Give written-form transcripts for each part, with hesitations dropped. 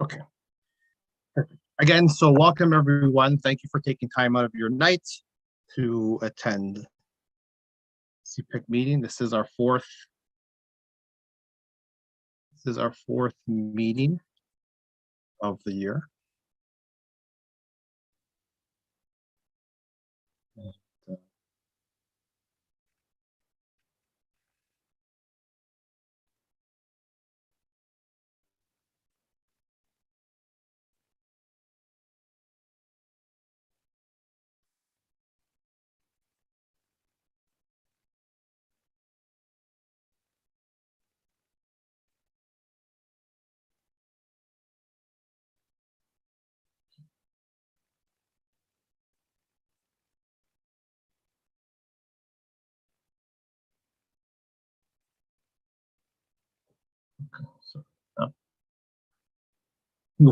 Okay. Perfect. Again, so welcome everyone. Thank you for taking time out of your night to attend CPIC meeting. This is our fourth meeting of the year.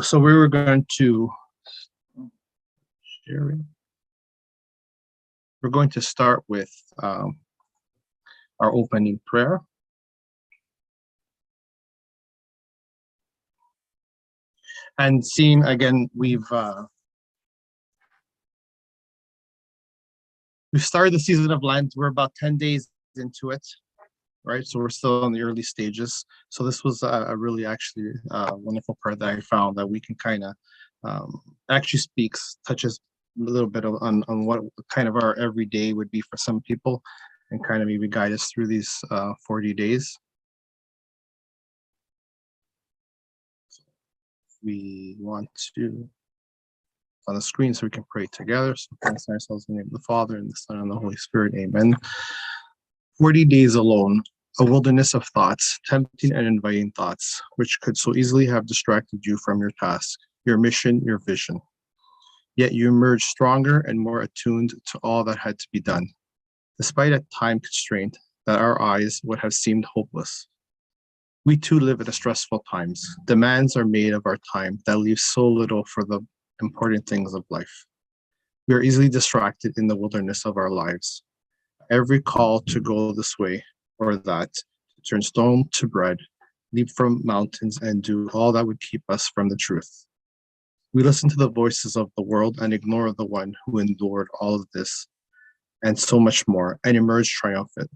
So we were going to we're going to start with our opening prayer. And seeing again, we've started the season of Lent. We're about 10 days into it, right? So we're still in the early stages. So this was a really actually wonderful prayer that I found that we can kind of actually touches a little bit on what kind of our everyday would be for some people, and kind of maybe guide us through these 40 days. We want to on the screen so we can pray together. So thanks ourselves in the name of the Father and the Son and the Holy Spirit. Amen. 40 days alone, a wilderness of thoughts, tempting and inviting thoughts, which could so easily have distracted you from your task, your mission, your vision. Yet you emerged stronger and more attuned to all that had to be done, despite a time constraint that our eyes would have seemed hopeless. We too live at stressful times. Demands are made of our time that leave so little for the important things of life. We are easily distracted in the wilderness of our lives. Every call to go this way or that, to turn stone to bread, leap from mountains and do all that would keep us from the truth. We listen to the voices of the world and ignore the one who endured all of this and so much more and emerged triumphant,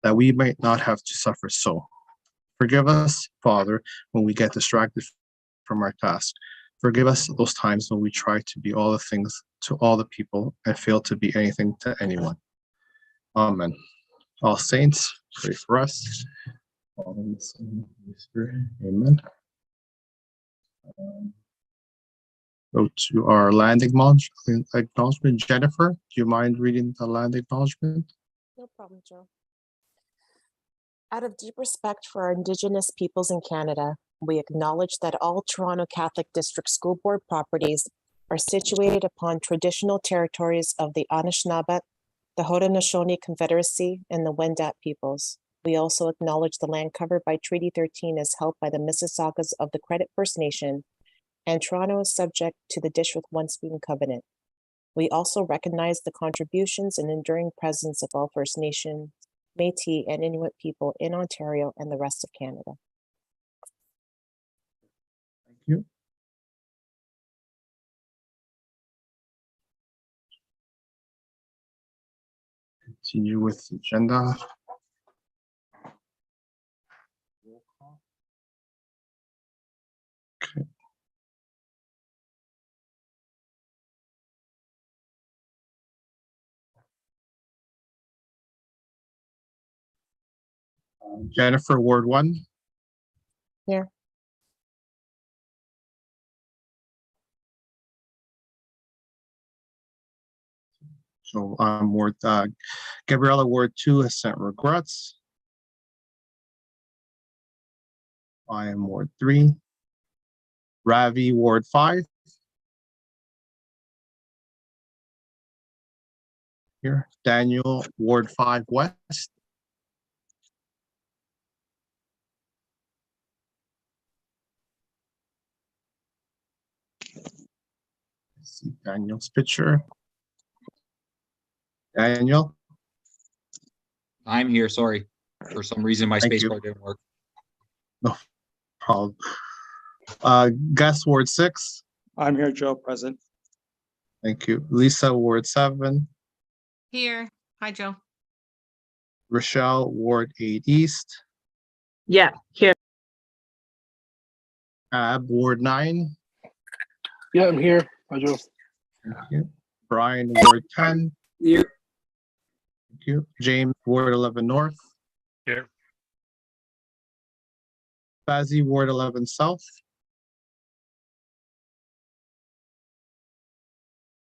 that we might not have to suffer so. Forgive us, Father, when we get distracted from our task. Forgive us those times when we try to be all the things to all the people and fail to be anything to anyone. Amen. All saints, pray for us. Father, and the Son, and the Holy Spirit. Amen. Go to our land acknowledgement. Jennifer, do you mind reading the land acknowledgement? No problem, Joe. Out of deep respect for our Indigenous peoples in Canada, we acknowledge that all Toronto Catholic District School Board properties are situated upon traditional territories of the Anishinaabe, the Haudenosaunee Confederacy, and the Wendat peoples. We also acknowledge the land covered by Treaty 13 is held by the Mississaugas of the Credit First Nation, and Toronto is subject to the Dish with One Spoon Covenant. We also recognize the contributions and enduring presence of all First Nations, Métis, and Inuit people in Ontario and the rest of Canada. Thank you. Continue with the agenda. Okay. Jennifer, Ward 1. Here. So Ward Gabriella, Ward 2 has sent regrets. I am Ward 3. Ravi, Ward 5. Here. Daniel, Ward 5 West. See Daniel's picture. Daniel? I'm here, sorry. For some reason, my Thank space you. bar didn't work. No problem. Gus, Ward 6. I'm here, Joe, present. Thank you. Lisa, Ward 7. Here. Hi, Joe. Rochelle, Ward 8 East. Yeah, here. Ward 9. Yeah, I'm here. Hi, Joe. Thank you. Brian, Ward 10. Here. Thank you. James, Ward 11 North. Here. Fazzy, Ward 11 South.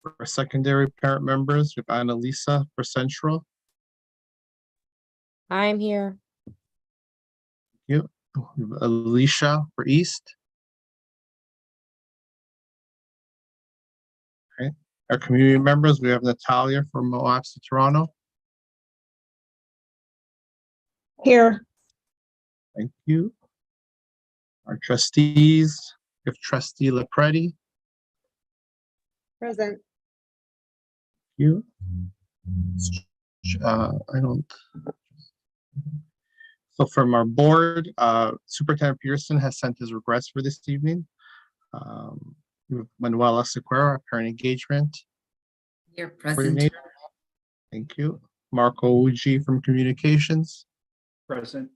For secondary parent members, we have Annalisa for Central. I'm here. We have Alicia for East. Okay. Our community members, we have Natalia from Moapsi, Toronto. Here. Thank you. Our trustees, we have Trustee LaPretti. Present. You. I don't. So from our board, Superintendent Peterson has sent his regrets for this evening. We have Manuela Sequeira, parent engagement Here, present. coordinator. Thank you. Marco Uji from communications. Present.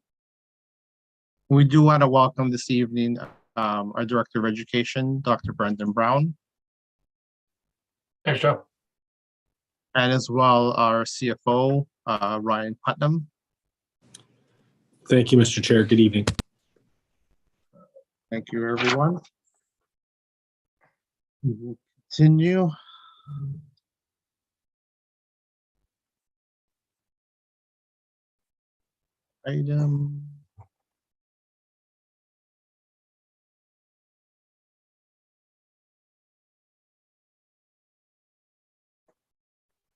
We do want to welcome this evening our Director of Education, Dr. Brendan Brown, Thanks, Joe. and as well our CFO, Ryan Putnam. Thank you, Mr. Chair. Good evening. Thank you, everyone. We will continue. Item.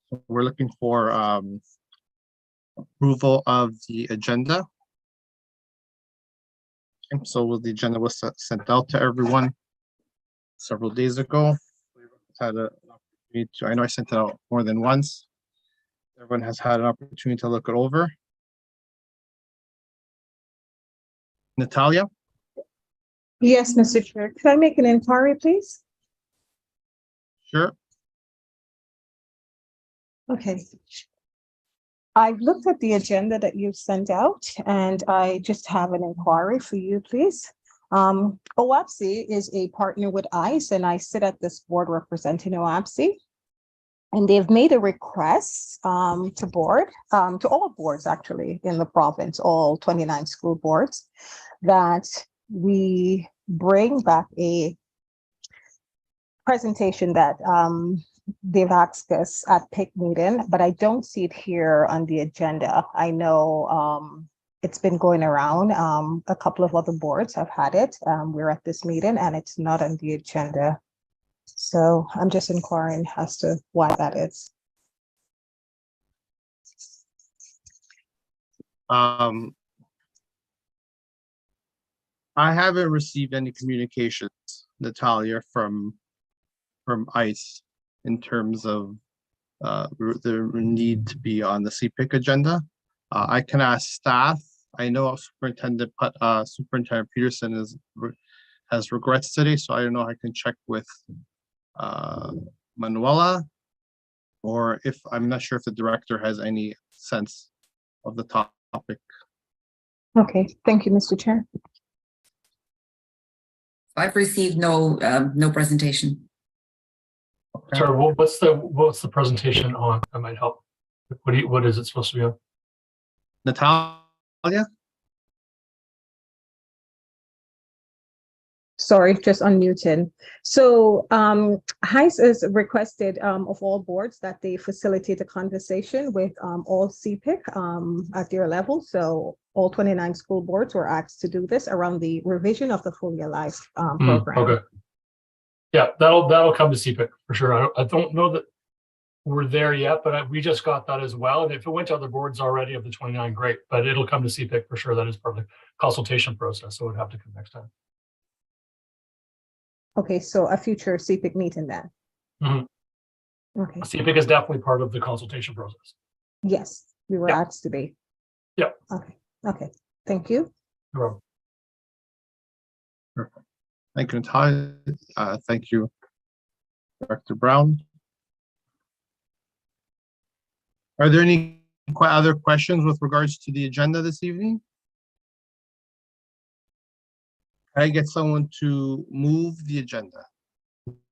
So we're looking for approval of the agenda. Okay, so the agenda was sent out to everyone several days ago. Had a opportunity to, I know I sent it out more than once. Everyone has had an opportunity to look it over. Natalia? Yes, Mr. Chair. Could I make an inquiry, please? Sure. Okay. I've looked at the agenda that you've sent out, and I just have an inquiry for you, please. OAPSI is a partner with ICE, and I sit at this board representing OAPSI. And they've made a request to all boards actually in the province, all 29 school boards, that we bring back a presentation that they've asked us at PIC meeting, but I don't see it here on the agenda. I know it's been going around. A couple of other boards have had it. We're at this meeting and it's not on the agenda. So I'm just inquiring as to why that is. I haven't received any communications, Natalia, from ICE in terms of the need to be on the CPIC agenda. I can ask staff. I know Superintendent Peterson has regrets today, so I don't know if I can check with Manuela, or if I'm not sure if the director has any sense of the topic. Okay, thank you, Mr. Chair. I've received no presentation. Okay. Sorry, what's the presentation on? That might help. What is it supposed to be on? Natalia? Sorry, just unmuted. So HICE has requested of all boards that they facilitate a conversation with all CPIC at their level. So all 29 school boards were asked to do this around the revision of the Full Year Life program. Okay. Yeah, that'll come to CPIC for sure. I don't know that we're there yet, but we just got that as well. And if it went to other boards already of the 29, great. But it'll come to CPIC for sure. That is part of the consultation process, so it would have to come next time. Okay, so a future CPIC meeting then. Mm-hmm. Okay. CPIC is definitely part of the consultation process. Yes, we were asked to be. Yeah. Okay. Okay. Thank you. You're welcome. Perfect. Thank you, Natalia. Thank you, Director Brown. Are there any other questions with regards to the agenda this evening? Can I get someone to move the agenda?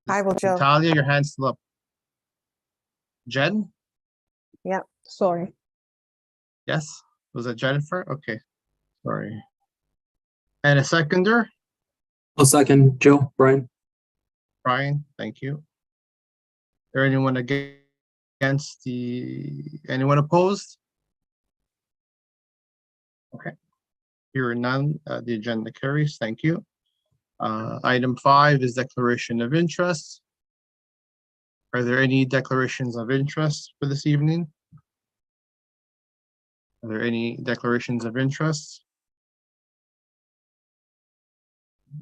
I will, Joe. Natalia, your hand's still up. Jen? Sorry. Yes? Was that Jennifer? Okay, sorry. And a seconder? I'll second Joe, Brian. Brian, thank you. Is there anyone against anyone opposed? Okay. Hearing none, the agenda carries. Thank you. Item 5 is declaration of interest. Are there any declarations of interest for this evening? Are there any declarations of interest?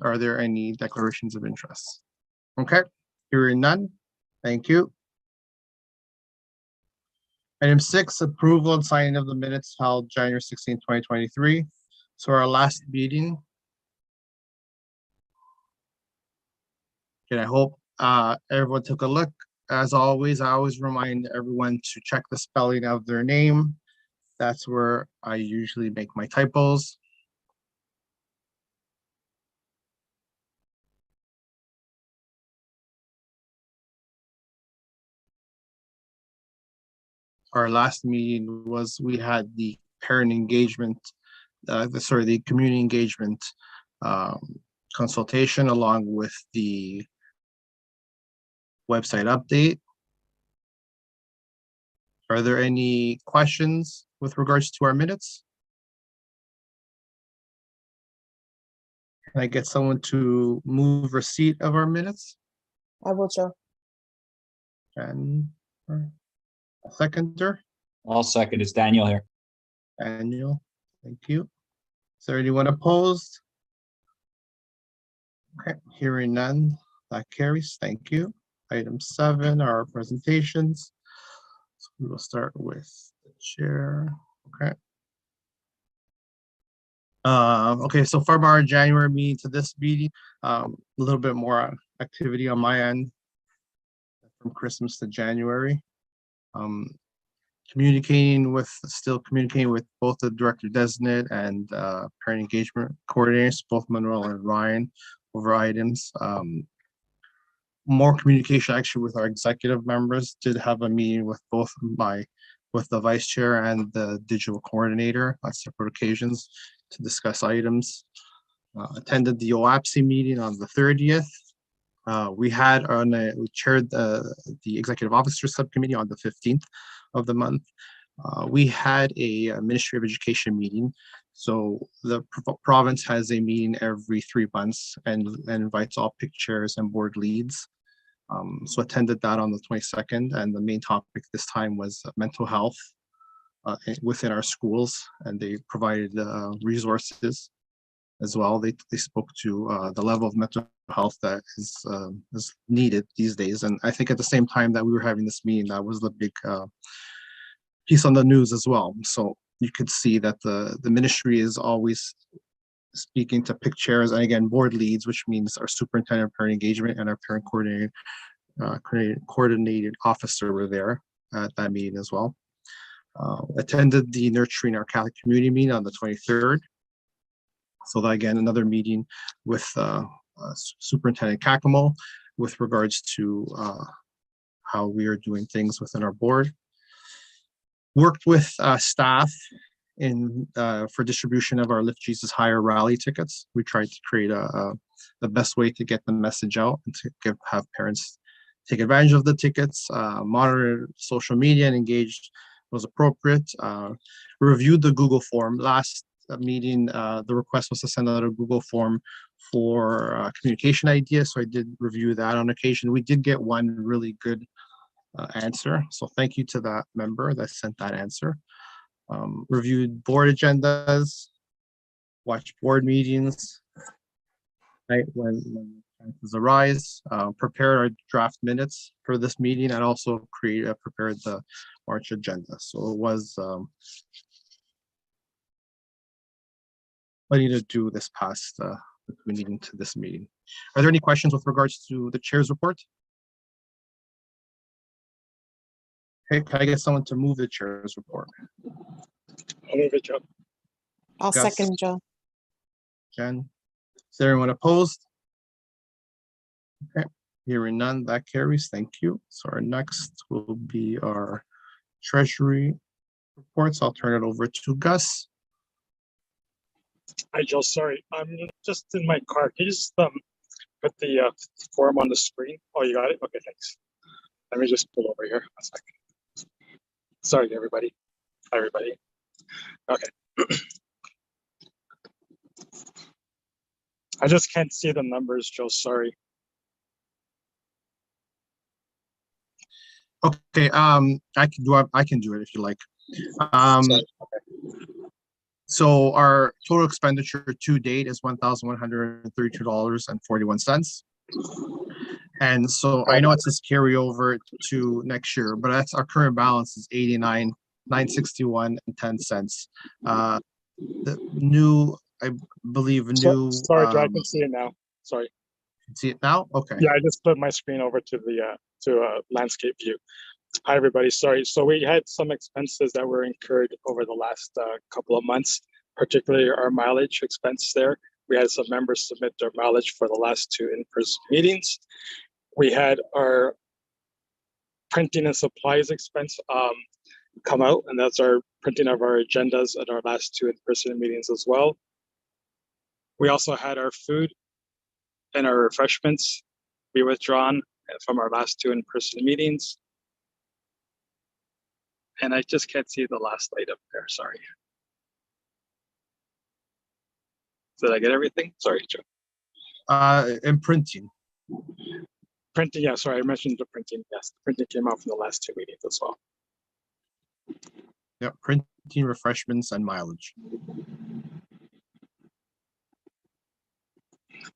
Are there any declarations of interest? Okay, hearing none. Thank you. Item 6, approval and signing of the minutes held January 16, 2023. So our last meeting. And I hope everyone took a look. As always, I always remind everyone to check the spelling of their name. That's where I usually make my typos. Our last meeting was, we had the parent engagement, the community engagement consultation along with the website update. Are there any questions with regards to our minutes? Can I get someone to move receipt of our minutes? I will, Joe. And a seconder? I'll second. It's Daniel here. Daniel, thank you. Is there anyone opposed? Okay, hearing none, that carries. Thank you. Item 7 are presentations. So we will start with the chair. Okay. Okay, so from our January meeting to this meeting, a little bit more activity on my end from Christmas to January. Still communicating with both the director designate and parent engagement coordinators, both Manuel and Ryan, over items. More communication actually with our executive members. Did have a meeting with with the vice chair and the digital coordinator on separate occasions to discuss items. Attended the OAPSI meeting on the 30th. We chaired the executive officer subcommittee on the 15th of the month. We had a Ministry of Education meeting. So the province has a meeting every 3 months and invites all PIC chairs and board leads. So attended that on the 22nd, and the main topic this time was mental health within our schools, and they provided resources as well. They spoke to the level of mental health that is needed these days. And I think at the same time that we were having this meeting, that was the big piece on the news as well. So you could see that the ministry is always speaking to PIC chairs and again board leads, which means our superintendent of parent engagement and our parent coordinated officer were there at that meeting as well. Attended the Nurturing Our Catholic Community meeting on the 23rd. So that, again, another meeting with Superintendent Kakamo with regards to how we are doing things within our board. Worked with staff for distribution of our Lift Jesus Higher rally tickets. We tried to create the best way to get the message out and to have parents take advantage of the tickets, monitor social media and engaged was appropriate. Reviewed the Google form. Last meeting, the request was to send out a Google form for communication ideas. So I did review that on occasion. We did get one really good answer. So thank you to that member that sent that answer. Reviewed board agendas, watched board meetings, right, when chances arise, prepared our draft minutes for this meeting, and also prepared the March agenda. So it was plenty to do this past that we need into this meeting. Are there any questions with regards to the chair's report? Okay, can I get someone to move the chair's report? I'll move it, Joe. I'll Gus. second Joe. Jen? Is there anyone opposed? Okay, hearing none, that carries. Thank you. So our next will be our treasury reports. I'll turn it over to Gus. Hi, Joe. Sorry, I'm just in my car. Can you just put the form on the screen? Oh, you got it? Okay, thanks. Let me just pull over here. 1 second. Sorry, everybody. Hi, everybody. Okay. I just can't see the numbers, Joe. Sorry. Okay, I can do it if you like. Sorry. So our total expenditure to date is $1,132.41. And so I know it says carry over to next year, but that's our current balance is $89,961.10. The new, I believe, new. Sorry, Joe. I can see it now. Sorry. See it now? Okay. Yeah, I just put my screen over to the landscape view. Hi, everybody. Sorry. So we had some expenses that were incurred over the last couple of months, particularly our mileage expense there. We had some members submit their mileage for the last 2 in-person meetings. We had our printing and supplies expense come out, and that's our printing of our agendas at our last 2 in-person meetings as well. We also had our food and our refreshments be withdrawn from our last 2 in-person meetings. And I just can't see the last item there, sorry. Did I get everything? Sorry, Joe. And printing. Printing, yeah, sorry, I mentioned the printing. Yes, the printing came out from the last 2 meetings as well. Yep, printing, refreshments, and mileage.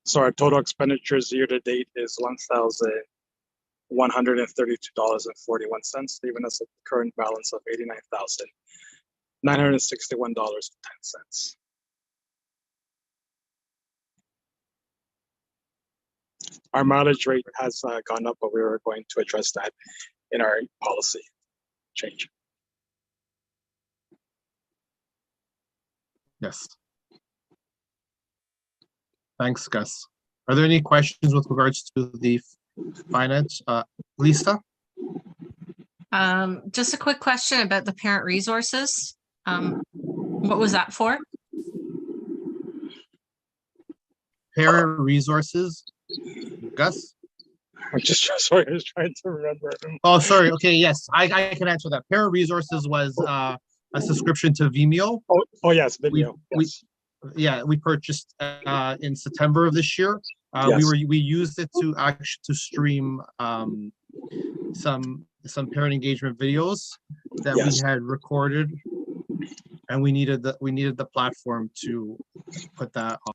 So our total expenditures year to date is $1,132.41, leaving us a current balance of $89,961.10. Our mileage rate has gone up, but we were going to address that in our policy change. Yes. Thanks, Gus. Are there any questions with regards to the finance? Lisa? Just a quick question about the parent resources. What was that for? Parent resources? Gus? I'm just sorry, I was trying to remember. Oh, sorry. Okay, yes, I can answer that. Para Resources was a subscription to Vimeo. Oh yes, Vimeo. Yes. Yeah, we purchased in September of this year. Yes. We used it to actually stream some parent engagement videos that Yes. we had recorded, and we needed the platform to put that on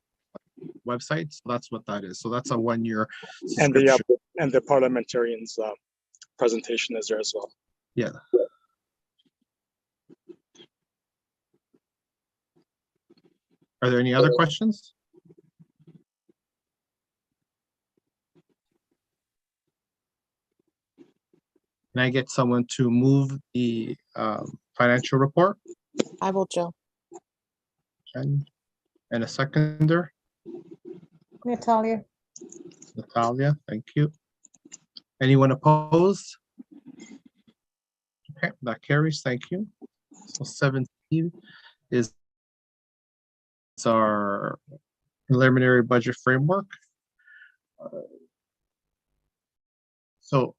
the website. So that's what that is. So that's a 1-year subscription. And the parliamentarians presentation is there as well. Yeah. Are there any other questions? Can I get someone to move the financial report? I will, Joe. And a seconder? Natalia. Natalia, thank you. Anyone opposed? Okay, that carries, thank you. So 17 is our preliminary budget framework. So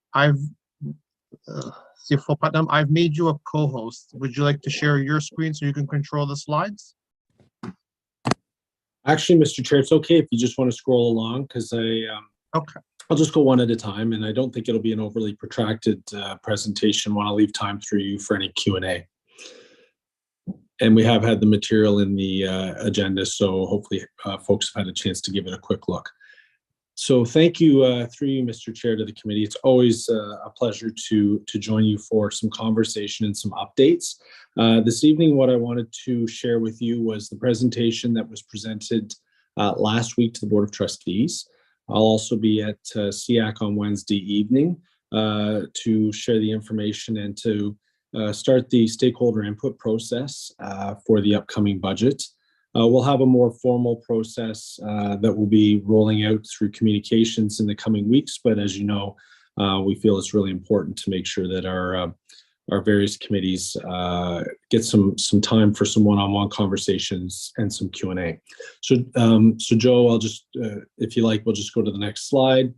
CFO Putnam, I've made you a co-host. Would you like to share your screen so you can control the slides? Actually, Mr. Chair, it's okay if you just want to scroll along because Okay. I'll just go one at a time, and I don't think it'll be an overly protracted presentation. Want to leave time through you for any Q&A. And we have had the material in the agenda, so hopefully folks have had a chance to give it a quick look. So thank you, through you, Mr. Chair, to the committee. It's always a pleasure to join you for some conversation and some updates. This evening, what I wanted to share with you was the presentation that was presented last week to the Board of Trustees. I'll also be at CPIC on Wednesday evening to share the information and to start the stakeholder input process for the upcoming budget. We'll have a more formal process that will be rolling out through communications in the coming weeks. But as you know, we feel it's really important to make sure that our various committees get some time for some one-on-one conversations and some Q&A. So Joe, I'll just, if you like, we'll just go to the next slide.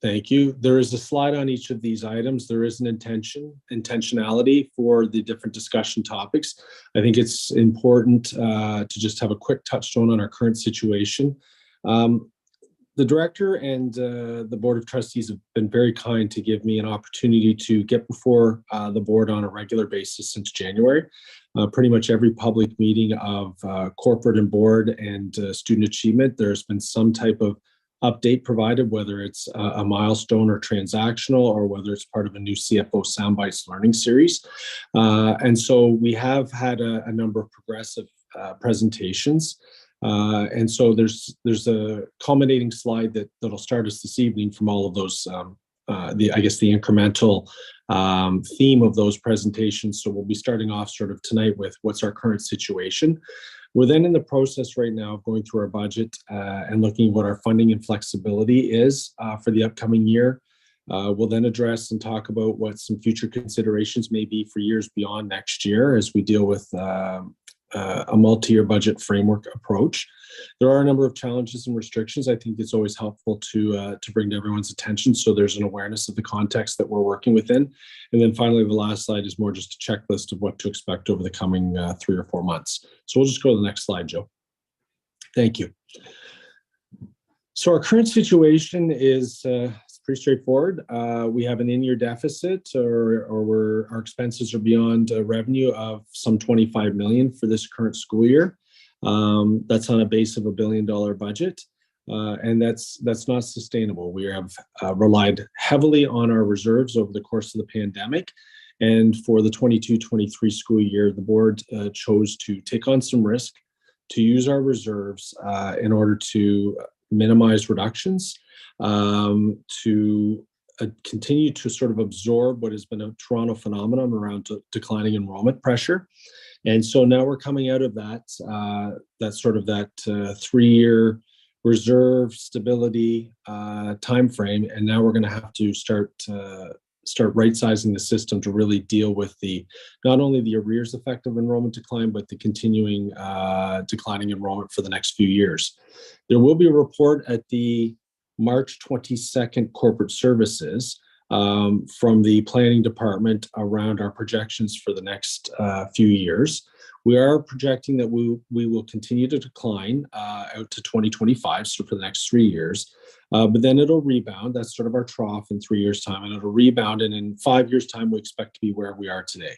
Thank you. There is a slide on each of these items. There is an intentionality for the different discussion topics. I think it's important to just have a quick touchstone on our current situation. The director and the Board of Trustees have been very kind to give me an opportunity to get before the board on a regular basis since January. Pretty much every public meeting of corporate and board and student achievement, there's been some type of update provided, whether it's a milestone or transactional, or whether it's part of a new CFO Soundbites learning series. And so we have had a number of progressive presentations. And so there's a culminating slide that'll start us this evening from all of those, the incremental theme of those presentations. So we'll be starting off sort of tonight with what's our current situation. We're then in the process right now of going through our budget and looking at what our funding and flexibility is for the upcoming year. We'll then address and talk about what some future considerations may be for years beyond next year as we deal with a multi-year budget framework approach. There are a number of challenges and restrictions. I think it's always helpful to bring to everyone's attention so there's an awareness of the context that we're working within. And then finally, the last slide is more just a checklist of what to expect over the coming 3 or 4 months. So we'll just go to the next slide, Joe. Thank you. So our current situation is pretty straightforward. We have an in-year deficit, or our expenses are beyond revenue of some 25 million for this current school year. That's on a base of $1 billion budget, and that's not sustainable. We have relied heavily on our reserves over the course of the pandemic, and for the 22-23 school year, the board chose to take on some risk to use our reserves in order to minimize reductions, to continue to sort of absorb what has been a Toronto phenomenon around declining enrollment pressure. And so now we're coming out of that 3-year reserve stability timeframe, and now we're going to have to start right-sizing the system to really deal with not only the arrears effect of enrollment decline, but the continuing declining enrollment for the next few years. There will be a report at the March 22nd corporate services from the planning department around our projections for the next few years. We are projecting that we will continue to decline out to 2025, so for the next 3 years. But then it'll rebound. That's sort of our trough in 3 years' time, and it'll rebound. And in 5 years' time, we expect to be where we are today.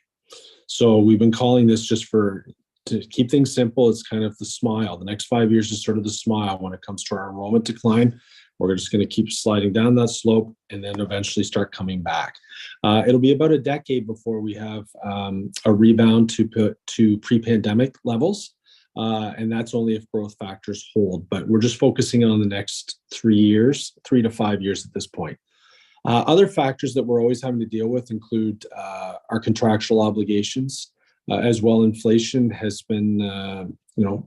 So we've been calling this, just to keep things simple, it's kind of the smile. The next 5 years is sort of the smile when it comes to our enrollment decline. We're just going to keep sliding down that slope and then eventually start coming back. It'll be about a decade before we have a rebound to pre-pandemic levels. And that's only if growth factors hold. But we're just focusing on the next 3 years, 3 to 5 years at this point. Other factors that we're always having to deal with include our contractual obligations. As well, inflation has been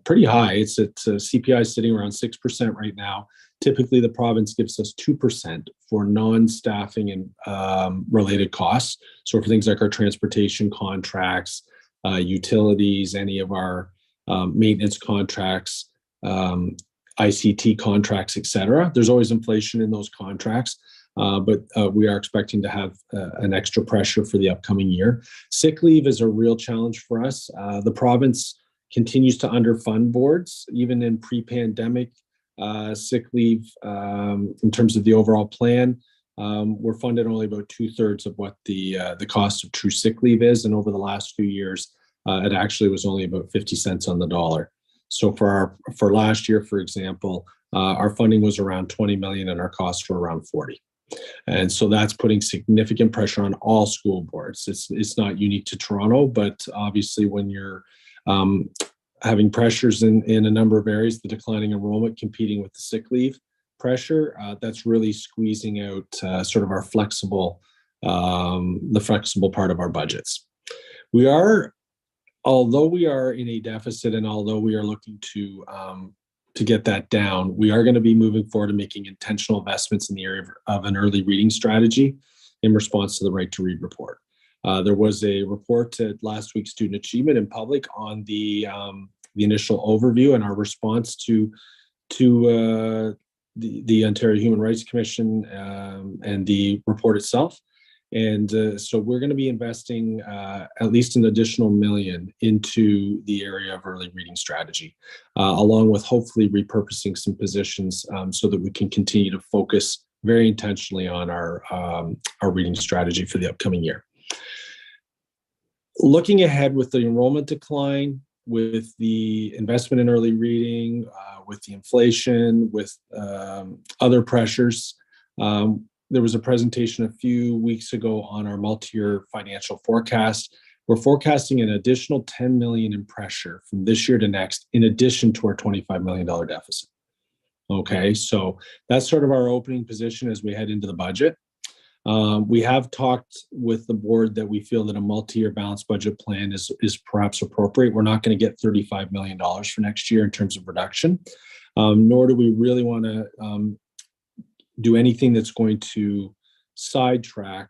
pretty high. It's at CPI sitting around 6% right now. Typically, the province gives us 2% for non-staffing and related costs. So for things like our transportation contracts, utilities, any of our maintenance contracts, ICT contracts, etc. There's always inflation in those contracts. But we are expecting to have an extra pressure for the upcoming year. Sick leave is a real challenge for us. The province continues to underfund boards, even in pre-pandemic sick leave. In terms of the overall plan, we're funded only about 2/3 of what the cost of true sick leave is. And over the last few years, it actually was only about 50 cents on the dollar. So for last year, for example, our funding was around 20 million and our costs were around 40. And so that's putting significant pressure on all school boards. It's not unique to Toronto, but obviously when you're having pressures in a number of areas, the declining enrollment competing with the sick leave pressure, that's really squeezing out sort of our flexible, the flexible part of our budgets. Although we are in a deficit and although we are looking to get that down, we are going to be moving forward and making intentional investments in the area of an early reading strategy in response to the Right to Read report. There was a report at last week's Student Achievement in public on the initial overview and our response to the Ontario Human Rights Commission and the report itself. And so we're going to be investing at least an additional $1 million into the area of early reading strategy, along with hopefully repurposing some positions so that we can continue to focus very intentionally on our reading strategy for the upcoming year. Looking ahead with the enrollment decline, with the investment in early reading, with the inflation, with other pressures, there was a presentation a few weeks ago on our multi-year financial forecast. We're forecasting an additional $10 million in pressure from this year to next, in addition to our $25 million deficit. Okay, so that's sort of our opening position as we head into the budget. We have talked with the board that we feel that a multi-year balanced budget plan is perhaps appropriate. We're not going to get $35 million for next year in terms of reduction, nor do we really want to do anything that's going to sidetrack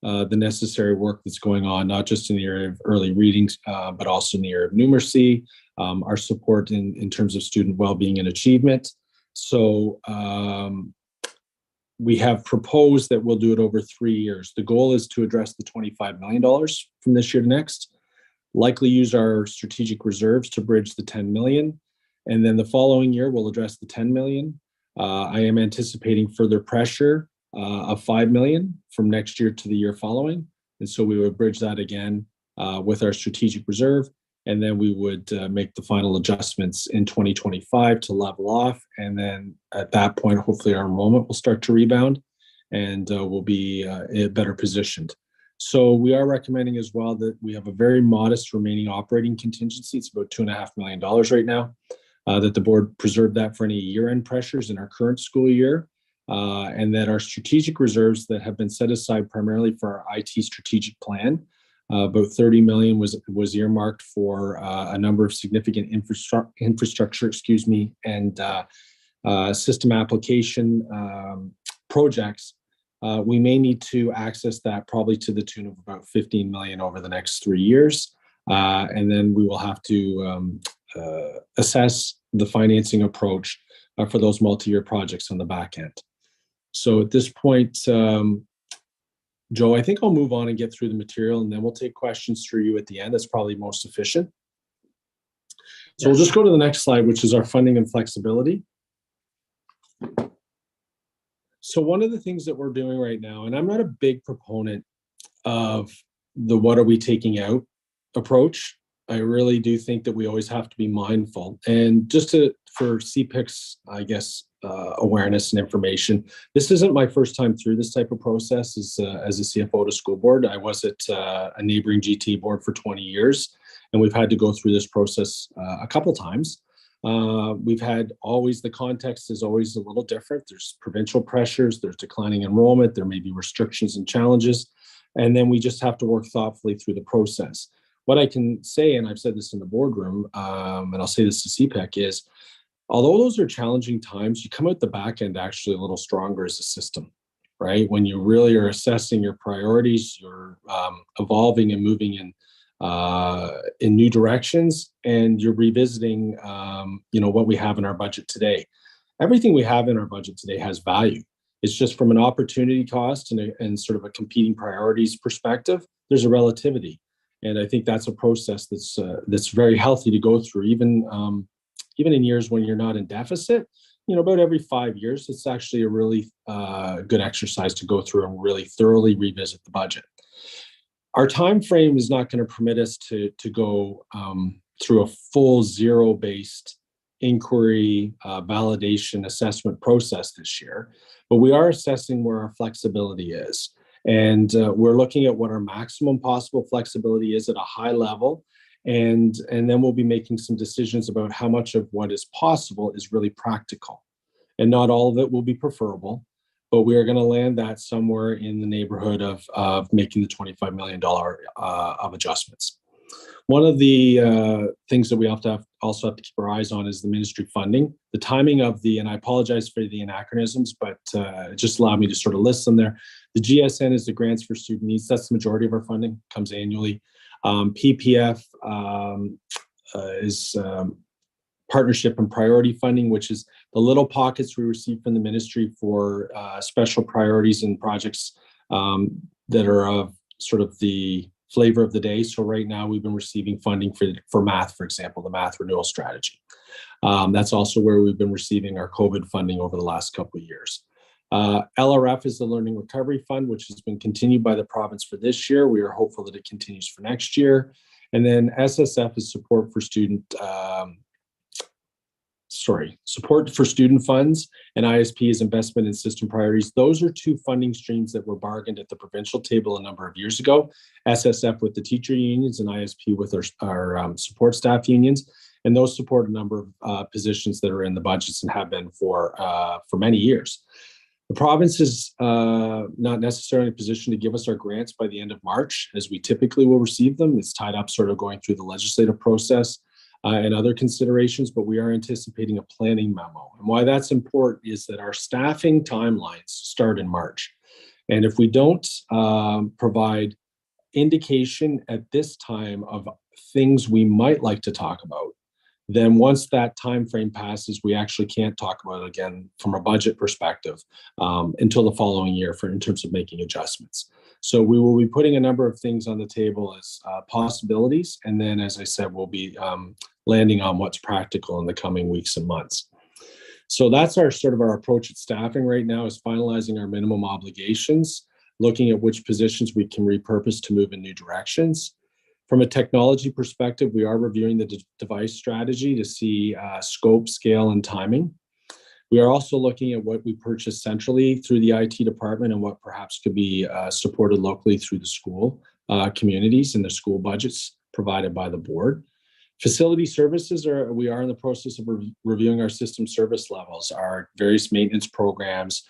the necessary work that's going on, not just in the area of early readings, but also in the area of numeracy, our support in terms of student well-being and achievement. So we have proposed that we'll do it over 3 years. The goal is to address the $25 million from this year to next, likely use our strategic reserves to bridge the 10 million. And then the following year, we'll address the 10 million. I am anticipating further pressure of 5 million from next year to the year following. And so we would bridge that again with our strategic reserve. And then we would make the final adjustments in 2025 to level off. And then at that point, hopefully our enrollment will start to rebound and we'll be better positioned. So we are recommending as well that we have a very modest remaining operating contingency. It's about $2.5 million right now, that the board preserve that for any year-end pressures in our current school year. And that our strategic reserves that have been set aside primarily for our IT strategic plan, about 30 million was earmarked for a number of significant infrastructure, and system application projects. We may need to access that probably to the tune of about 15 million over the next 3 years. And then we will have to assess the financing approach for those multi-year projects on the back end. So at this point, Joe, I think I'll move on and get through the material, and then we'll take questions through you at the end. That's probably most efficient. So we'll just go to the next slide, which is our funding and flexibility. So one of the things that we're doing right now, and I'm not a big proponent of the what are we taking out approach. I really do think that we always have to be mindful. And just for CPIC's, I guess, awareness and information, this isn't my first time through this type of process as a CFO to school board. I was at a neighboring GT board for 20 years, and we've had to go through this process a couple times. We've had the context is always a little different. There's provincial pressures, there's declining enrollment, there may be restrictions and challenges, and then we just have to work thoughtfully through the process. What I can say, and I've said this in the boardroom, and I'll say this to CPIC, is although those are challenging times, you come out the back end actually a little stronger as a system, right? When you really are assessing your priorities, you're evolving and moving in new directions, and you're revisiting, what we have in our budget today. Everything we have in our budget today has value. It's just from an opportunity cost and sort of a competing priorities perspective, there's a relativity. And I think that's a process that's very healthy to go through, even in years when you're not in deficit. About every 5 years, it's actually a really good exercise to go through and really thoroughly revisit the budget. Our time frame is not going to permit us to go through a full zero-based inquiry, validation, assessment process this year, but we are assessing where our flexibility is. And we're looking at what our maximum possible flexibility is at a high level. And then we'll be making some decisions about how much of what is possible is really practical. And not all of it will be preferable, but we are going to land that somewhere in the neighborhood of making the $25 million of adjustments. One of the things that we also have to keep our eyes on is the ministry funding. The timing of and I apologize for the anachronisms, but just allow me to sort of list them there. The GSN is the Grants for Student Needs. That's the majority of our funding, comes annually. PPF is partnership and priority funding, which is the little pockets we receive from the ministry for special priorities and projects that are of sort of the flavor of the day. So right now we've been receiving funding for math, for example, the math renewal strategy. That's also where we've been receiving our COVID funding over the last couple of years. LRF is the Learning Recovery Fund, which has been continued by the province for this year. We are hopeful that it continues for next year. And then SSF is support for student funds, and ISP is investment in system priorities. Those are two funding streams that were bargained at the provincial table a number of years ago. SSF with the teacher unions and ISP with our support staff unions. And those support a number of positions that are in the budgets and have been for many years. The province is not necessarily in a position to give us our grants by the end of March, as we typically will receive them. It's tied up sort of going through the legislative process and other considerations, but we are anticipating a planning memo. And why that's important is that our staffing timelines start in March. And if we don't provide indication at this time of things we might like to talk about, then once that time frame passes, we actually can't talk about it again from a budget perspective until the following year in terms of making adjustments. So we will be putting a number of things on the table as possibilities. And then, as I said, we'll be landing on what's practical in the coming weeks and months. So that's our approach at staffing right now, is finalizing our minimum obligations, looking at which positions we can repurpose to move in new directions. From a technology perspective, we are reviewing the device strategy to see scope, scale, and timing. We are also looking at what we purchase centrally through the IT department and what perhaps could be supported locally through the school communities and the school budgets provided by the board. Facility services, we are in the process of reviewing our system service levels, our various maintenance programs,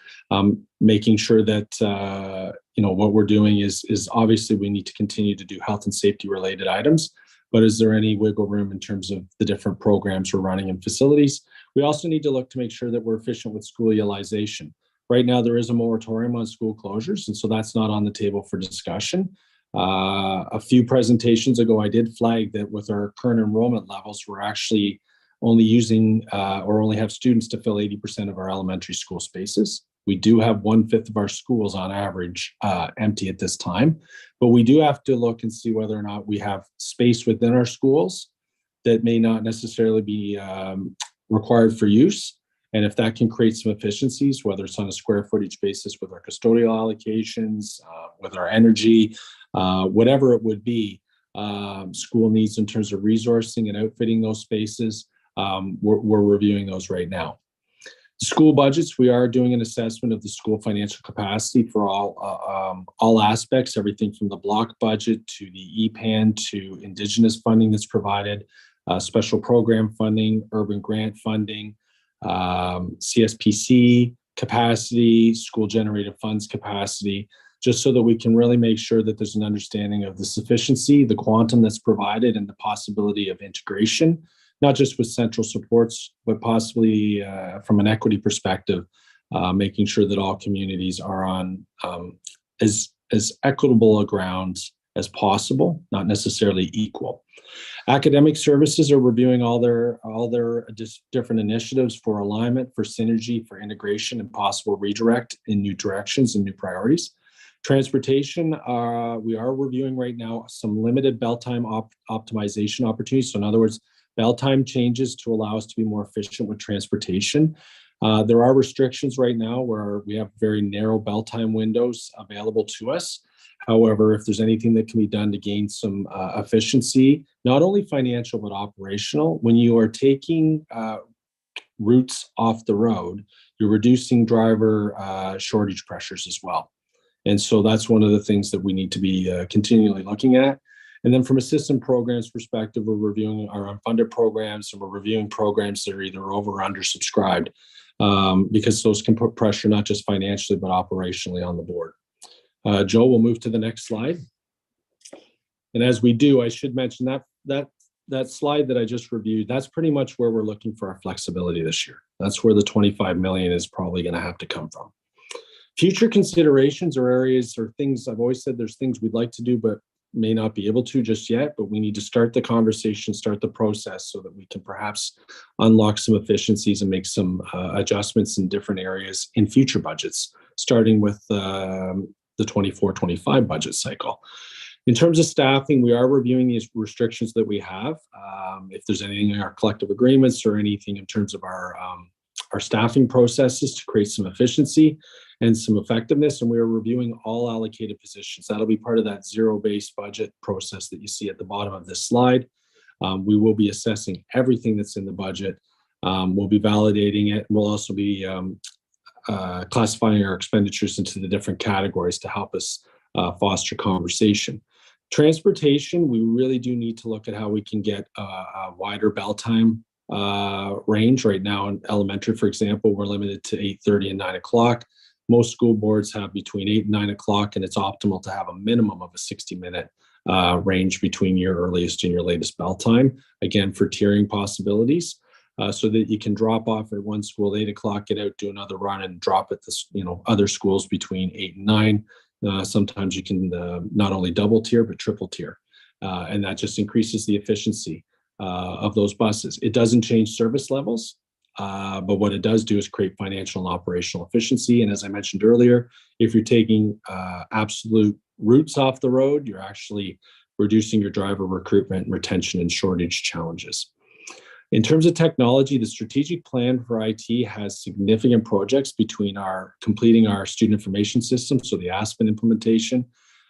making sure that what we're doing is obviously we need to continue to do health and safety related items, but is there any wiggle room in terms of the different programs we're running in facilities? We also need to look to make sure that we're efficient with school utilization. Right now, there is a moratorium on school closures, and so that's not on the table for discussion. A few presentations ago, I did flag that with our current enrollment levels, we're actually only using or only have students to fill 80% of our elementary school spaces. We do have 1/5 of our schools on average empty at this time, but we do have to look and see whether or not we have space within our schools that may not necessarily be required for use. And if that can create some efficiencies, whether it's on a square footage basis with our custodial allocations, with our energy, whatever it would be, school needs in terms of resourcing and outfitting those spaces, we're reviewing those right now. School budgets, we are doing an assessment of the school financial capacity for all aspects, everything from the block budget to the EPAN to Indigenous funding that's provided, special program funding, urban grant funding, CSPC capacity, school generated funds capacity, just so that we can really make sure that there's an understanding of the sufficiency, the quantum that's provided, and the possibility of integration, not just with central supports, but possibly from an equity perspective, making sure that all communities are on as equitable a ground as possible, not necessarily equal. Academic services are reviewing all their different initiatives for alignment, for synergy, for integration, and possible redirect in new directions and new priorities. Transportation, we are reviewing right now some limited bell time optimization opportunities. So in other words, bell time changes to allow us to be more efficient with transportation. There are restrictions right now where we have very narrow bell time windows available to us. However, if there's anything that can be done to gain some efficiency, not only financial, but operational, when you are taking routes off the road, you're reducing driver shortage pressures as well. And so that's one of the things that we need to be continually looking at. And then from a system programs perspective, we're reviewing our unfunded programs, and we're reviewing programs that are either over or undersubscribed, because those can put pressure not just financially, but operationally on the board. Joe, we'll move to the next slide. And as we do, I should mention that slide that I just reviewed, that's pretty much where we're looking for our flexibility this year. That's where the 25 million is probably going to have to come from. Future considerations or areas or things, I've always said there's things we'd like to do, but may not be able to just yet, but we need to start the conversation, start the process so that we can perhaps unlock some efficiencies and make some adjustments in different areas in future budgets, starting with the 24-25 budget cycle. In terms of staffing, we are reviewing these restrictions that we have. If there's anything in our collective agreements or anything in terms of our staffing processes to create some efficiency and some effectiveness, and we are reviewing all allocated positions. That'll be part of that zero-based budget process that you see at the bottom of this slide. We will be assessing everything that's in the budget. We'll be validating it. We'll also be classifying our expenditures into the different categories to help us foster conversation. Transportation, we really do need to look at how we can get a wider bell time range. Right now in elementary, for example, we're limited to 8:30 and 9 o'clock. Most school boards have between 8 and 9 o'clock, and it's optimal to have a minimum of a 60-minute range between your earliest and your latest bell time, again, for tiering possibilities. So that you can drop off at one school 8 o'clock, get out, do another run, and drop at the other schools between 8 and 9. Sometimes you can not only double tier, but triple tier. And that just increases the efficiency of those buses. It doesn't change service levels, but what it does do is create financial and operational efficiency. And as I mentioned earlier, if you're taking absolute routes off the road, you're actually reducing your driver recruitment, retention, and shortage challenges. In terms of technology, the strategic plan for IT has significant projects between completing our student information system, so the Aspen implementation,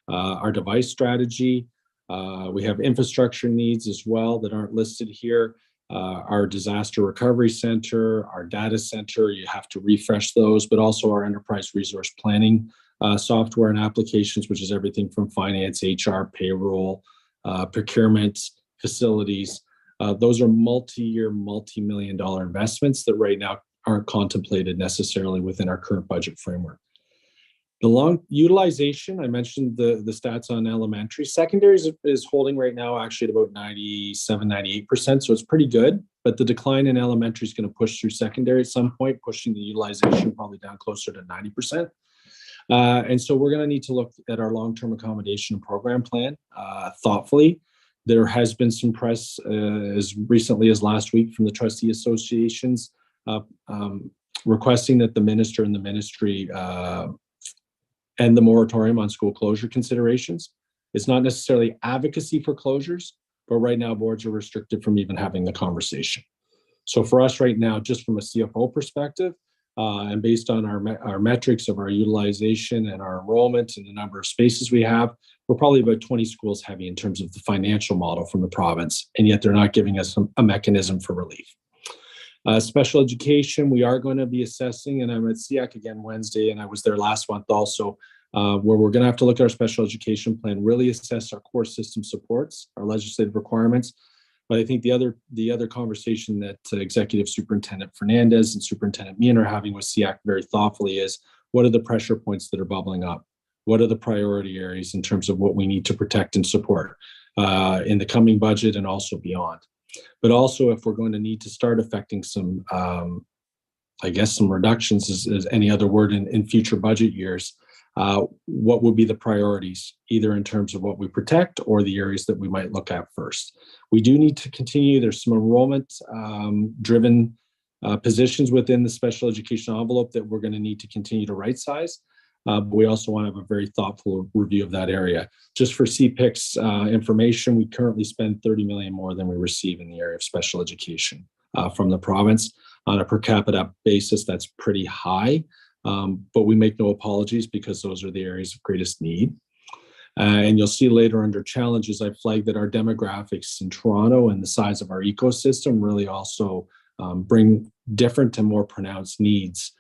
our device strategy. We have infrastructure needs as well that aren't listed here. Our disaster recovery center, our data center, you have to refresh those, but also our enterprise resource planning software and applications, which is everything from finance, HR, payroll, procurement, facilities. Those are multi-year, multi-million-dollar investments that right now aren't contemplated necessarily within our current budget framework. The long utilization, I mentioned the stats on elementary. Secondary is holding right now actually at about 97, 98%, so it's pretty good. But the decline in elementary is going to push through secondary at some point, pushing the utilization probably down closer to 90%. And so we're going to need to look at our long-term accommodation and program plan thoughtfully. There has been some press as recently as last week from the trustee associations requesting that the minister and the ministry end the moratorium on school closure considerations. It's not necessarily advocacy for closures, but right now boards are restricted from even having the conversation. So for us right now, just from a CFO perspective, and based on our metrics of our utilization and our enrollment and the number of spaces we have, we're probably about 20 schools heavy in terms of the financial model from the province, and yet they're not giving us a mechanism for relief. Special education, we are going to be assessing, and I'm at CPIC again Wednesday, and I was there last month also, where we're going to have to look at our special education plan, really assess our core system supports, our legislative requirements. But I think the other conversation that Executive Superintendent Fernandez and Superintendent Meehan are having with CPIC very thoughtfully is, what are the pressure points that are bubbling up? What are the priority areas in terms of what we need to protect and support in the coming budget and also beyond? But also, if we're going to need to start affecting some, I guess, some reductions is any other word in future budget years, what would be the priorities, either in terms of what we protect or the areas that we might look at first? We do need to continue. There's some enrollment driven positions within the special education envelope that we're going to need to continue to right size. But we also want to have a very thoughtful review of that area. Just for CPIC's information, we currently spend 30 million more than we receive in the area of special education from the province. On a per capita basis, that's pretty high, but we make no apologies because those are the areas of greatest need. And you'll see later under challenges, I flagged that our demographics in Toronto and the size of our ecosystem really also bring different and more pronounced needs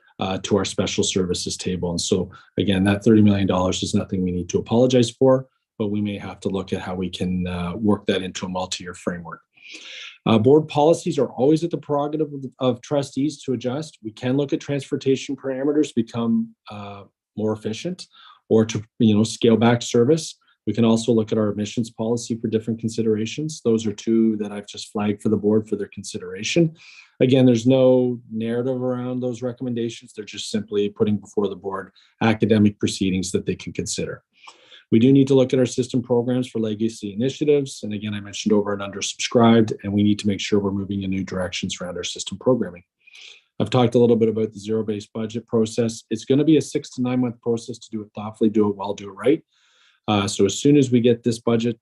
to our special services table. And so again, that $30 million is nothing we need to apologize for. but we may have to look at how we can work that into a multi-year framework. Board policies are always at the prerogative of trustees to adjust. We can look at transportation parameters to become more efficient, or to scale back service. We can also look at our emissions policy for different considerations. Those are two that I've just flagged for the board for their consideration. Again, there's no narrative around those recommendations. They're just simply putting before the board academic proceedings that they can consider. We do need to look at our system programs for legacy initiatives. And again, I mentioned over and undersubscribed, and we need to make sure we're moving in new directions around our system programming. I've talked a little bit about the zero-based budget process. It's going to be a 6 to 9 month process to do it thoughtfully, do it well, do it right. So as soon as we get this budget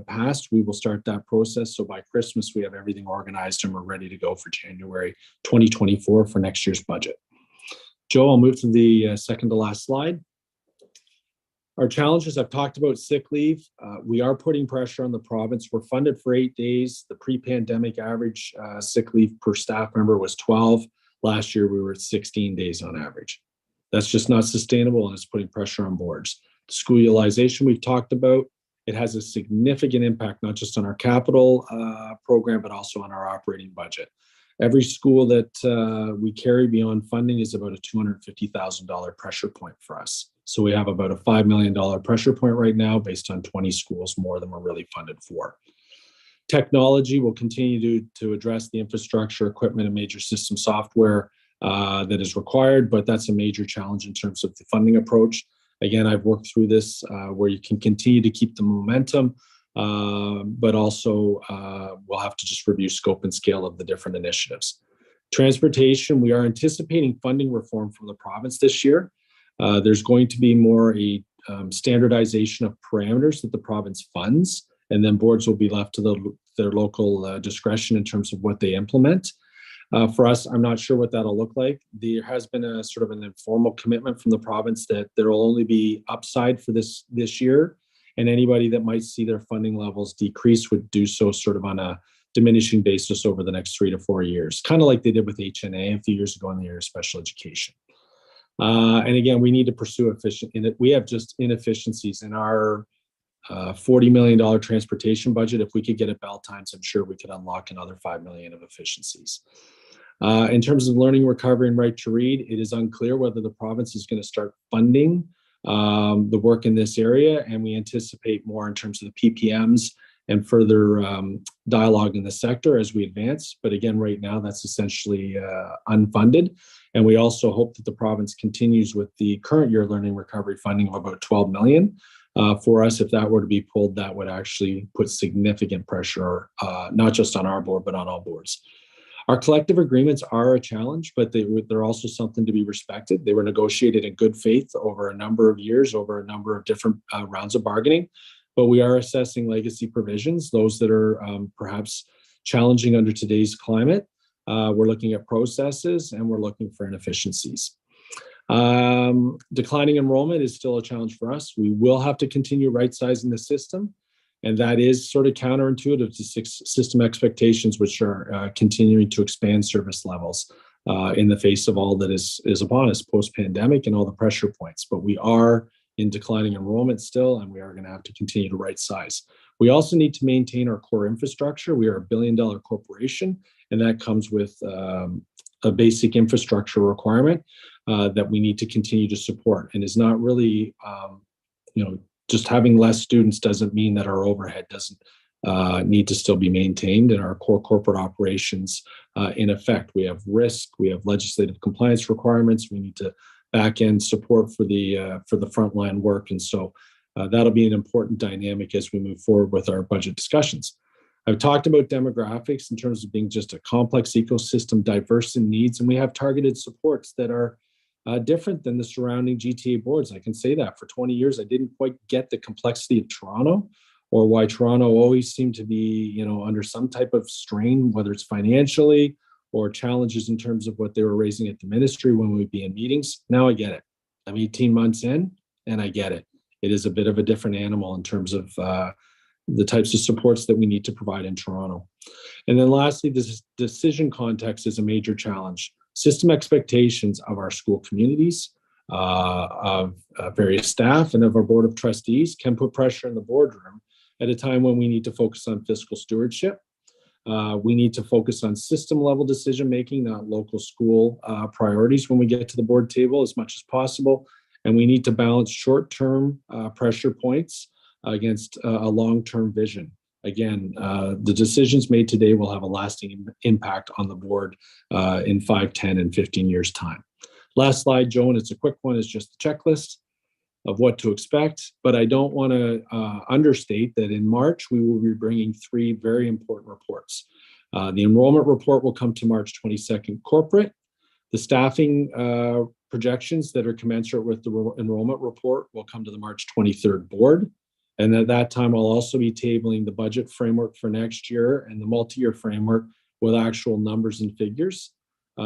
passed, we will start that process. So by Christmas, we have everything organized and we're ready to go for January 2024 for next year's budget. Joe, I'll move to the second to last slide. Our challenges, I've talked about sick leave. We are putting pressure on the province. We're funded for 8 days. The pre-pandemic average sick leave per staff member was 12. Last year, we were at 16 days on average. That's just not sustainable, and it's putting pressure on boards. School utilization we've talked about. It has a significant impact, not just on our capital program, but also on our operating budget. Every school that we carry beyond funding is about a $250,000 pressure point for us. So we have about a $5 million pressure point right now based on 20 schools more than we're really funded for. Technology will continue to address the infrastructure, equipment, and major system software that is required, but that's a major challenge in terms of the funding approach. Again, I've worked through this where you can continue to keep the momentum, but also we'll have to just review scope and scale of the different initiatives. Transportation, we are anticipating funding reform from the province this year. There's going to be more a standardization of parameters that the province funds, and then boards will be left to their local discretion in terms of what they implement. For us, I'm not sure what that'll look like. There has been a sort of an informal commitment from the province that there will only be upside for this year, and anybody that might see their funding levels decrease would do so sort of on a diminishing basis over the next 3 to 4 years, kind of like they did with HNA a few years ago in the area of special education. And again, we need to pursue we have just inefficiencies in our $40 million transportation budget. If we could get at bell times, I'm sure we could unlock another $5 million of efficiencies. In terms of learning, recovery, and right to read, it is unclear whether the province is going to start funding the work in this area, and we anticipate more in terms of the PPMs and further dialogue in the sector as we advance. But again, right now, that's essentially unfunded. And we also hope that the province continues with the current year learning recovery funding of about $12 million. For us, if that were to be pulled, that would actually put significant pressure, not just on our board, but on all boards. Our collective agreements are a challenge, but they're also something to be respected. They were negotiated in good faith over a number of years, over a number of different rounds of bargaining. But we are assessing legacy provisions, those that are perhaps challenging under today's climate. We're looking at processes, and we're looking for inefficiencies. Declining enrollment is still a challenge for us. We will have to continue right-sizing the system, and that is sort of counterintuitive to system expectations, which are continuing to expand service levels in the face of all that is upon us post-pandemic and all the pressure points. But we are in declining enrollment still, and we are going to have to continue to right-size. We also need to maintain our core infrastructure. We are a billion-dollar corporation, and that comes with a basic infrastructure requirement that we need to continue to support, and is not really, just having less students doesn't mean that our overhead doesn't need to still be maintained, and our core corporate operations in effect. We have risk, we have legislative compliance requirements, we need to back end support for the frontline work, and so that'll be an important dynamic as we move forward with our budget discussions. I've talked about demographics in terms of being just a complex ecosystem, diverse in needs, and we have targeted supports that are different than the surrounding GTA boards. I can say that for 20 years, I didn't quite get the complexity of Toronto, or why Toronto always seemed to be, under some type of strain, whether it's financially or challenges in terms of what they were raising at the ministry when we'd be in meetings. Now I get it. I'm 18 months in, and I get it. It is a bit of a different animal in terms of the types of supports that we need to provide in Toronto. And then lastly, this decision context is a major challenge. System expectations of our school communities of various staff and of our Board of Trustees can put pressure in the boardroom at a time when we need to focus on fiscal stewardship. We need to focus on system level decision making, not local school priorities when we get to the board table as much as possible. And we need to balance short-term pressure points against a long-term vision. Again, the decisions made today will have a lasting impact on the board in 5, 10, and 15 years' time. Last slide, Joe, and it's a quick one, is just a checklist of what to expect. But I don't want to understate that in March, we will be bringing 3 very important reports. The enrollment report will come to March 22nd corporate. The staffing projections that are commensurate with the enrollment report will come to the March 23rd board. And at that time, I'll also be tabling the budget framework for next year and the multi-year framework with actual numbers and figures.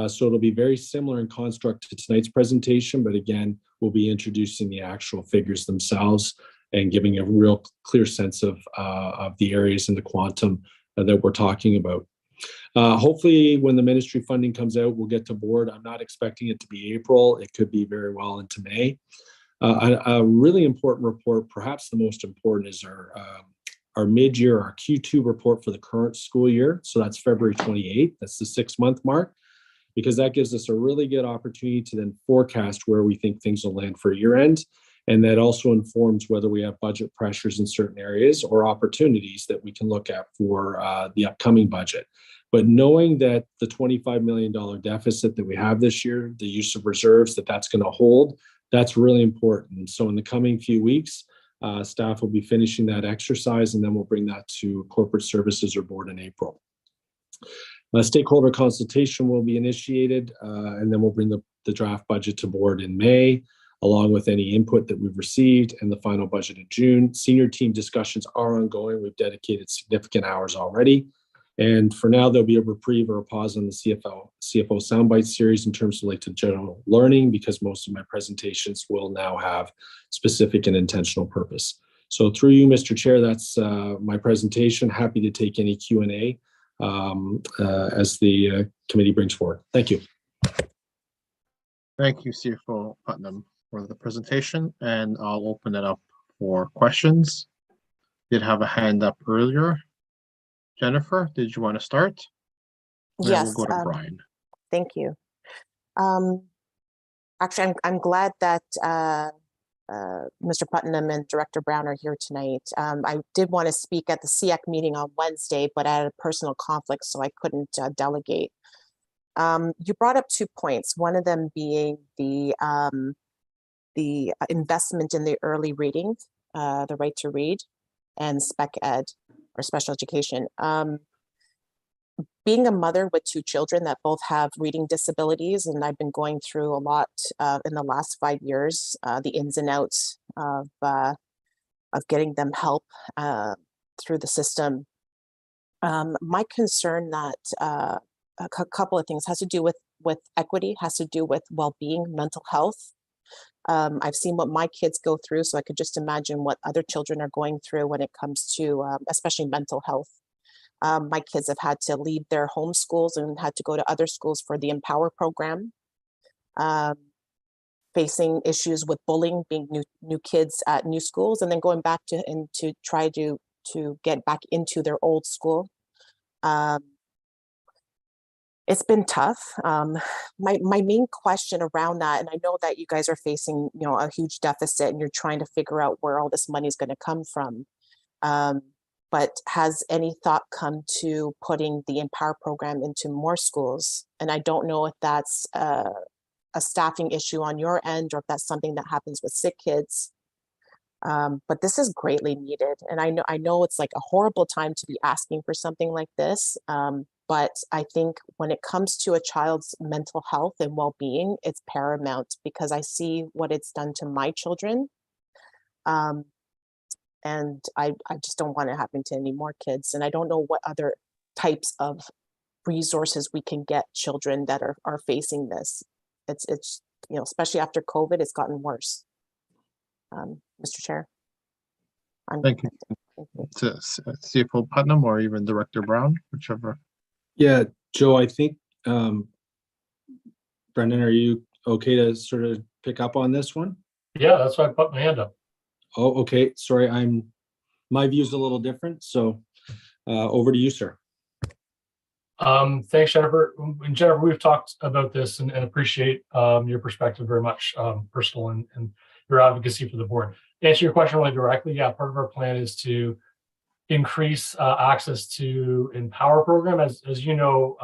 So it'll be very similar in construct to tonight's presentation, but again, we'll be introducing the actual figures themselves and giving a real clear sense of the areas and the quantum that we're talking about. Hopefully, when the ministry funding comes out, we'll get to board. I'm not expecting it to be April. It could be very well into May. A really important report, perhaps the most important, is our mid-year, our Q2 report for the current school year. So that's February 28th. That's the 6-month mark, because that gives us a really good opportunity to then forecast where we think things will land for year end. And that also informs whether we have budget pressures in certain areas or opportunities that we can look at for the upcoming budget. But knowing that the $25 million deficit that we have this year, the use of reserves, that's going to hold, that's really important. So in the coming few weeks, staff will be finishing that exercise, and then we'll bring that to corporate services or board in April. Stakeholder consultation will be initiated, and then we'll bring the draft budget to board in May, along with any input that we've received, and the final budget in June. Senior team discussions are ongoing. We've dedicated significant hours already. And for now, there'll be a reprieve or a pause on the CFO soundbite series in terms of to general learning, because most of my presentations will now have specific and intentional purpose. So through you, Mr. Chair, that's my presentation. Happy to take any Q&A as the committee brings forward. Thank you. Thank you, CFO Putnam, for the presentation, and I'll open it up for questions. Did have a hand up earlier. Jennifer, did you want to start? And then Yes. we'll go to Brian. Thank you. Actually, I'm glad that Mr. Putnam and Director Brown are here tonight. I did want to speak at the CPIC meeting on Wednesday, but I had a personal conflict, so I couldn't delegate. You brought up 2 points, one of them being the investment in the early reading, the right to read, and spec ed, or special education. Being a mother with 2 children that both have reading disabilities, and I've been going through a lot in the last 5 years, the ins and outs of getting them help through the system. My concern that a couple of things has to do with equity, has to do with well-being, mental health. I've seen what my kids go through, so I could just imagine what other children are going through when it comes to especially mental health. My kids have had to leave their home schools and had to go to other schools for the Empower program, facing issues with bullying, being new kids at new schools, and then going back to try to get back into their old school. It's been tough. My main question around that, and I know that you guys are facing, a huge deficit, and you're trying to figure out where all this money is going to come from. But has any thought come to putting the Empower program into more schools? And I don't know if that's a staffing issue on your end, or if that's something that happens with sick kids. But this is greatly needed. And I know it's like a horrible time to be asking for something like this. But I think when it comes to a child's mental health and well-being, it's paramount, because I see what it's done to my children. And I just don't want it happening to any more kids. And I don't know what other types of resources we can get children that are facing this. It's especially after COVID, it's gotten worse. Mr. Chair. Thank you. To CFO Putnam or even Director Brown, whichever. Yeah, Joe, I think, Brendan, are you okay to sort of pick up on this one? Yeah, that's why I put my hand up. Oh, okay. Sorry, my view's a little different. So over to you, sir. Thanks, Jennifer. And Jennifer, we've talked about this and appreciate your perspective very much, personal and your advocacy for the board. To answer your question really directly, yeah, part of our plan is to increase access to Empower program. As you know,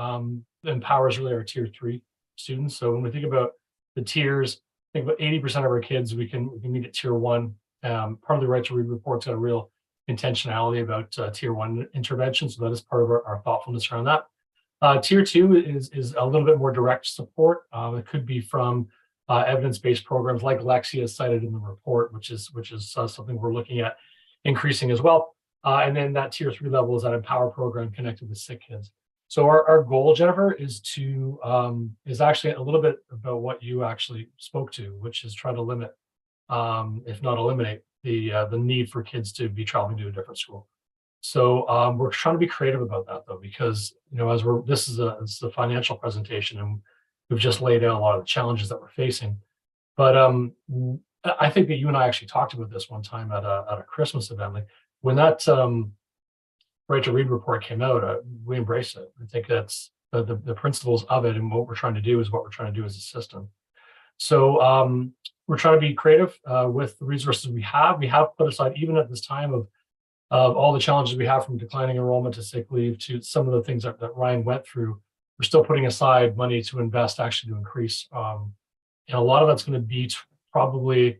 Empower is really our tier 3 students. So when we think about the tiers, I think about 80% of our kids we can meet at tier 1. Part of the Right to Read report's got a real intentionality about tier 1 intervention. So that is part of our thoughtfulness around that. Tier 2 is a little bit more direct support. It could be from evidence-based programs like Lexia cited in the report, which is something we're looking at increasing as well. And then that tier 3 level is that Empower program connected with sick kids. So our goal, Jennifer, is actually a little bit about what you actually spoke to, which is try to limit, if not eliminate, the need for kids to be traveling to a different school. So we're trying to be creative about that, though, because as this is a financial presentation, and we've just laid out a lot of the challenges that we're facing. But I think that you and I actually talked about this one time at a Christmas event. Like when that Right to Read report came out, we embraced it. I think that's the principles of it, and what we're trying to do is what we're trying to do as a system. So we're trying to be creative with the resources we have. We have put aside, even at this time of all the challenges we have, from declining enrollment to sick leave to some of the things that Ryan went through, we're still putting aside money to invest, actually to increase. And a lot of that's going to be probably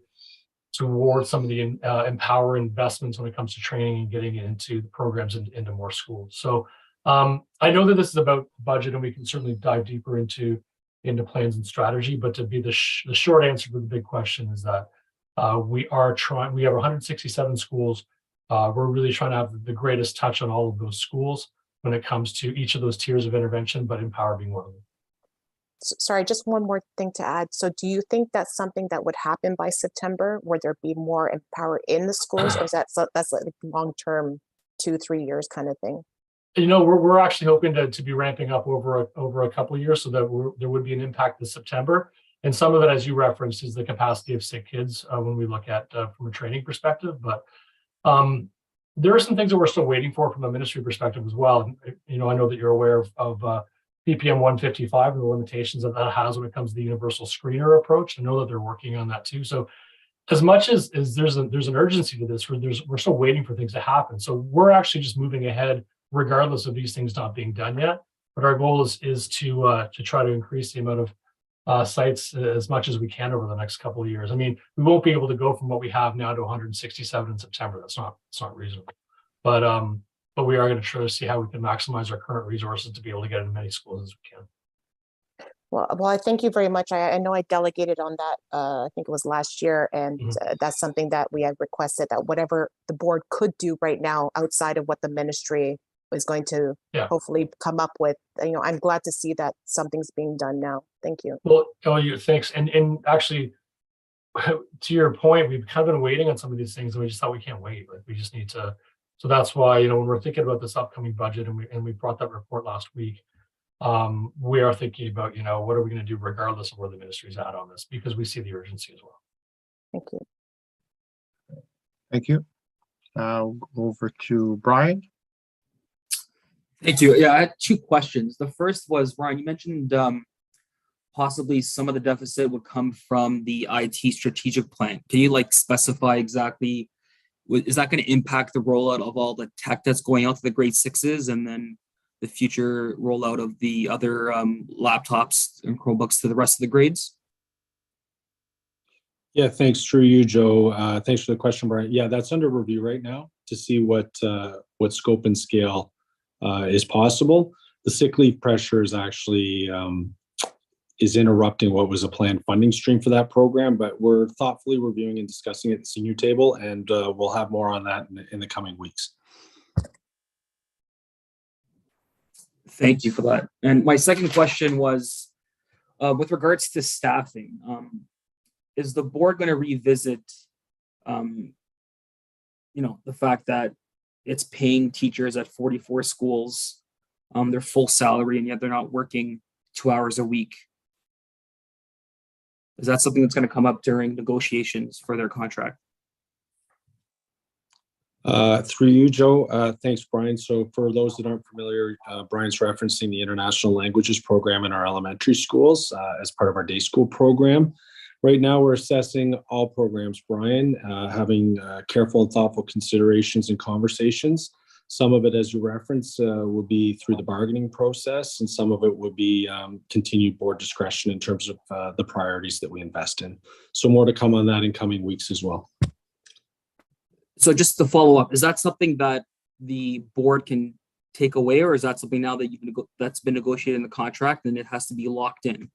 towards some of the Empower investments when it comes to training and getting it into the programs and into more schools. So I know that this is about budget, and we can certainly dive deeper into plans and strategy. But to be the short answer to the big question is that we have 167 schools. We're really trying to have the greatest touch on all of those schools when it comes to each of those tiers of intervention, but Empower being one of them. Sorry, just one more thing to add. So do you think that's something that would happen by September, where there be more Empower in the schools, or is that's like long-term, 2-3 years kind of thing? We're actually hoping to be ramping up over a couple of years, so that there would be an impact this September. And some of it, as you referenced, is the capacity of sick kids when we look at from a training perspective. But there are some things that we're still waiting for from a ministry perspective as well. And, I know that you're aware of PPM 155 and the limitations that has when it comes to the universal screener approach. I know that they're working on that too. So as much as there's an urgency to this, we're still waiting for things to happen. So we're actually just moving ahead regardless of these things not being done yet. But our goal is to try to increase the amount of sites as much as we can over the next couple of years. I mean, we won't be able to go from what we have now to 167 in September. That's not reasonable. But we are going to try to see how we can maximize our current resources to be able to get in as many schools as we can. Well, I thank you very much. I know I delegated on that, I think it was last year, and that's something that we have requested, that whatever the board could do right now outside of what the ministry is going to hopefully come up with. I'm glad to see that something's being done now. Thank you. Well, thanks. And actually, to your point, we've kind of been waiting on some of these things, and we just thought we can't wait. Like we just need to. So that's why, when we're thinking about this upcoming budget, and we brought that report last week, we are thinking about, what are we going to do regardless of where the ministry's at on this, because we see the urgency as well. Thank you. Thank you. Now over to Brian. Thank you. Yeah, I had 2 questions. The first was, Ryan, you mentioned possibly some of the deficit would come from the IT strategic plan. Can you specify exactly, is that going to impact the rollout of all the tech that's going out to the grade 6s, and then the future rollout of the other laptops and Chromebooks to the rest of the grades? Yeah, thanks through you, Joe. Thanks for the question, Brian. Yeah, that's under review right now to see what scope and scale is possible. The sick leave pressure is actually is interrupting what was a planned funding stream for that program, but we're thoughtfully reviewing and discussing it at the senior table, and we'll have more on that in the coming weeks. Thank you for that. And my second question was, with regards to staffing, is the board going to revisit, the fact that it's paying teachers at 44 schools their full salary, and yet they're not working 2 hours a week? Is that something that's going to come up during negotiations for their contract? Through you, Joe. Thanks, Brian. So for those that aren't familiar, Brian's referencing the International Languages program in our elementary schools as part of our day school program. Right now, we're assessing all programs, Brian, having careful and thoughtful considerations and conversations. Some of it, as you referenced, will be through the bargaining process, and some of it will be continued board discretion in terms of the priorities that we invest in. So more to come on that in coming weeks as well. So just to follow up, is that something that the board can take away, or is that something now that that's been negotiated in the contract and it has to be locked in?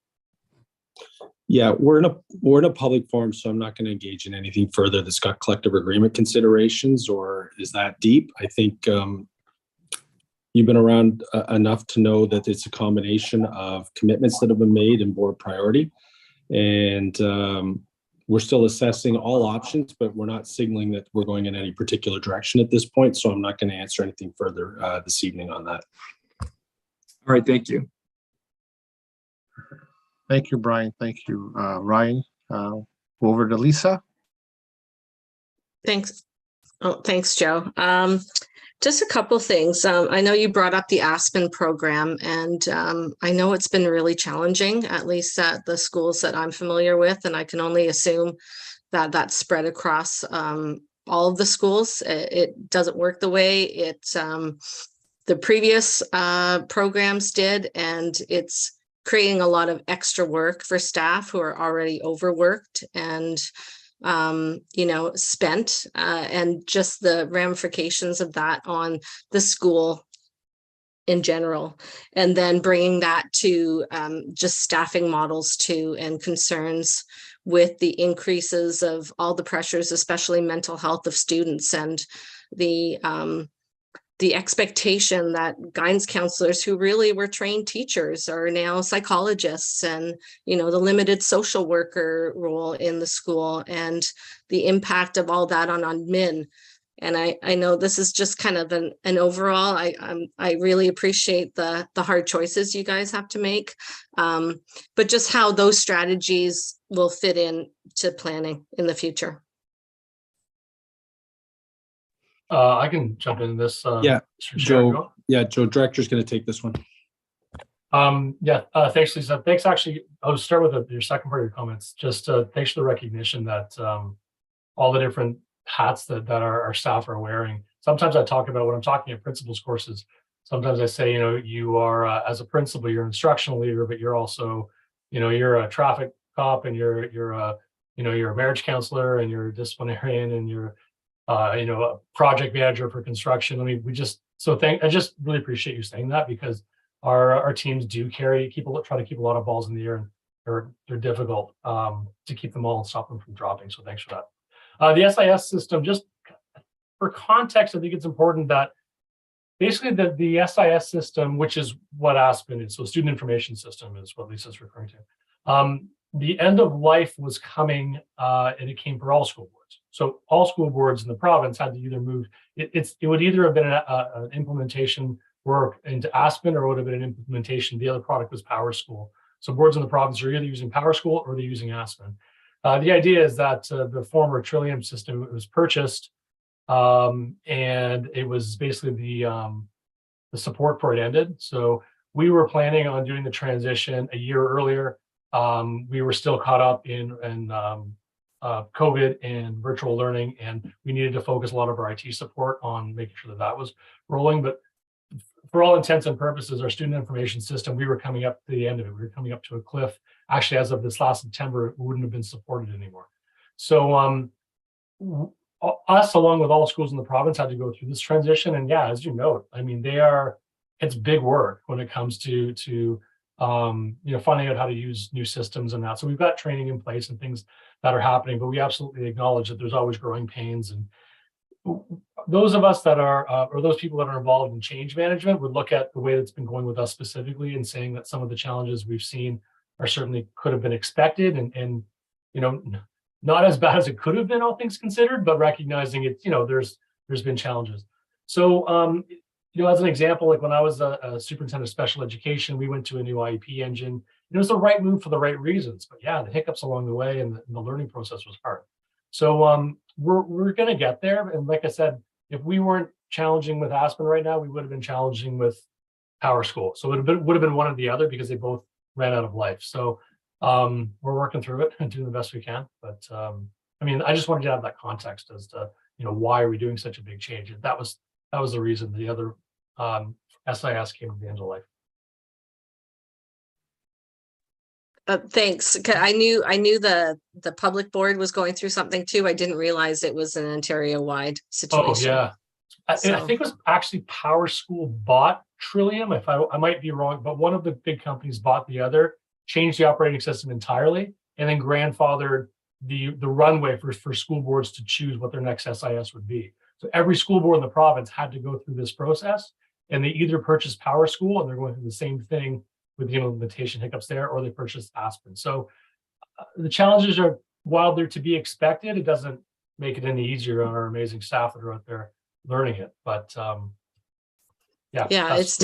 Yeah, we're in a public forum, so I'm not going to engage in anything further that's got collective agreement considerations or is that deep. I think you've been around enough to know that it's a combination of commitments that have been made and board priority. And we're still assessing all options, but we're not signaling that we're going in any particular direction at this point. So I'm not going to answer anything further this evening on that. All right, thank you. Thank you, Brian. Thank you, Ryan. Over to Lisa. Thanks. Oh, thanks, Joe. Just a couple things. I know you brought up the Aspen program, and I know it's been really challenging, at least at the schools that I'm familiar with, and I can only assume that that's spread across all of the schools. It doesn't work the way the previous programs did, and it's creating a lot of extra work for staff who are already overworked and spent, and just the ramifications of that on the school in general, and then bringing that to just staffing models too, and concerns with the increases of all the pressures, especially mental health of students, and the expectation that guidance counselors who really were trained teachers are now psychologists, and, the limited social worker role in the school, and the impact of all that on admin. And I know this is just kind of an overall, I really appreciate the hard choices you guys have to make, but just how those strategies will fit in to planning in the future. I can jump into this. Yeah, Joe. Joe, director's going to take this one. Thanks, Lisa. Thanks. Actually, I'll start with your second part of your comments. Just thanks for the recognition that all the different hats that our staff are wearing. Sometimes I talk about when I'm talking at principals courses. Sometimes I say, you are as a principal, you're an instructional leader, but you're also, you're a traffic cop, and you're a marriage counselor, and you're a disciplinarian, and you're a project manager for construction. I mean, I just really appreciate you saying that, because our teams do try to keep a lot of balls in the air, and they're difficult to keep them all and stop them from dropping. So thanks for that. The SIS system, just for context, I think it's important that basically the SIS system, which is what Aspen is, so student information system is what Lisa's referring to. The end of life was coming, and it came for all school boards. So all school boards in the province had to either move. It would either have been an implementation work into Aspen, or it would have been an implementation. The other product was PowerSchool. So boards in the province are either using PowerSchool or they're using Aspen. The idea is that the former Trillium system was purchased, and it was basically the support for it ended. So we were planning on doing the transition a year earlier. We were still caught up in COVID and virtual learning, and we needed to focus a lot of our IT support on making sure that was rolling. But for all intents and purposes, our student information system, we were coming up to the end of it. We were coming up to a cliff. Actually, as of this last September, it wouldn't have been supported anymore. So us, along with all schools in the province, had to go through this transition. And yeah, as you note, I mean, it's big work when it comes to finding out how to use new systems and that. So we've got training in place and things that are happening, but we absolutely acknowledge that there's always growing pains. And those of us that are, or those people that are involved in change management, would look at the way that's been going with us specifically and saying that some of the challenges we've seen are certainly could have been expected, and not as bad as it could have been, all things considered, but recognizing it, there's been challenges. So as an example, like when I was a superintendent of special education, we went to a new IEP engine, it was the right move for the right reasons. But yeah, the hiccups along the way and the learning process was hard. So we're going to get there. And like I said, if we weren't challenging with Aspen right now, we would have been challenging with Power School. So it would have been one or the other because they both ran out of life. So we're working through it and doing the best we can. But I mean, I just wanted to have that context as to, why are we doing such a big change? And that was the reason the other SIS came to the end of life. Thanks. I knew the public board was going through something too. I didn't realize it was an Ontario-wide situation. Oh yeah, I think it was actually Power School bought Trillium. If I might be wrong, but one of the big companies bought the other, changed the operating system entirely, and then grandfathered the runway for school boards to choose what their next SIS would be. So every school board in the province had to go through this process, and they either purchased Power School and they're going through the same thing with the implementation hiccups there, or they purchased Aspen. So the challenges are, while they're to be expected, it doesn't make it any easier on our amazing staff that are out there learning it. But yeah, it's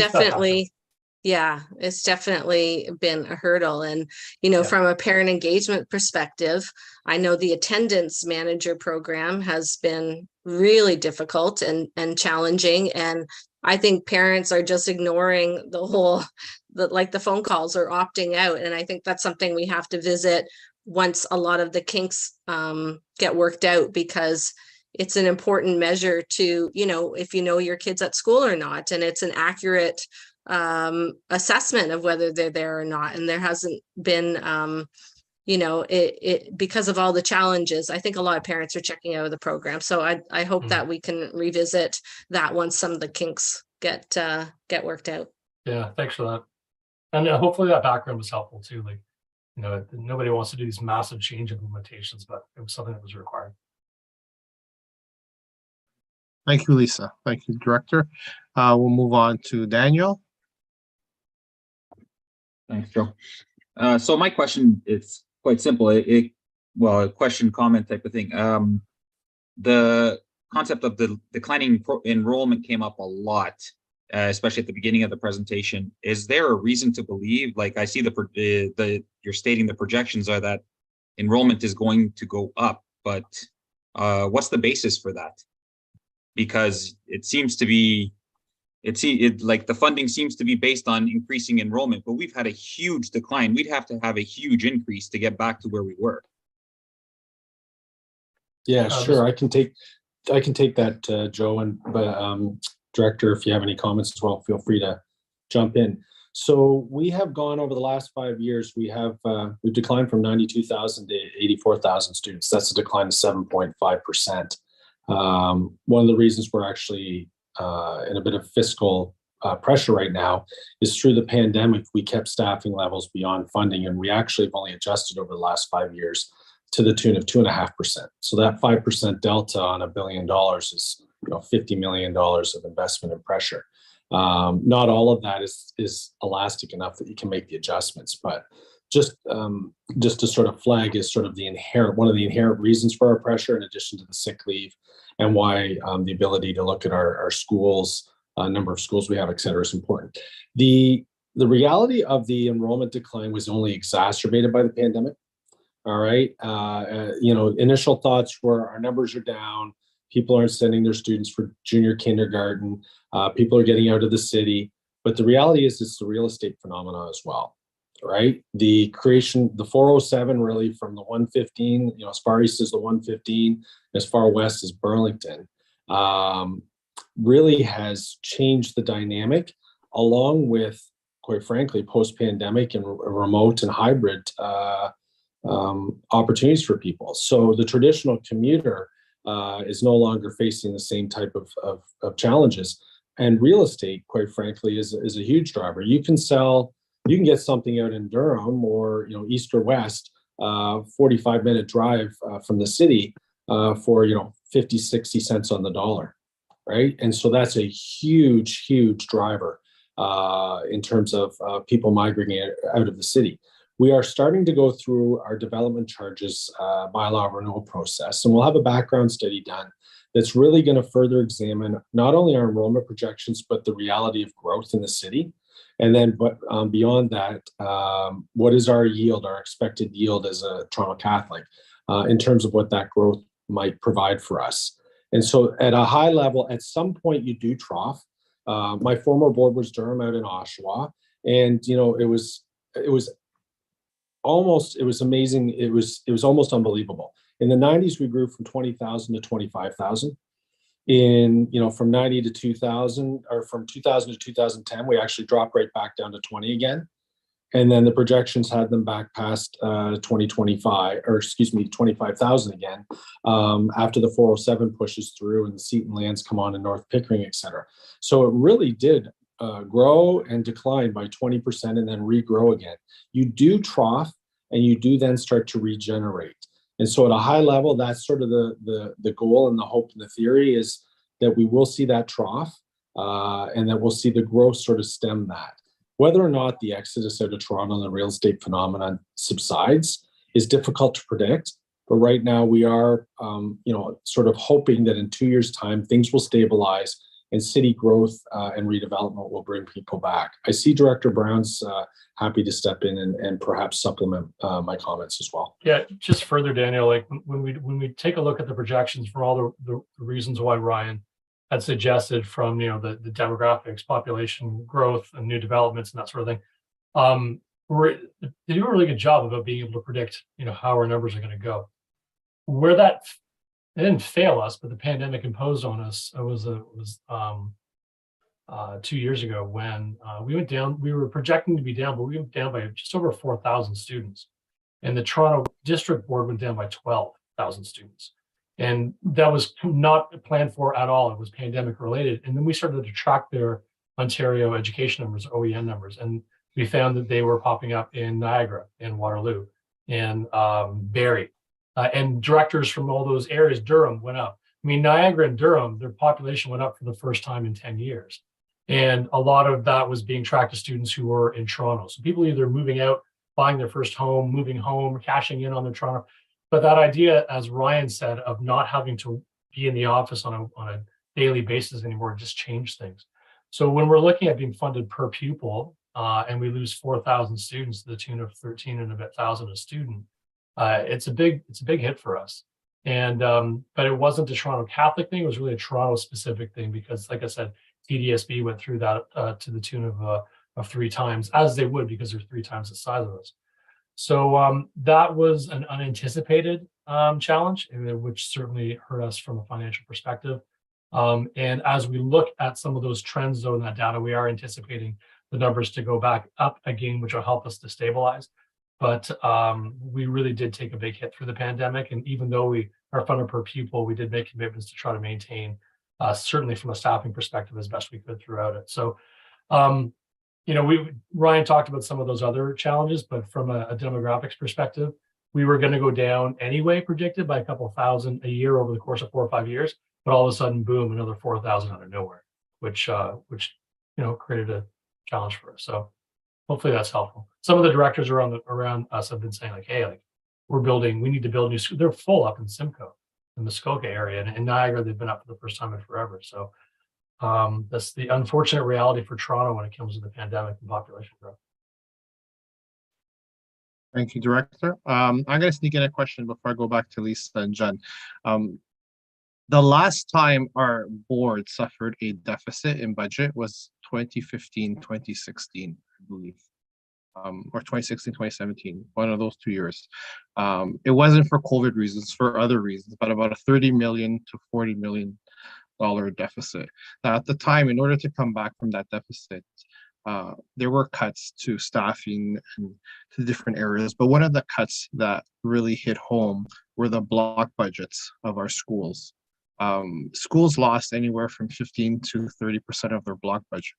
definitely been a hurdle. And from a parent engagement perspective, I know the attendance manager program has been really difficult and challenging, and I think parents are just ignoring the whole the phone calls or opting out. And I think that's something we have to visit once a lot of the kinks get worked out, because it's an important measure to, if your kid's at school or not, and it's an accurate assessment of whether they're there or not. And there hasn't been, because of all the challenges, I think a lot of parents are checking out of the program. So I hope that we can revisit that once some of the kinks get worked out. Yeah, thanks for that. And hopefully that background was helpful too. Like, nobody wants to do these massive change implementations, but it was something that was required. Thank you, Lisa. Thank you, Director. We'll move on to Daniel. Thanks, Joe. So my question is quite simple. A question, comment type of thing. The concept of the declining enrollment came up a lot, especially at the beginning of the presentation. Is there a reason to believe, like I see you're stating the projections are that enrollment is going to go up, but what's the basis for that? Because it seems to be, like the funding seems to be based on increasing enrollment, but we've had a huge decline. We'd have to have a huge increase to get back to where we were. Yeah, sure. I can take that, Joe, but Director, if you have any comments as well, feel free to jump in. So we have gone over the last 5 years. We've declined from 92,000 to 84,000 students. That's a decline of 7.5%. One of the reasons we're actually in a bit of fiscal pressure right now is through the pandemic, we kept staffing levels beyond funding, and we actually have only adjusted over the last 5 years to the tune of 2.5%. So that 5% delta on $1 billion is $50 million of investment and pressure. Not all of that is elastic enough that you can make the adjustments, but just to sort of flag is sort of one of the inherent reasons for our pressure, in addition to the sick leave, and why the ability to look at our schools, number of schools we have, et cetera, is important. The reality of the enrollment decline was only exacerbated by the pandemic. All right. Initial thoughts were our numbers are down. People aren't sending their students for junior kindergarten. People are getting out of the city. But the reality is it's the real estate phenomenon as well, right? The 407 really from the 115, as far east as the 115, as far west as Burlington, really has changed the dynamic, along with, quite frankly, post-pandemic and remote and hybrid opportunities for people. So the traditional commuter is no longer facing the same type of challenges. And real estate, quite frankly, is a huge driver. You can get something out in Durham or east or west, 45-minute drive from the city for 50, 60 cents on the dollar, right? And so that's a huge, huge driver in terms of people migrating out of the city. We are starting to go through our development charges bylaw renewal process, and we'll have a background study done that's really going to further examine not only our enrollment projections, but the reality of growth in the city. And then, but beyond that, what is our yield, our expected yield as a Toronto Catholic, in terms of what that growth might provide for us? And so at a high level, at some point you do trough. My former board was Durham out in Oshawa, and it was amazing. It was almost unbelievable. In the 90s, we grew from 20,000 to 25,000. From 90 to 2000, or from 2000 to 2010, we actually dropped right back down to 20 again. And then the projections had them back past 25,000 again, after the 407 pushes through and the Seton lands come on in North Pickering, et cetera. So it really did grow and decline by 20% and then regrow again. You do trough and you do then start to regenerate. And so at a high level, that's sort of the goal and the hope and the theory is that we will see that trough and that we'll see the growth sort of stem that. Whether or not the exodus out of Toronto and the real estate phenomenon subsides is difficult to predict. But right now we are, sort of hoping that in 2 years' time, things will stabilize and city growth and redevelopment will bring people back. I see Director Brown's happy to step in and perhaps supplement my comments as well. Yeah, just further, Daniel, like when we take a look at the projections for all the reasons why Ryan had suggested from the demographics, population growth, and new developments and that sort of thing, they do a really good job about being able to predict how our numbers are going to go. Where that it didn't fail us, but the pandemic imposed on us. It was 2 years ago when we went down. We were projecting to be down, but we went down by just over 4,000 students, and the Toronto District Board went down by 12,000 students. And that was not planned for at all. It was pandemic related. And then we started to track their Ontario education numbers, OEN numbers, and we found that they were popping up in Niagara, in Waterloo, in Barrie, and directors from all those areas. Durham went up. I mean, Niagara and Durham, their population went up for the first time in 10 years. And a lot of that was being tracked to students who were in Toronto. So people either moving out, buying their first home, moving home, cashing in on their Toronto. But that idea, as Ryan said, of not having to be in the office on a daily basis anymore just changed things. So when we're looking at being funded per pupil, and we lose 4,000 students to the tune of 13 and a bit thousand a student, it's a big hit for us. And but it wasn't a Toronto Catholic thing; it was really a Toronto specific thing because, like I said, TDSB went through that to the tune of 3 times, as they would because they're 3 times the size of us. So that was an unanticipated challenge, which certainly hurt us from a financial perspective. And as we look at some of those trends, though, in that data, we are anticipating the numbers to go back up again, which will help us to stabilize. But we really did take a big hit through the pandemic. And even though we are funded per pupil, we did make commitments to try to maintain, certainly from a staffing perspective, as best we could throughout it. So Ryan talked about some of those other challenges, but from a demographics perspective, we were going to go down anyway, predicted by a couple thousand a year over the course of 4 or 5 years. But all of a sudden, boom, another 4,000 out of nowhere, which created a challenge for us. So hopefully that's helpful. Some of the directors around us have been saying, like, hey, like we need to build new schools. They're full up in Simcoe, in the Muskoka area, and in Niagara, they've been up for the first time in forever. So that's the unfortunate reality for Toronto when it comes to the pandemic and population growth. Thank you, Director. I'm going to sneak in a question before I go back to Lisa and Jen. The last time our board suffered a deficit in budget was 2015, 2016, I believe, or 2016, 2017, one of those 2 years. It wasn't for COVID reasons, for other reasons, but about a $30 million to $40 million deficit. Now, at the time, in order to come back from that deficit, there were cuts to staffing and to different areas. But one of the cuts that really hit home were the block budgets of our schools. Schools lost anywhere from 15 to 30% of their block budget.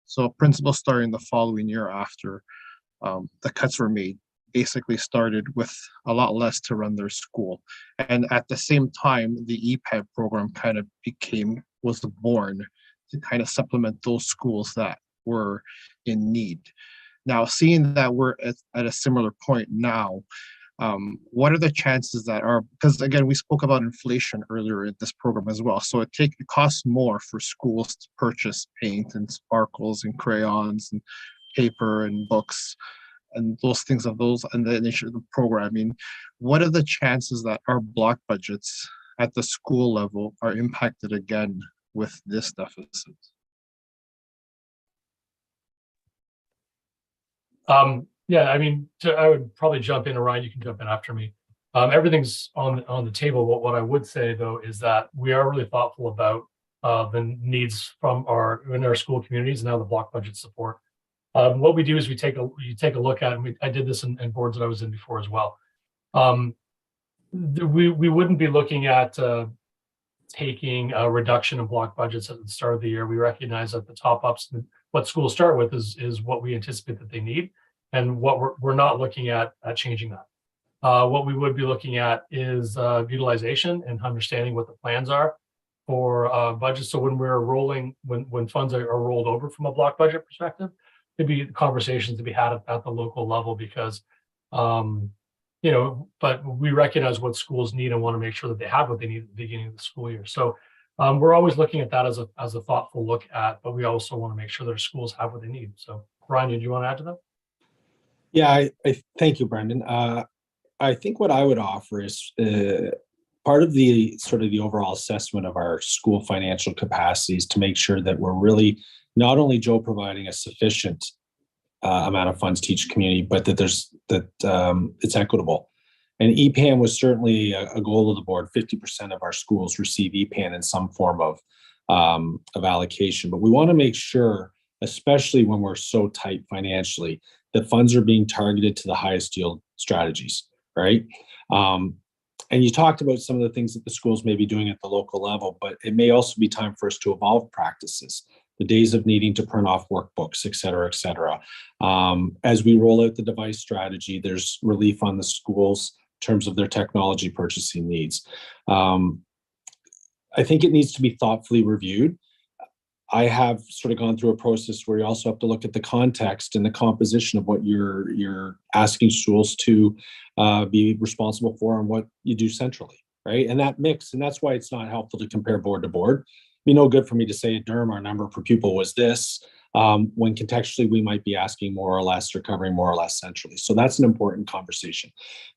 So principals starting the following year after the cuts were made basically started with a lot less to run their school. And at the same time, the EPED program kind of was born to kind of supplement those schools that were in need. Now, seeing that we're at a similar point now, what are the chances that are, because again, we spoke about inflation earlier in this program as well. So it costs more for schools to purchase paint and sparkles and crayons and paper and books and those things of those and the nature of the programming. What are the chances that our block budgets at the school level are impacted again with this deficit? Yeah, I mean, I would probably jump in, Ryan, you can jump in after me. Everything's on the table. What I would say though is that we are really thoughtful about the needs from in our school communities and how the block budget support. What we do is you take a look at, and I did this in boards that I was in before as well. We wouldn't be looking at taking a reduction in block budgets at the start of the year. We recognize that the top ups, what schools start with is what we anticipate that they need. And what we're not looking at changing that. What we would be looking at is utilization and understanding what the plans are for budgets. So when we're rolling, when funds are rolled over from a block budget perspective, there'd be conversations to be had at the local level because, but we recognize what schools need and want to make sure that they have what they need at the beginning of the school year. So we're always looking at that as a thoughtful look at, but we also want to make sure that our schools have what they need. So Ryan, do you want to add to that? Yeah, I thank you, Brendan. I think what I would offer is part of the sort of the overall assessment of our school financial capacities to make sure that we're really not only, Joe, providing a sufficient amount of funds to each community, but that it's equitable. And EPAN was certainly a goal of the board. 50% of our schools receive EPAN in some form of allocation, but we want to make sure, especially when we're so tight financially, that funds are being targeted to the highest yield strategies, right? And you talked about some of the things that the schools may be doing at the local level, but it may also be time for us to evolve practices, the days of needing to print off workbooks, et cetera, et cetera. As we roll out the device strategy, there's relief on the schools in terms of their technology purchasing needs. I think it needs to be thoughtfully reviewed. I have sort of gone through a process where you also have to look at the context and the composition of what you're asking schools to be responsible for and what you do centrally, right? And that mix, and that's why it's not helpful to compare board to board. It'd be no good for me to say at Durham our number per pupil was this, when contextually we might be asking more or less or covering more or less centrally. So that's an important conversation.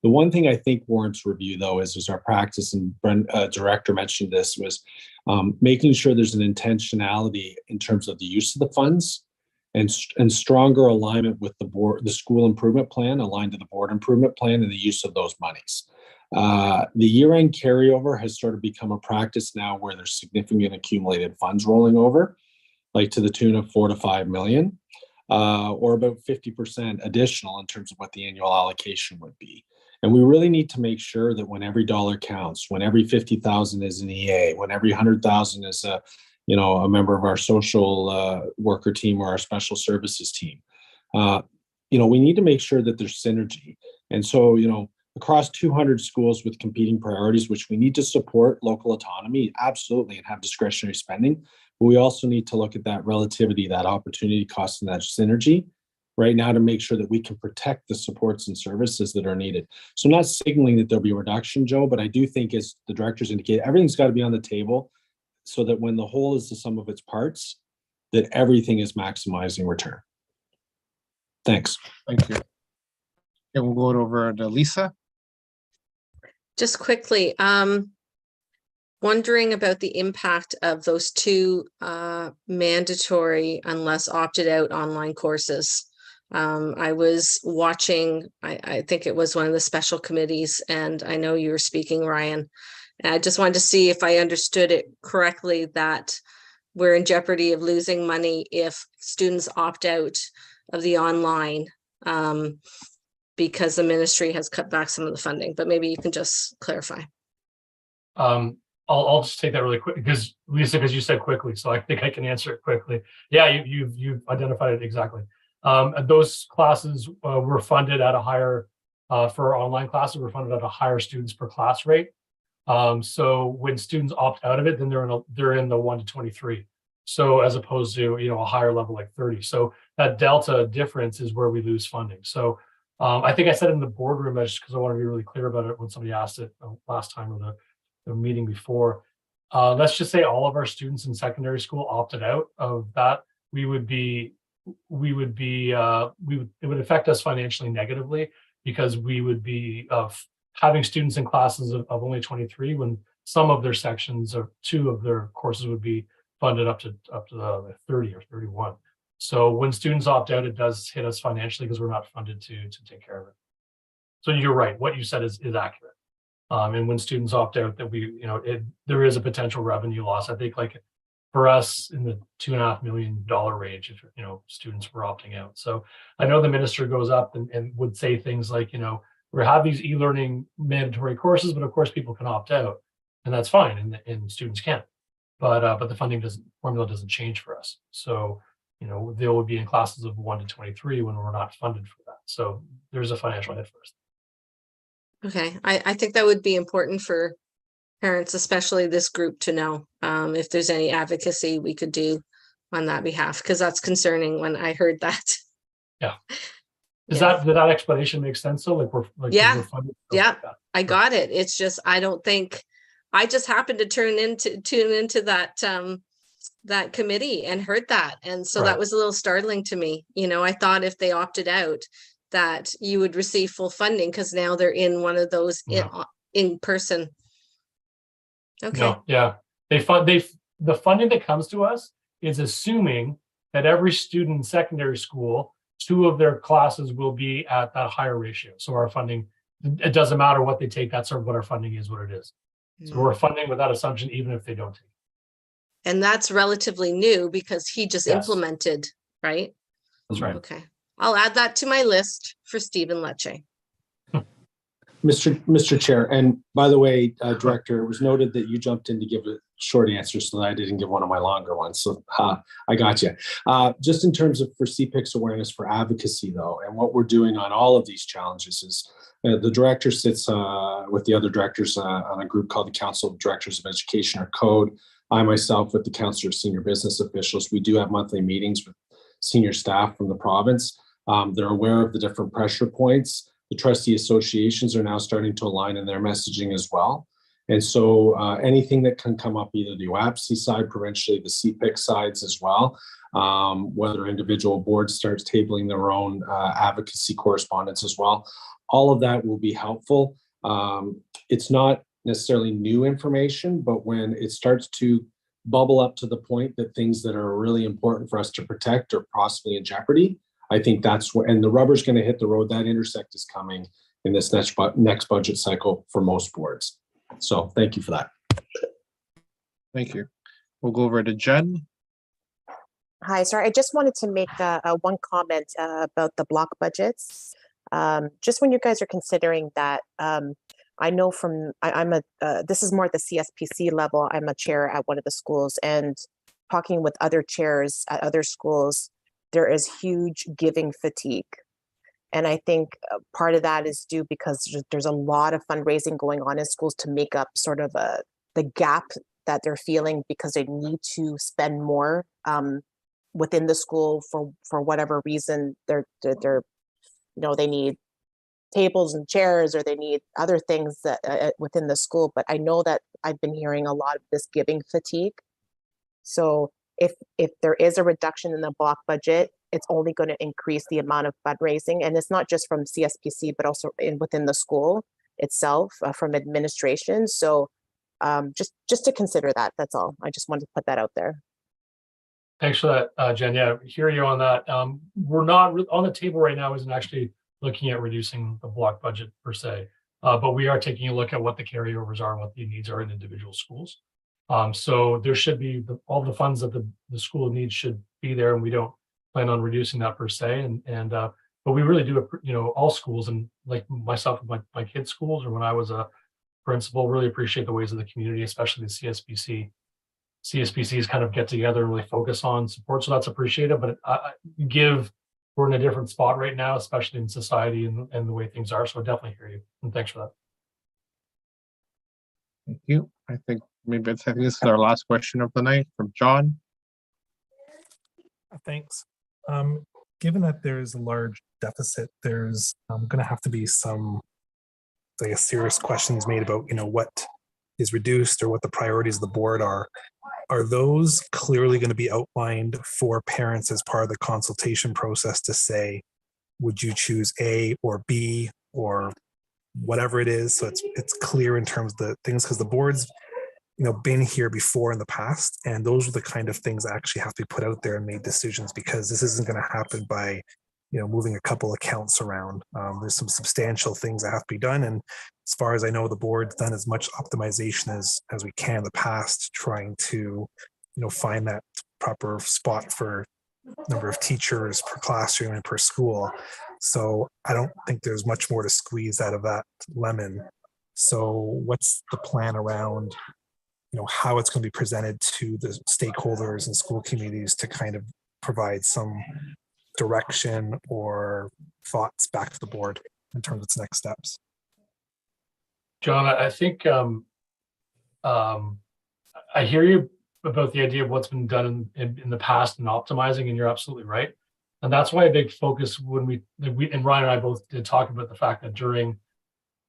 The one thing I think warrants review though is our practice, and Director mentioned this, was making sure there's an intentionality in terms of the use of the funds and stronger alignment with the school improvement plan, aligned to the board improvement plan and the use of those monies. The year-end carryover has sort of become a practice now where there's significant accumulated funds rolling over, like to the tune of 4 to 5 million, or about 50% additional in terms of what the annual allocation would be. And we really need to make sure that when every dollar counts, when every 50,000 is an EA, when every 100,000 is a member of our social worker team or our special services team, we need to make sure that there's synergy. And so, across 200 schools with competing priorities, which we need to support local autonomy, absolutely, and have discretionary spending. But we also need to look at that relativity, that opportunity cost, and that synergy right now to make sure that we can protect the supports and services that are needed. So I'm not signaling that there'll be a reduction, Joe, but I do think, as the directors indicate, everything's got to be on the table so that when the whole is the sum of its parts, that everything is maximizing return. Thanks. Thank you. Okay, we'll go over to Lisa. Just quickly, wondering about the impact of those two mandatory unless opted out online courses. I was watching, I think it was one of the special committees, and I know you were speaking, Ryan. And I just wanted to see if I understood it correctly, that we're in jeopardy of losing money if students opt out of the online because the ministry has cut back some of the funding, but maybe you can just clarify. I'll just take that really quick because Lisa, because you said quickly, so I think I can answer it quickly. Yeah, you've identified it exactly. Those classes were funded at a higher, for online classes, we're funded at a higher students per class rate. So when students opt out of it, then they're in the 1 to 23. So as opposed to a higher level like 30. So that delta difference is where we lose funding. So I think I said in the boardroom, just because I want to be really clear about it when somebody asked it last time or the meeting before. Let's just say all of our students in secondary school opted out of that. It would affect us financially negatively because we would be having students in classes of only 23 when some of their sections or 2 of their courses would be funded up to the 30 or 31. So when students opt out, it does hit us financially because we're not funded to take care of it. So you're right. What you said is accurate. And when students opt out, that there is a potential revenue loss. I think like for us in the $2.5 million range, if students were opting out. So I know the minister goes up and would say things like, we have these e-learning mandatory courses, but of course people can opt out, and that's fine, and students can't. But the funding formula doesn't change for us. So they will be in classes of 1 to 23 when we're not funded for that. So there's a financial hit first. Okay, I think that would be important for parents, especially this group, to know if there's any advocacy we could do on that behalf, because that's concerning when I heard that. Yeah. Did that explanation make sense? So Yeah. we're funded? Yeah, I got it. It's just, I don't think, I just happened to tune into that committee and heard that. And so that was a little startling to me. I thought if they opted out that you would receive full funding because now they're in one of those in person. Okay. No, yeah. The funding that comes to us is assuming that every student in secondary school, 2 of their classes will be at that higher ratio. So our funding, it doesn't matter what they take, that's sort of what our funding is, what it is. So we're funding with that assumption, even if they don't take it. And that's relatively new because he just implemented, right? That's right. Okay. I'll add that to my list for Stephen Lecce. Mr. Chair, and by the way, Director, it was noted that you jumped in to give a short answer so that I didn't give one of my longer ones. So I got you. Just in terms of for CPIC's awareness for advocacy, though, and what we're doing on all of these challenges is the director sits with the other directors on a group called the Council of Directors of Education, or CODE. I myself with the Council of Senior Business Officials. We do have monthly meetings with senior staff from the province. They're aware of the different pressure points. The trustee associations are now starting to align in their messaging as well. And so anything that can come up, either the UAPC side, provincially, the CPIC sides as well, whether individual boards start tabling their own advocacy correspondence as well, all of that will be helpful. It's not necessarily new information, but when it starts to bubble up to the point that things that are really important for us to protect are possibly in jeopardy, I think that's what, and the rubber's going to hit the road. That intersect is coming in this next budget cycle for most boards. So thank you for that. Thank you. We'll go over to Jen. Hi, sorry, I just wanted to make one comment about the block budgets. Just when you guys are considering that, I know this is more at the CSPC level. I'm a chair at one of the schools, and talking with other chairs at other schools, there is huge giving fatigue. And I think part of that is due because there's a lot of fundraising going on in schools to make up sort of the gap that they're feeling because they need to spend more within the school for whatever reason. They need tables and chairs, or they need other things that within the school. But I know that I've been hearing a lot of this giving fatigue. So if there is a reduction in the block budget, it's only going to increase the amount of fundraising. And it's not just from CSPC, but also within the school itself, from administration. So just to consider that, that's all. I just wanted to put that out there. Thanks for that, Jen. Yeah, hear you on that. We're not on the table right now, isn't actually looking at reducing the block budget per se, but we are taking a look at what the carryovers are and what the needs are in individual schools. So there should be all the funds that the school needs should be there, and we don't plan on reducing that per se. But we really do, all schools, and like myself and my kids' schools, or when I was a principal, really appreciate the ways of the community, especially the CSPC. CSPCs kind of get together and really focus on support, so that's appreciated. But we're in a different spot right now, especially in society and the way things are. So I definitely hear you, and thanks for that. Thank you. I think this is our last question of the night from John. Thanks. Can given that there's a large deficit, there's going to have to be some, I guess, serious questions made about, what is reduced or what the priorities of the board are. Are those clearly going to be outlined for parents as part of the consultation process to say, would you choose A or B or whatever it is? So it's clear in terms of the things, because the board's been here before in the past, and those are the kind of things that actually have to be put out there and made decisions, because this isn't going to happen by moving a couple accounts around. There's some substantial things that have to be done, and as far as I know, the board's done as much optimization as we can in the past, trying to find that proper spot for number of teachers per classroom and per school. So I don't think there's much more to squeeze out of that lemon. So what's the plan around how it's going to be presented to the stakeholders and school communities to kind of provide some direction or thoughts back to the board in terms of its next steps? John, I think I hear you about the idea of what's been done in the past and optimizing, and you're absolutely right. And that's why a big focus when we and Ryan and I both did talk about the fact that during,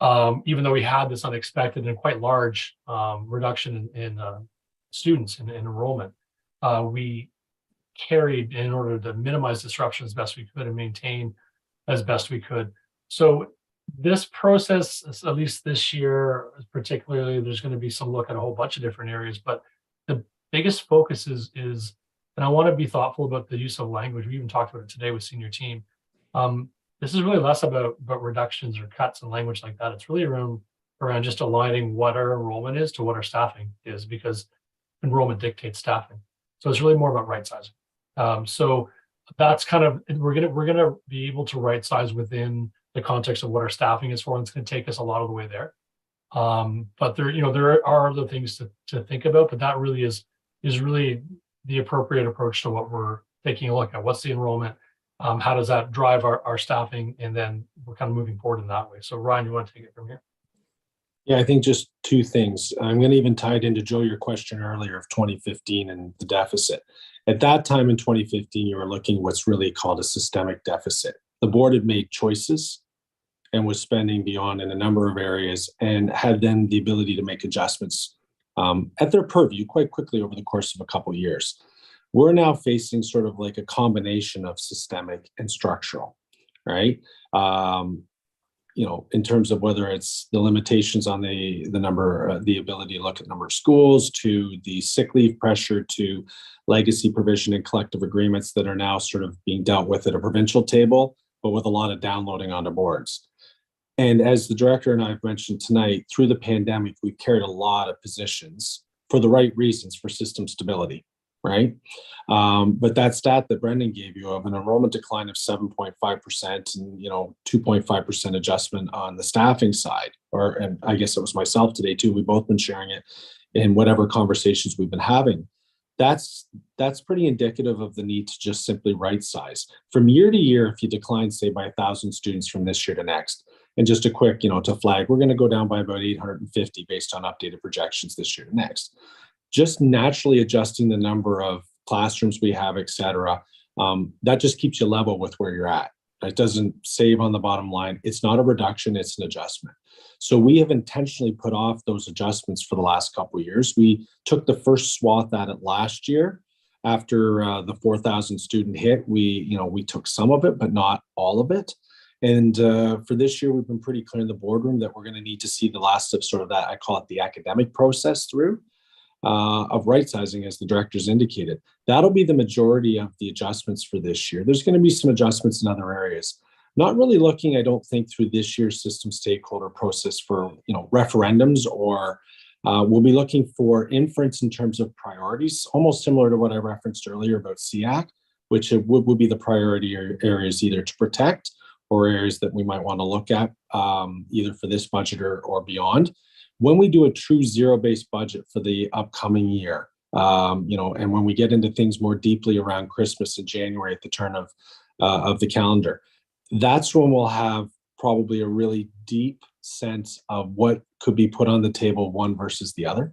even though we had this unexpected and quite large reduction in students in enrollment, we carried in order to minimize disruption as best we could and maintain as best we could. So this process, at least this year, particularly, there's going to be some look at a whole bunch of different areas, but the biggest focus is, and I want to be thoughtful about the use of language. We even talked about it today with senior team. This is really less about reductions or cuts and language like that. It's really around just aligning what our enrollment is to what our staffing is, because enrollment dictates staffing. So it's really more about right sizing. So that's kind of, we're gonna be able to right size within the context of what our staffing is for, and it's going to take us a lot of the way there. But there are other things to think about, but that really is really the appropriate approach to what we're taking a look at. What's the enrollment? How does that drive our staffing? And then we're kind of moving forward in that way. So Ryan, you want to take it from here? Yeah, I think just two things. I'm going to even tie it into, Joe, your question earlier of 2015 and the deficit. At that time in 2015, you were looking what's really called a systemic deficit. The board had made choices and was spending beyond in a number of areas, and had then the ability to make adjustments at their purview quite quickly over the course of a couple of years. We're now facing sort of like a combination of systemic and structural, right? In terms of whether it's the limitations on the number, the ability to look at number of schools, to the sick leave pressure, to legacy provision and collective agreements that are now sort of being dealt with at a provincial table, but with a lot of downloading onto boards. And as the director and I have mentioned tonight, through the pandemic, we've carried a lot of positions for the right reasons, for system stability, right? But that stat that Brendan gave you of an enrollment decline of 7.5% and 2.5% adjustment on the staffing side, and I guess it was myself today too, we've both been sharing it in whatever conversations we've been having. That's pretty indicative of the need to just simply right size. From year to year, if you decline, say, by 1,000 students from this year to next, and just a quick, to flag, we're going to go down by about 850 based on updated projections this year to next. Just naturally adjusting the number of classrooms we have, et cetera, that just keeps you level with where you're at. It doesn't save on the bottom line. It's not a reduction, it's an adjustment. So we have intentionally put off those adjustments for the last couple of years. We took the first swath at it last year after the 4,000 student hit. We took some of it, but not all of it. And for this year, we've been pretty clear in the boardroom that we're going to need to see the last of sort of that, I call it the academic process through of right sizing, as the directors indicated. That'll be the majority of the adjustments for this year. There's going to be some adjustments in other areas. Not really looking, I don't think, through this year's system stakeholder process for referendums, or we'll be looking for inference in terms of priorities, almost similar to what I referenced earlier about CPIC, which would be the priority areas either to protect or areas that we might want to look at either for this budget or beyond. When we do a true zero-based budget for the upcoming year, and when we get into things more deeply around Christmas in January at the turn of the calendar, that's when we'll have probably a really deep sense of what could be put on the table, one versus the other.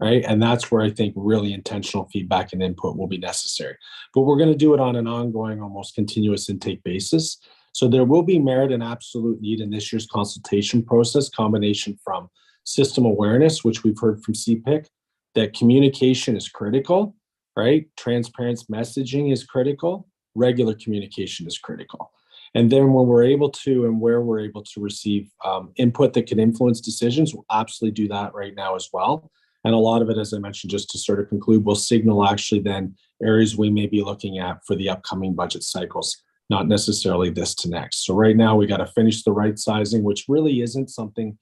right? And that's where I think really intentional feedback and input will be necessary. But we're going to do it on an ongoing, almost continuous intake basis. So there will be merit and absolute need in this year's consultation process, combination from system awareness, which we've heard from CPIC, that communication is critical, right? Transparent messaging is critical. Regular communication is critical. And then when we're able to, and where we're able to receive input that can influence decisions, we'll absolutely do that right now as well. And a lot of it, as I mentioned, just to sort of conclude, will signal actually then areas we may be looking at for the upcoming budget cycles, not necessarily this to next. So right now we got to finish the right sizing, which really isn't something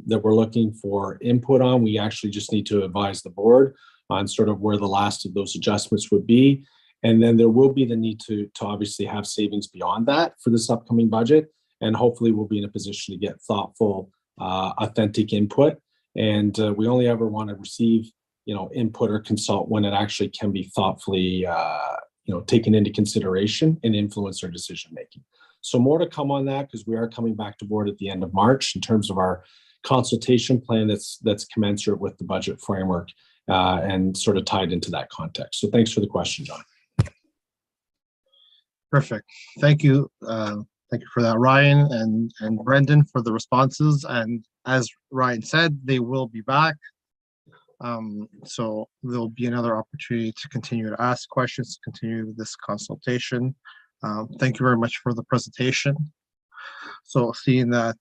that we're looking for input on. We actually just need to advise the board on sort of where the last of those adjustments would be. And then there will be the need to obviously have savings beyond that for this upcoming budget. And hopefully we'll be in a position to get thoughtful, authentic input. And we only ever want to receive, input or consult when it actually can be thoughtfully, taken into consideration and influence our decision making. So more to come on that, because we are coming back to board at the end of March in terms of our consultation plan that's commensurate with the budget framework and sort of tied into that context. So thanks for the question, John. Perfect. Thank you. Thank you for that, Ryan and Brendan, for the responses. And as Ryan said, they will be back. So there'll be another opportunity to continue to ask questions, to continue this consultation. Thank you very much for the presentation. So seeing that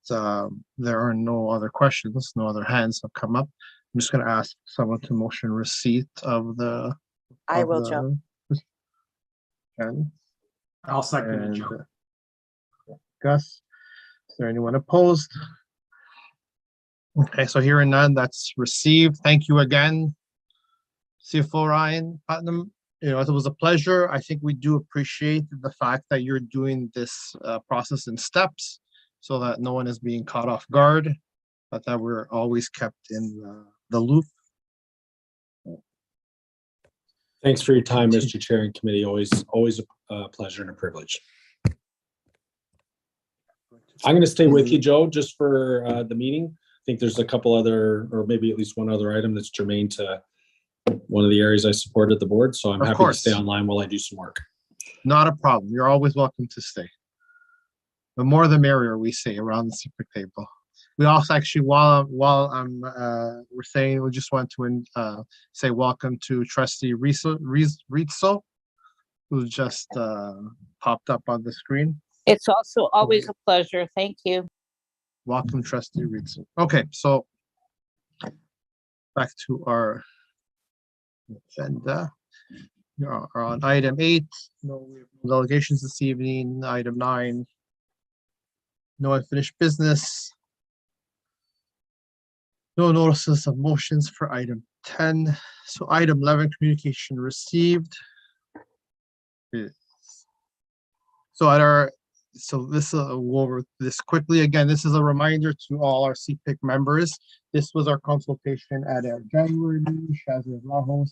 there are no other questions, no other hands have come up, I'm just going to ask someone to motion receipt of the. I will, Joe. And I'll second it, Joe. Gus, is there anyone opposed? Okay, so hearing none, that's received. Thank you again, CFO Ryan Putnam. It was a pleasure. I think we do appreciate the fact that you're doing this process in steps so that no one is being caught off guard, but that we're always kept in the loop. Thanks for your time, Mr. Chair and committee. Always a pleasure and a privilege. I'm going to stay with you, Joe, just for the meeting. I think there's a couple other, or maybe at least one other item that's germane to one of the areas I support at the board. So I'm happy to stay online while I do some work. Not a problem. You're always welcome to stay. The more the merrier, we say around the CPIC table. We also actually, while we're saying, we just want to say welcome to Trustee Rizzo, who just popped up on the screen. It's also always a pleasure. Thank you. Welcome, Trustee Rizzo. Okay, so back to our agenda. We are on item 8. No, we have no delegations this evening. Item 9. No unfinished business. No notices of motions for item 10. So item 11, communication received. So this will go over this quickly. Again, this is a reminder to all our CPIC members. This was our consultation at our January meeting. Shazia Lajos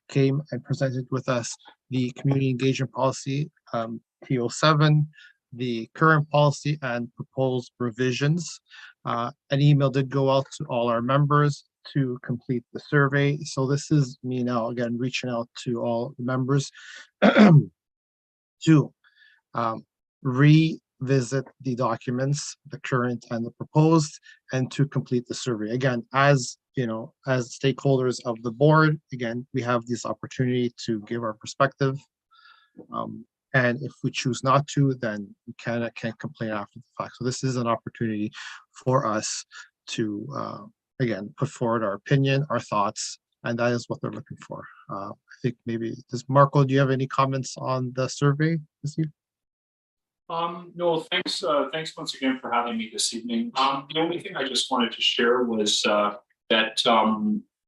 came and presented with us the community engagement policy, T07, the current policy and proposed revisions. An email did go out to all our members to complete the survey. So this is me now, again, reaching out to all the members to revisit the documents, the current and the proposed, and to complete the survey. Again, as you know, as stakeholders of the board, again, we have this opportunity to give our perspective. And if we choose not to, then we can't complain after the fact. So this is an opportunity for us to, again, put forward our opinion, our thoughts, and that is what they're looking for. I think maybe, Marco, do you have any comments on the survey this evening? No, thanks. Thanks once again for having me this evening. The only thing I just wanted to share was that,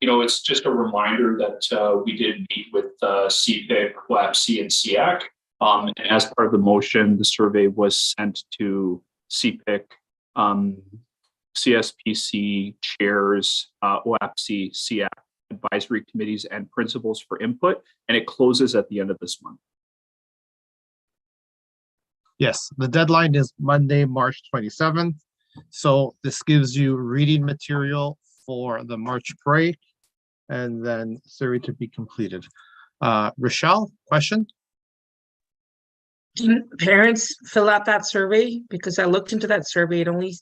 it's just a reminder that we did meet with CPIC, WAPC, and SEAC. And as part of the motion, the survey was sent to CPIC, CSPC chairs, OAPC, SEAC advisory committees, and principals for input, and it closes at the end of this month. Yes, the deadline is Monday, March 27th. So this gives you reading material for the March break. and then survey to be completed. Rochelle, question? Can parents fill out that survey? Because I looked into that survey, it only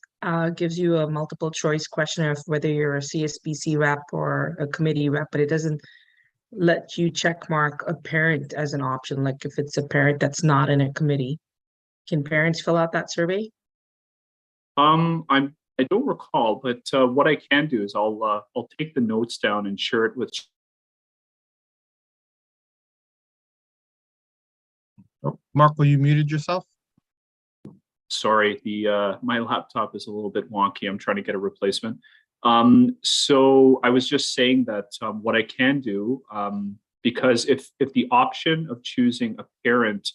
gives you a multiple choice question of whether you're a CSPC rep or a committee rep, but it doesn't let you check mark a parent as an option, like if it's a parent that's not in a committee. Can parents fill out that survey? I don't recall, but what I can do is I'll take the notes down and share it with. Oh, Marco, you muted yourself? Sorry, the my laptop is a little bit wonky. I'm trying to get a replacement. So I was just saying that what I can do, because if the option of choosing a parent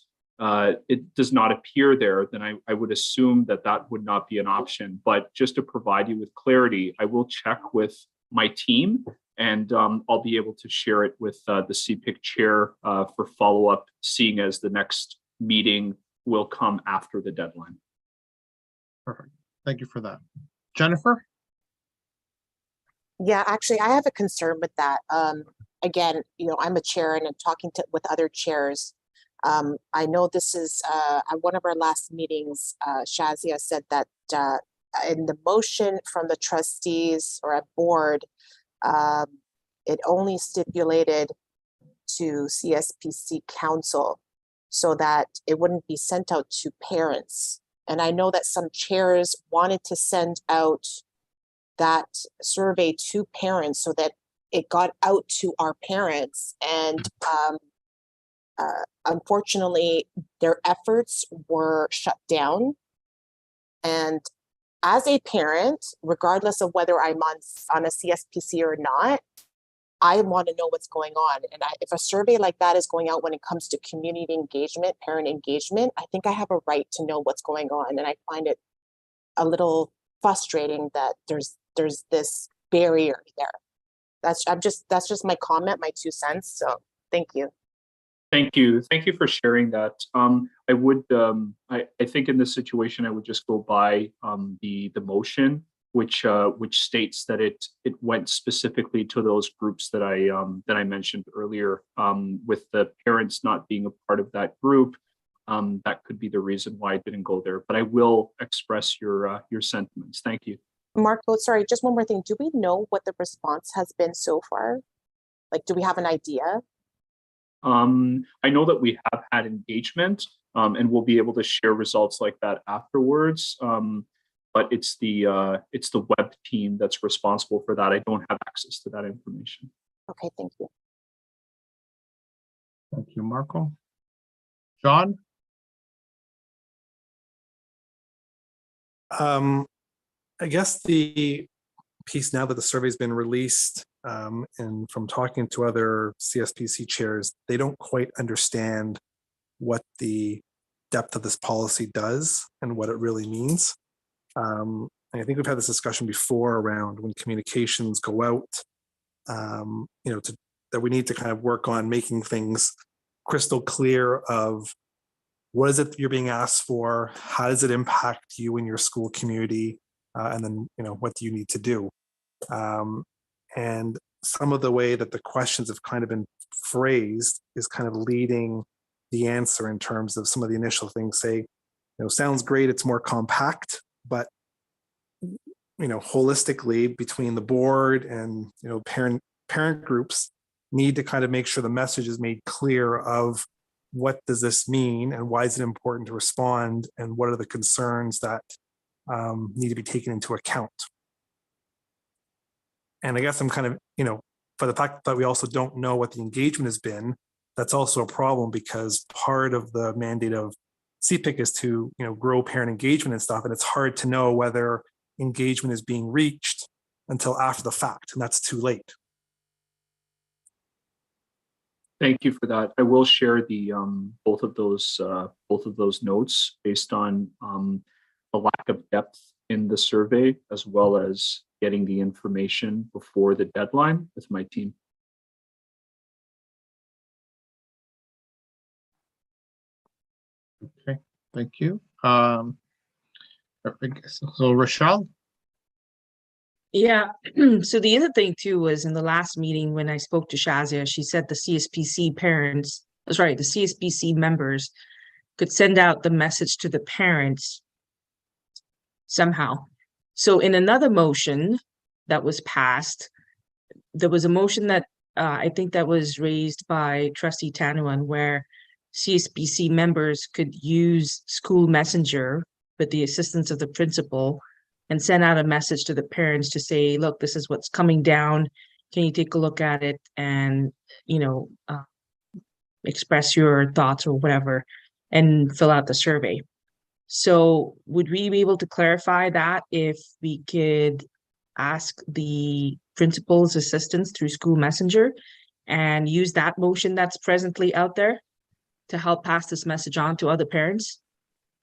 it does not appear there, then I would assume that that would not be an option. But just to provide you with clarity, I will check with my team, and I'll be able to share it with the CPIC chair for follow-up, seeing as the next meeting will come after the deadline. Perfect. Thank you for that. Jennifer? Yeah, actually, I have a concern with that. Again, I'm a chair and I'm talking with other chairs. I know this is at one of our last meetings, Shazia said that in the motion from the trustees or a board, it only stipulated to CSPC council so that it wouldn't be sent out to parents. And I know that some chairs wanted to send out that survey to parents so that it got out to our parents. And unfortunately, their efforts were shut down. And as a parent, regardless of whether I'm on a CSPC or not, I want to know what's going on. And if a survey like that is going out when it comes to community engagement, parent engagement, I think I have a right to know what's going on. And I find it a little frustrating that there's this barrier there. That's just my comment, my 2 cents. So thank you. Thank you. Thank you for sharing that. I would, I think in this situation, I would just go by the motion, which states that it went specifically to those groups that I mentioned earlier. With the parents not being a part of that group, that could be the reason why it didn't go there. But I will express your sentiments. Thank you. Marco, sorry, just one more thing. Do we know what the response has been so far? Like, do we have an idea? I know that we have had engagement, and we'll be able to share results like that afterwards. But it's the web team that's responsible for that. I don't have access to that information. Okay, thank you. Thank you, Marco. John? I guess the piece now that the survey's been released, and from talking to other CSPC chairs, they don't quite understand what the depth of this policy does and what it really means. And I think we've had this discussion before around when communications go out, that we need to kind of work on making things crystal clear of what is it you're being asked for, how does it impact you and your school community, and then what do you need to do. And some of the way that the questions have kind of been phrased is kind of leading the answer in terms of some of the initial things. Say, sounds great, it's more compact, but holistically between the board and parent groups need to kind of make sure the message is made clear of what does this mean and why is it important to respond and what are the concerns that need to be taken into account. And I guess I'm kind of, for the fact that we also don't know what the engagement has been, that's also a problem because part of the mandate of CPIC is to, grow parent engagement and stuff. And it's hard to know whether engagement is being reached until after the fact, and that's too late. Thank you for that. I will share the both of those notes based on the lack of depth in the survey, as well as getting the information before the deadline with my team. Okay, thank you. So Rochelle? Yeah, so the other thing too was in the last meeting when I spoke to Shazia, she said the CSPC parents, the CSPC members could send out the message to the parents somehow. So in another motion that was passed, there was a motion that I think that was raised by Trustee Tanuan where CSPC members could use school messenger with the assistance of the principal and send out a message to the parents to say, look, this is what's coming down. Can you take a look at it and, express your thoughts or whatever and fill out the survey. So would we be able to clarify that if we could ask the principal's assistance through school messenger and use that motion that's presently out there to help pass this message on to other parents?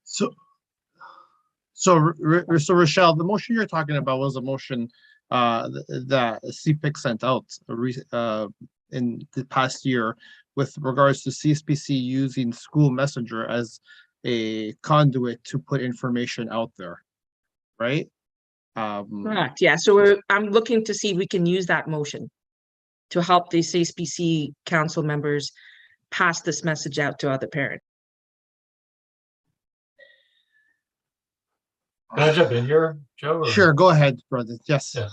So Rochelle, the motion you're talking about was a motion that CPIC sent out in the past year with regards to CSPC using school messenger as a conduit to put information out there, right? Correct. Yeah. So I'm looking to see if we can use that motion to help the CSPC council members pass this message out to other parents. Can I jump in here, Joe? Or? Sure, go ahead, brother. Yes. Yeah.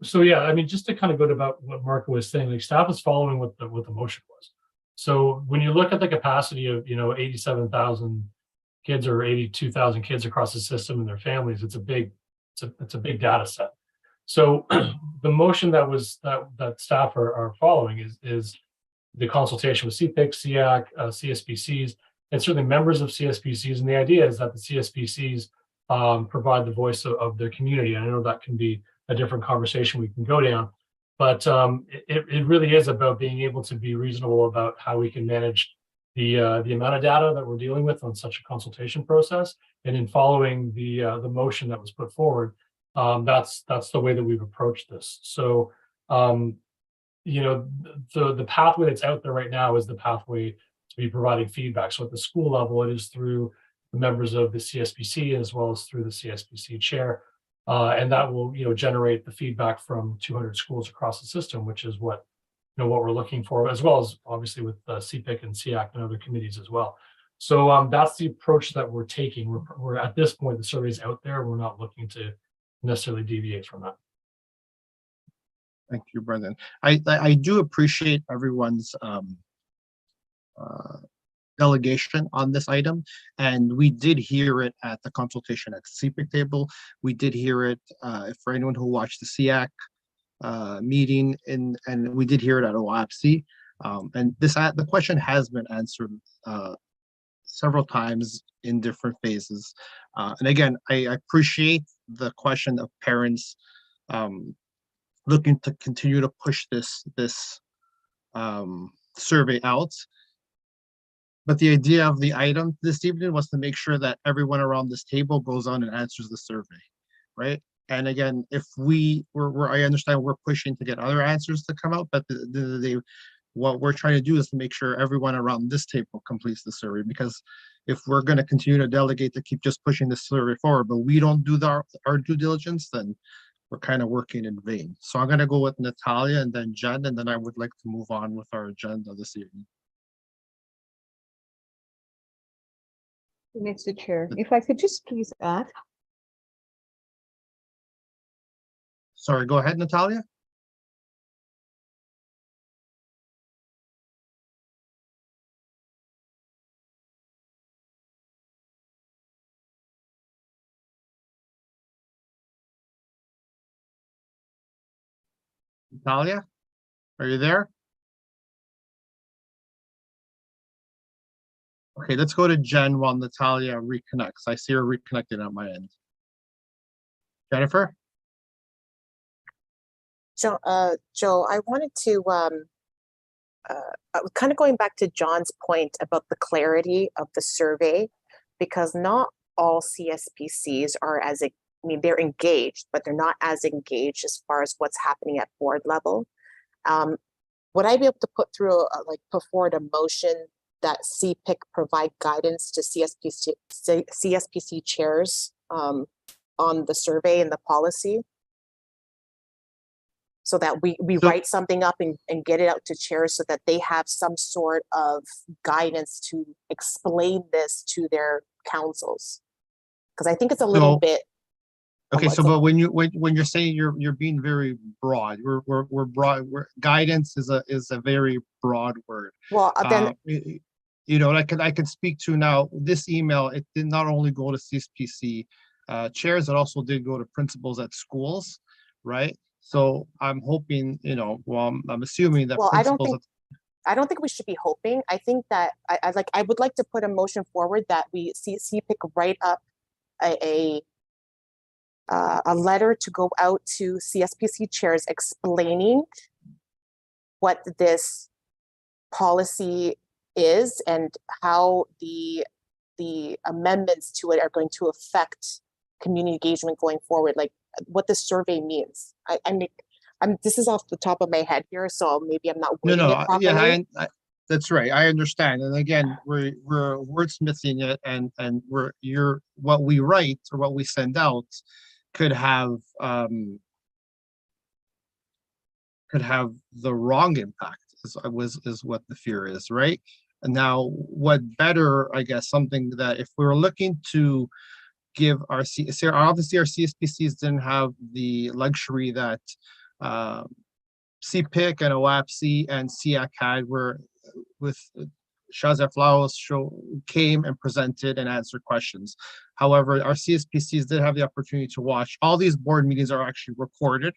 So yeah, I mean, just to kind of go to about what Marco was saying, like staff is following what the motion was. So when you look at the capacity of 87,000 kids or 82,000 kids across the system and their families, it's a big data set. So the motion that staff are following is the consultation with CPIC, CIAC, CSPCs, and certainly members of CSPCs. And the idea is that the CSPCs provide the voice of their community. And I know that can be a different conversation we can go down, but it really is about being able to be reasonable about how we can manage the amount of data that we're dealing with on such a consultation process. And in following the motion that was put forward, that's the way that we've approached this. So the pathway that's out there right now is the pathway to be providing feedback. So at the school level, it is through the members of the CSPC as well as through the CSPC chair. And that will, generate the feedback from 200 schools across the system, which is what we're looking for, as well as obviously with CPIC and CIAC and other committees as well. So that's the approach that we're taking. We're at this point, the survey's out there. We're not looking to necessarily deviate from that. Thank you, Brendan. I do appreciate everyone's delegation on this item, and we did hear it at the consultation at the CPIC table. We did hear it for anyone who watched the CIAC meeting, and we did hear it at OAPC. And the question has been answered several times in different phases. And again, I appreciate the question of parents looking to continue to push this survey out. But the idea of the item this evening was to make sure that everyone around this table goes on and answers the survey, right? And again, if I understand we're pushing to get other answers to come out, but what we're trying to do is to make sure everyone around this table completes the survey, because if we're going to continue to delegate to keep just pushing this survey forward, but we don't do our due diligence, then we're kind of working in vain. So I'm going to go with Natalia and then Jen, and then I would like to move on with our agenda this evening. Mr. Chair, if I could just please add. Sorry, go ahead, Natalia. Natalia, are you there? Okay, let's go to Jen while Natalia reconnects. I see her reconnecting on my end. Jennifer? So, Joe, I wanted to, kind of going back to John's point about the clarity of the survey, because not all CSPCs are they're engaged, but they're not as engaged as far as what's happening at board level. Would I be able to put forward a motion that CPIC provide guidance to CSPC chairs on the survey and the policy? So that we write something up and get it out to chairs so that they have some sort of guidance to explain this to their councils. Because I think it's a little bit. Okay, so but when you're saying you're being very broad, we're broad. Guidance is a very broad word. Well, then you know, I could speak to now. This email, it did not only go to CSPC chairs, it also did go to principals at schools, right? So I'm hoping, you know, well, I'm assuming that. Well, I don't think we should be hoping. I think that I would like to put a motion forward that we see CPIC write up a letter to go out to CSPC chairs explaining what this policy is and how the amendments to it are going to affect community engagement going forward, like what the survey means. This is off the top of my head here, so maybe I'm not wording it properly. Yeah, that's right. I understand. And again, we're wordsmithing it, and what we write or what we send out could have the wrong impact. Is what the fear is, right? And now, what better? I guess something that if we were looking to give obviously our CSPCs didn't have the luxury that CPIC and OAPC and SEAC had, where with Shazia Flowers came and presented and answered questions. However, our CSPCs did have the opportunity to watch. All these board meetings are actually recorded,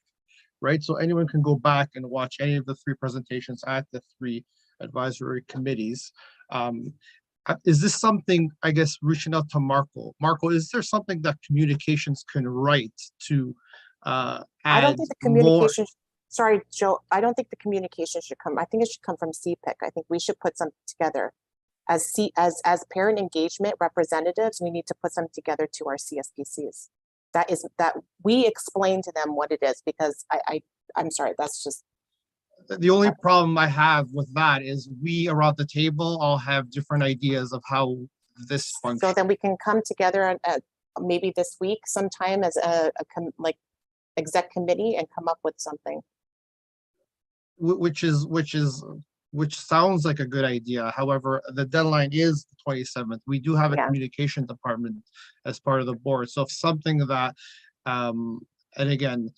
right? So anyone can go back and watch any of the 3 presentations at the 3 advisory committees. Is this something, I guess, reaching out to Marco? Marco, is there something that communications can write to add I don't think the communication, sorry, Joe, I don't think the communication should come. I think it should come from CPIC. I think we should put something together. As parent engagement representatives, we need to put something together to our CSPCs. That we explain to them what it is, because I'm sorry, that's just. The only problem I have with that is we around the table all have different ideas of how this functions. So then we can come together maybe this week sometime as a exec committee and come up with something. Which sounds like a good idea. However, the deadline is the 27th. We do have a communication department as part of the board. So if something that, and again,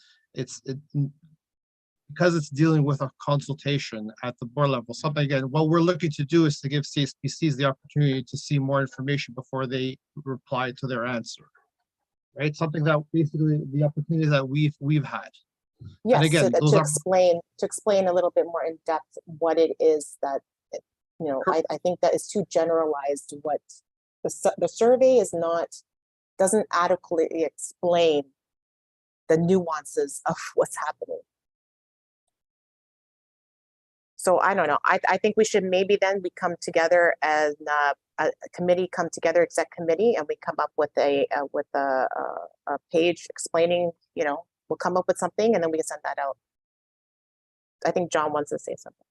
because it's dealing with a consultation at the board level, something again, what we're looking to do is to give CSPCs the opportunity to see more information before they reply to their answer, right? Something that basically the opportunities that we've had. Yes, and again, to explain a little bit more in depth what it is that, you know, I think that is too generalized. What the survey doesn't adequately explain the nuances of what's happening. So I don't know. I think we should maybe then we come together as a committee, exec committee, and we come up with a page explaining, you know, we'll come up with something and then we can send that out. I think John wants to say something.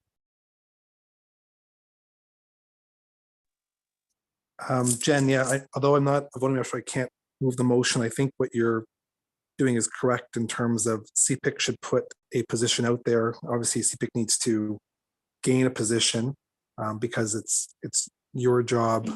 Jen, yeah, although I'm not a voting member, so I can't move the motion. I think what you're doing is correct in terms of CPIC should put a position out there. Obviously, CPIC needs to gain a position because it's your job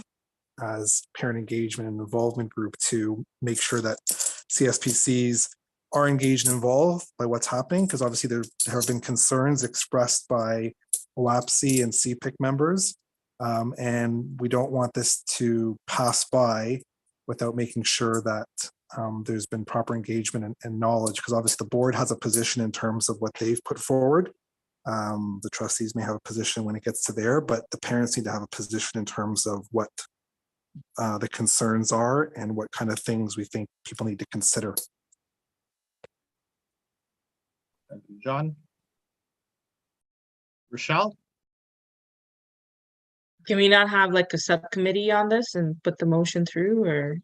as parent engagement and involvement group to make sure that CSPCs are engaged and involved by what's happening, because obviously there have been concerns expressed by OAPC and CPIC members, and we don't want this to pass by without making sure that there's been proper engagement and knowledge, because obviously the board has a position in terms of what they've put forward. The trustees may have a position when it gets to there, but the parents need to have a position in terms of what the concerns are and what kind of things we think people need to consider. Thank you, John. Rochelle? Can we not have like a subcommittee on this and put the motion through,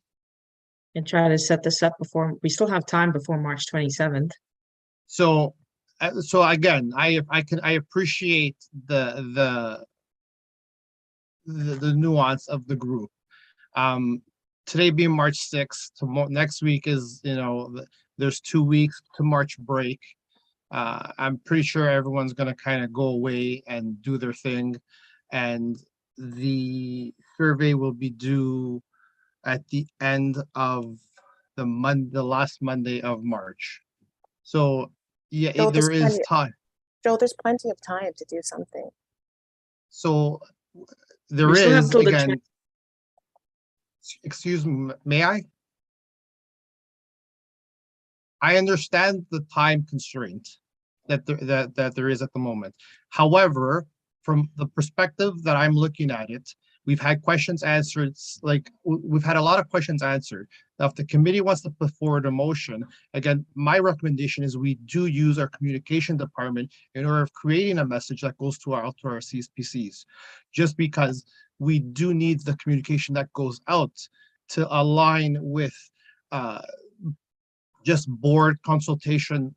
and try to set this up before, we still have time before March 27th. So again, I appreciate the nuance of the group. Today being March 6th, next week is, you know, there's 2 weeks to March break. I'm pretty sure everyone's gonna kind of go away and do their thing. And the survey will be due at the end of the last Monday of March. So yeah, Joe, there is time. Joe, there's plenty of time to do something. So there We still have is, till the again, excuse me, may I? I understand the time constraint that there is at the moment. However, from the perspective that I'm looking at it, we've had questions answered, like we've had a lot of questions answered. Now, if the committee wants to put forward a motion, again, my recommendation is we do use our communication department in order of creating a message that goes to our CSPCs, just because we do need the communication that goes out to align with just board consultation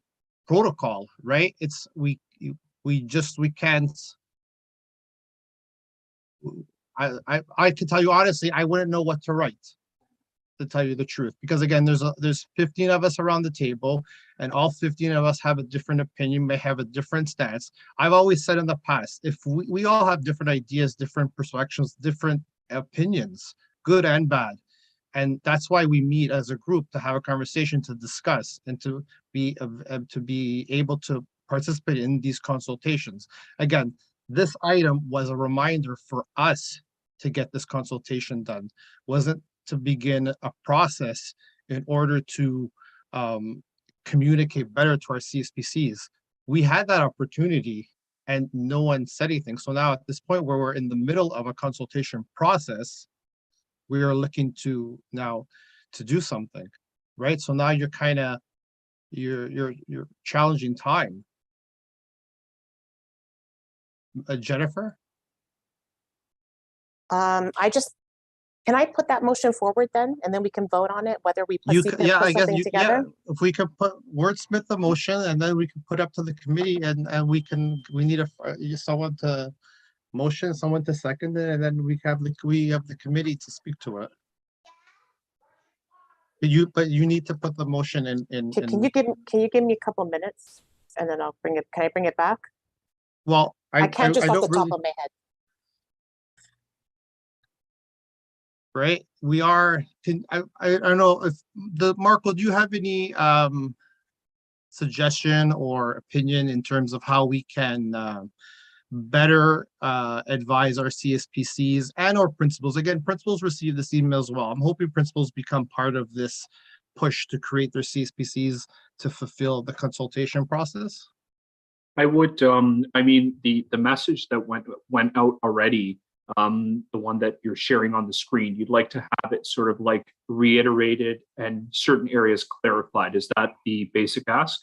protocol, right? It's we can't. I can tell you honestly, I wouldn't know what to write, to tell you the truth, because again, there's 15 of us around the table, and all 15 of us have a different opinion, may have a different stance. I've always said in the past, if we all have different ideas, different perspectives, different opinions, good and bad. And that's why we meet as a group, to have a conversation, to discuss, and to be able to participate in these consultations. Again, this item was a reminder for us to get this consultation done, wasn't to begin a process in order to communicate better to our CSPCs. We had that opportunity and no one said anything. So now at this point where we're in the middle of a consultation process, we are looking to now to do something, right? So now you're kind of, you're challenging time. Jennifer? Can I put that motion forward then, and then we can vote on it, whether we put Yeah, I guess something together? yeah, if we could wordsmith the motion, and then we can put up to the committee, and we need someone to motion, someone to second it, and then we have the committee to speak to it. But you need to put the motion in. Can you give me a couple minutes, and then I'll bring it. Can I bring it back? Well, I can't just off don't the top really, of my head. right? We are. I don't know if Marco, do you have any suggestion or opinion in terms of how we can better advise our CSPCs and our principals? Again, principals receive this email as well. I'm hoping principals become part of this push to create their CSPCs to fulfill the consultation process. I would, I mean, the message that went out already, the one that you're sharing on the screen, you'd like to have it sort of like reiterated and certain areas clarified. Is that the basic ask?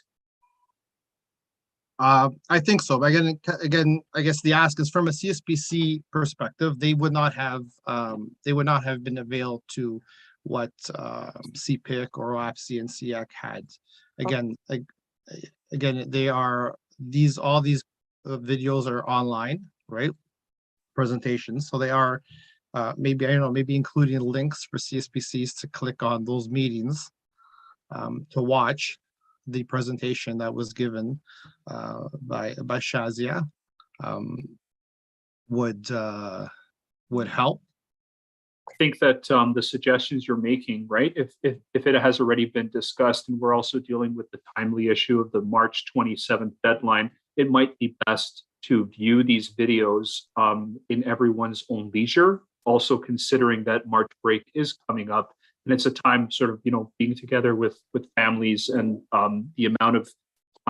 I think so. But again, I guess the ask is from a CSPC perspective, they would not have been availed to what CPIC or OAPC and SEAC had. Again, all these videos are online, right? Presentations, so they are maybe, I don't know, maybe including links for CSPCs to click on those meetings to watch the presentation that was given by Shazia would help. I think that the suggestions you're making, right, if it has already been discussed, and we're also dealing with the timely issue of the March 27th deadline, it might be best to view these videos in everyone's own leisure, also considering that March break is coming up, and it's a time sort of, being together with families, and the amount of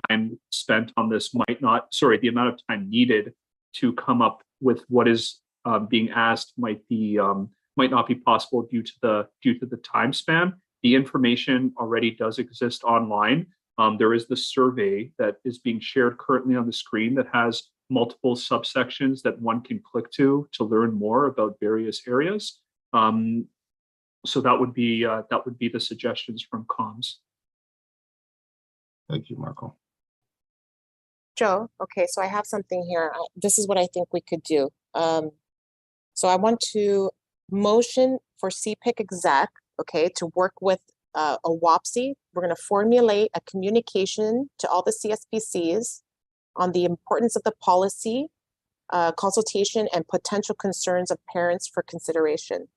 time spent on this the amount of time needed to come up with what is being asked might not be possible due to the time span. The information already does exist online. There is the survey that is being shared currently on the screen that has multiple subsections that one can click to learn more about various areas. So that would be the suggestions from comms. Thank you, Marco. Joe, okay, so I have something here. This is what I think we could do. So I want to motion for CPIC exec, okay, to work with OWAPSI. We're going to formulate a communication to all the CSPCs on the importance of the policy, consultation, and potential concerns of parents for consideration.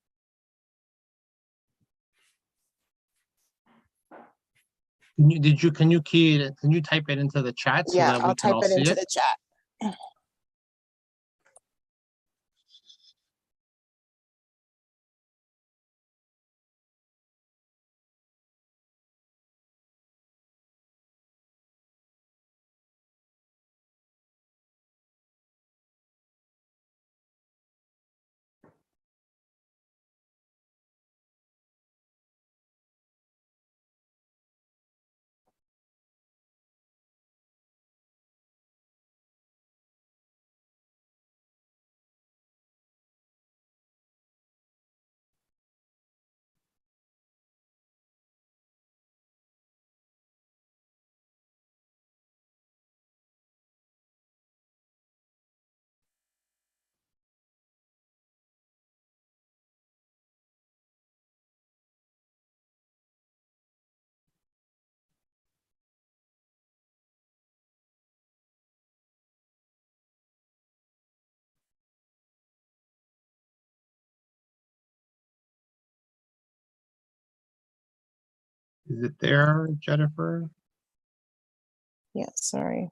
Can you key it? Can you type it into the chat so Yeah, that we I'll can type all it see into it? the chat. Is it there, Jennifer? Yeah, sorry.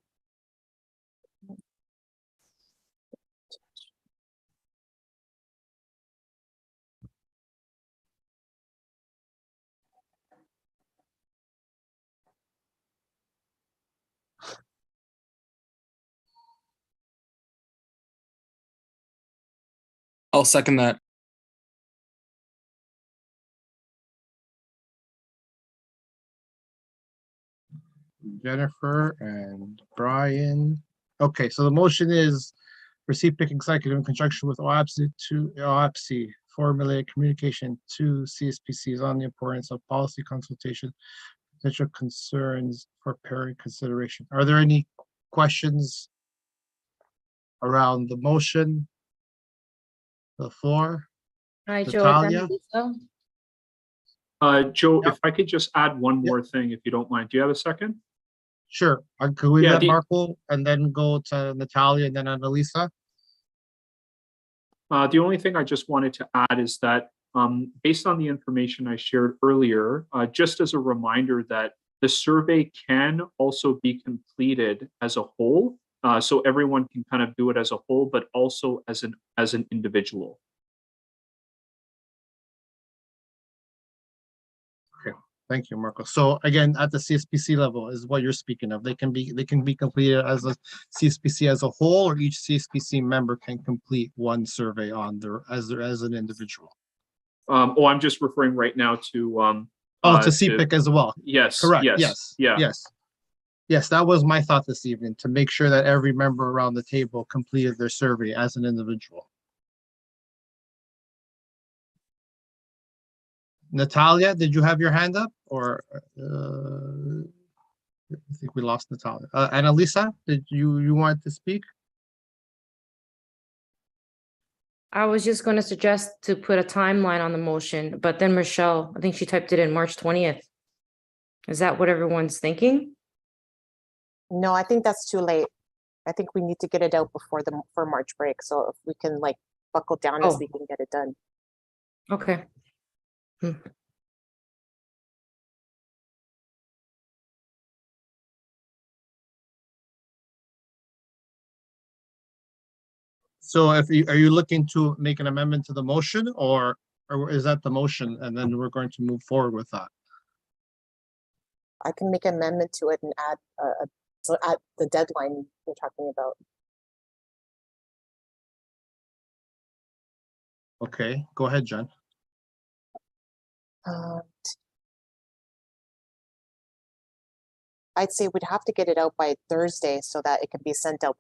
I'll second that. Jennifer and Brian. Okay, so the motion is for CPIC executive in conjunction with OAPSI formulate communication to CSPCs on the importance of policy consultation, potential concerns for parent consideration. Are there any questions around the motion? The floor? Hi, Joe. Natalia? Joe, Yep. if I could just add one Yep. more thing, if you don't mind. Do you have a second? Sure. Could we Yeah, let Marco and then go to Natalia and then Annalisa? The only thing I just wanted to add is that based on the information I shared earlier, just as a reminder that the survey can also be completed as a whole. So everyone can kind of do it as a whole, but also as an individual. Okay, thank you, Marco. So again, at the CSPC level is what you're speaking of. They can be completed as a CSPC as a whole, or each CSPC member can complete one survey on as an individual. I'm just referring right now to To CPIC as well. Yes. Correct. Yes. Yes. Yes, that was my thought this evening, to make sure that every member around the table completed their survey as an individual. Natalia, did you have your hand up, or I think we lost Natalia. Annalisa, did you want to speak? I was just going to suggest to put a timeline on the motion, but then Michelle, I think she typed it in March 20th. Is that what everyone's thinking? No, I think that's too late. I think we need to get it out before for March break. So if we can like buckle down as we can get it done. Okay. So are you looking to make an amendment to the motion, or is that the motion and then we're going to move forward with that? I can make an amendment to it and add so at the deadline you're talking about. Okay, go ahead, Jen. I'd say we'd have to get it out by Thursday so that it can be sent out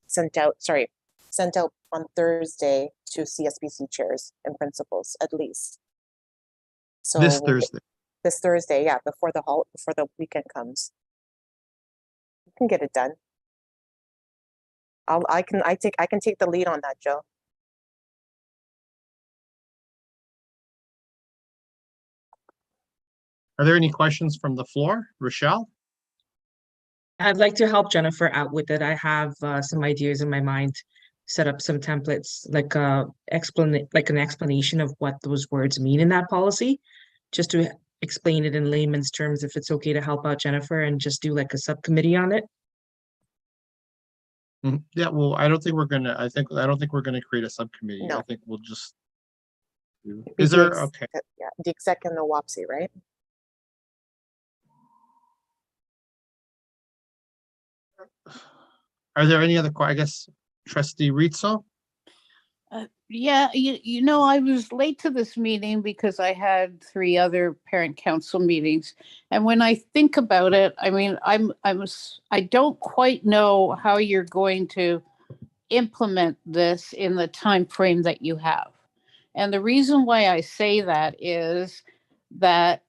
sent out on Thursday to CSBC chairs and principals at least. So This Thursday. This Thursday, yeah, before the weekend comes. We can get it done. I can take the lead on that, Joe. Are there any questions from the floor? Rochelle? I'd like to help Jennifer out with it. I have some ideas in my mind, set up some templates, like an explanation of what those words mean in that policy, just to explain it in layman's terms, if it's okay to help out Jennifer and just do like a subcommittee on it. Yeah, well, I don't think we're gonna create a subcommittee. No. I think we'll just. Be Is the there, ex- okay, Yeah, the exec and the WAPSI, right? are there any other, I guess, trustee Rizzo? Yeah, you know, I was late to this meeting because I had 3 other parent council meetings. And when I think about it, I mean, I don't quite know how you're going to implement this in the time frame that you have. And the reason why I say that is that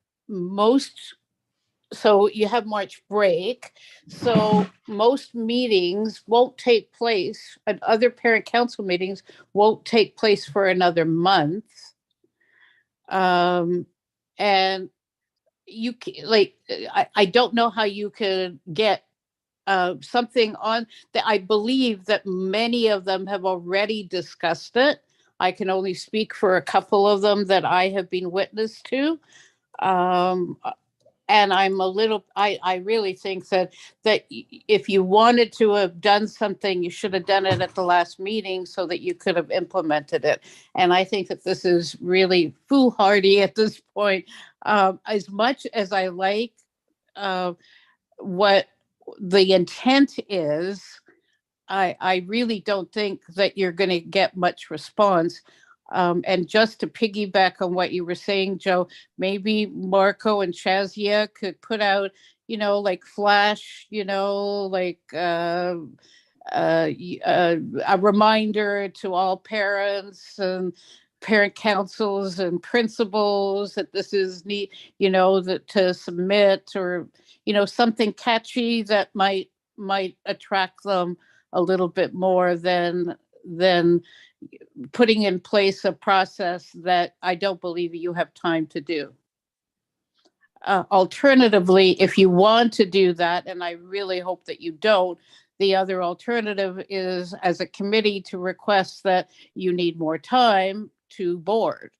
so you have March break. So most meetings won't take place, and other parent council meetings won't take place for another month. And I don't know how you could get something on that. I believe that many of them have already discussed it. I can only speak for a couple of them that I have been witness to. And I really think that if you wanted to have done something, you should have done it at the last meeting so that you could have implemented it. And I think that this is really foolhardy at this point. As much as I like what the intent is, I really don't think that you're going to get much response. And just to piggyback on what you were saying, Joe, maybe Marco and Shazia could put out, like flash, a reminder to all parents and parent councils and principals that this is neat, that to submit, or, something catchy that might attract them a little bit more than putting in place a process that I don't believe you have time to do. Alternatively, if you want to do that, and I really hope that you don't, the other alternative is as a committee to request that you need more time to board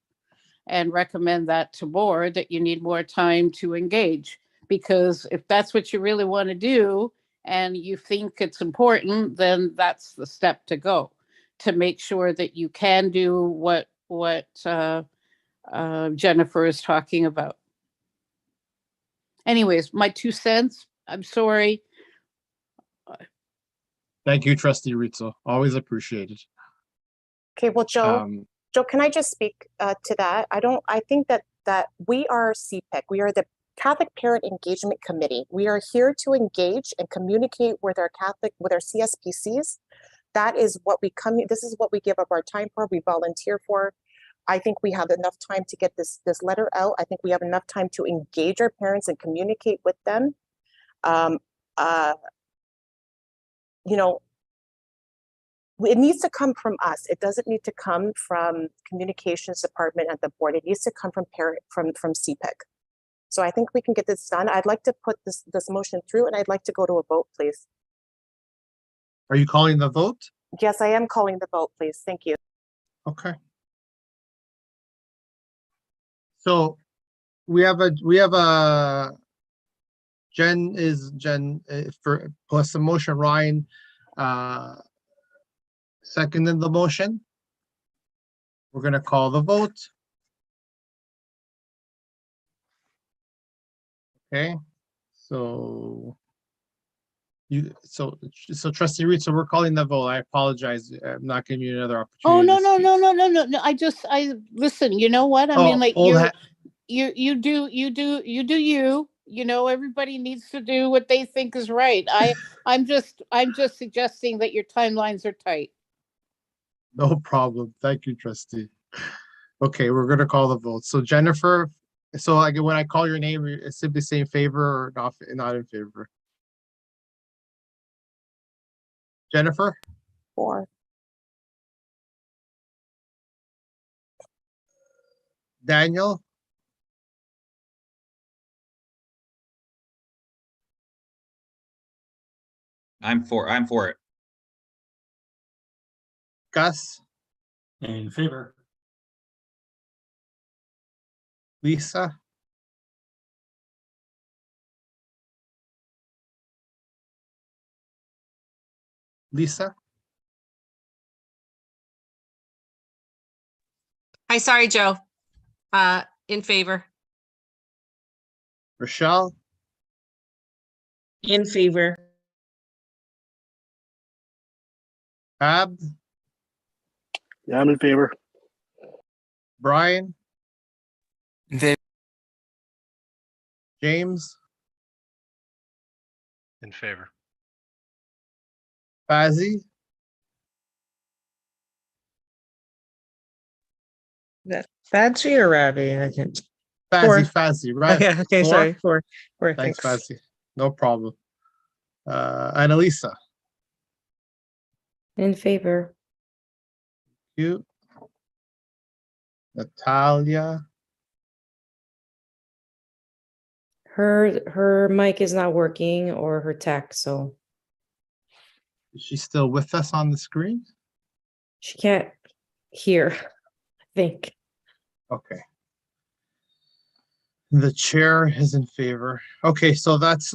and recommend that to board, that you need more time to engage. Because if that's what you really want to do and you think it's important, then that's the step to go to make sure that you can do what Jennifer is talking about. Anyways, my 2 cents. I'm sorry. Thank you, trustee Rizzo. Always appreciated. Okay, well, Joe, can I just speak to that? I think that we are CPIC. We are the Catholic Parent Engagement Committee. We are here to engage and communicate with our CSPCs. That is what this is what we give up our time for, we volunteer for. I think we have enough time to get this letter out. I think we have enough time to engage our parents and communicate with them. It needs to come from us. It doesn't need to come from communications department at the board. It needs to come from CPIC. So I think we can get this done. I'd like to put this motion through, and I'd like to go to a vote, please. Are you calling the vote? Yes, I am calling the vote, please. Thank you. Okay. So we have a Jen for plus the motion, Ryan seconded the motion. We're going to call the vote. Okay, so trustee Reed, so we're calling the vote. I apologize. I'm not giving you another opportunity. No. I listen, you know what? I mean, like you do you. Everybody needs to do what they think is right. I'm just suggesting that your timelines are tight. No problem. Thank you, trustee. Okay, we're gonna call the vote. So Jennifer, so like when I call your name, it's simply say in favor or not in favor. Jennifer? 4. Daniel? I'm for it. Gus, In favor. Lisa, Lisa, Hi, sorry, Joe. In favor. Rochelle, In favor. Ab, Yeah, I'm in favor. Brian, In favor. James, In favor. Fazzy, That Fancy or Ravi? I can. Fazzy, right? Okay, okay, Four? sorry. Four, Thanks, thanks. Fazzy. No problem. Annalisa, In favor. you, Natalia, Her mic is not working or her tech, so is she still with us on the screen? she can't hear, I think. Okay. The chair is in favor. Okay, so that's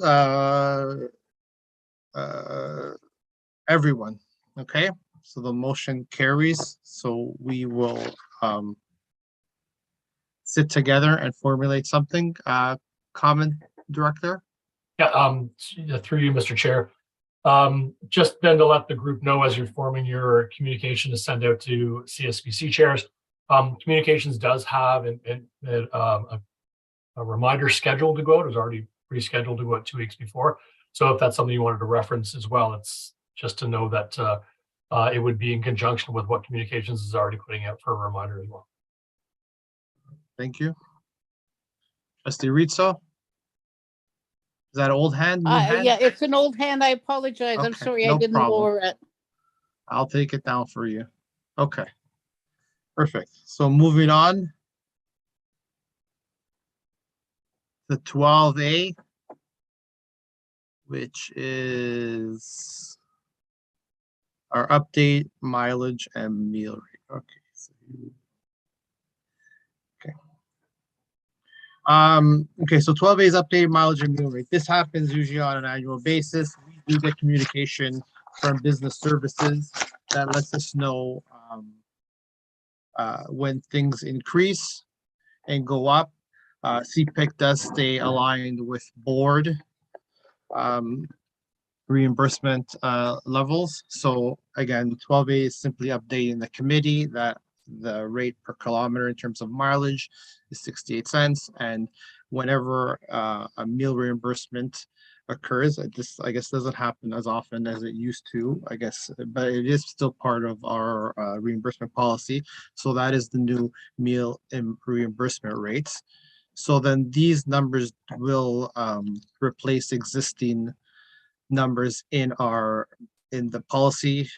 everyone. Okay, so the motion carries. So we will sit together and formulate something. Comment, Director? Yeah, through you, Mr. Chair. Just then to let the group know as you're forming your communication to send out to CSBC chairs. Communications does have a reminder scheduled to go out. It was already pre-scheduled to go out 2 weeks before. So if that's something you wanted to reference as well, it's just to know that it would be in conjunction with what communications is already putting out for a reminder as well. Thank you. Trustee Rizzo? Is that old hand, new hand? Yeah, it's an old hand. I apologize. I'm Okay, sorry, I no didn't problem. lower it. I'll take it down for you. Okay. Perfect. So moving on. The 12A, which is our update mileage and meal rate. Okay. Okay, so 12A is updated mileage and meal rate. This happens usually on an annual basis. We do get communication from business services that lets us know when things increase and go up. CPIC does stay aligned with board reimbursement levels. So again, 12A is simply updating the committee that the rate per kilometer in terms of mileage is 68 cents. And whenever a meal reimbursement occurs, this I guess doesn't happen as often as it used to, I guess, but it is still part of our reimbursement policy. So that is the new meal reimbursement rates. So then these numbers will replace existing numbers in the policy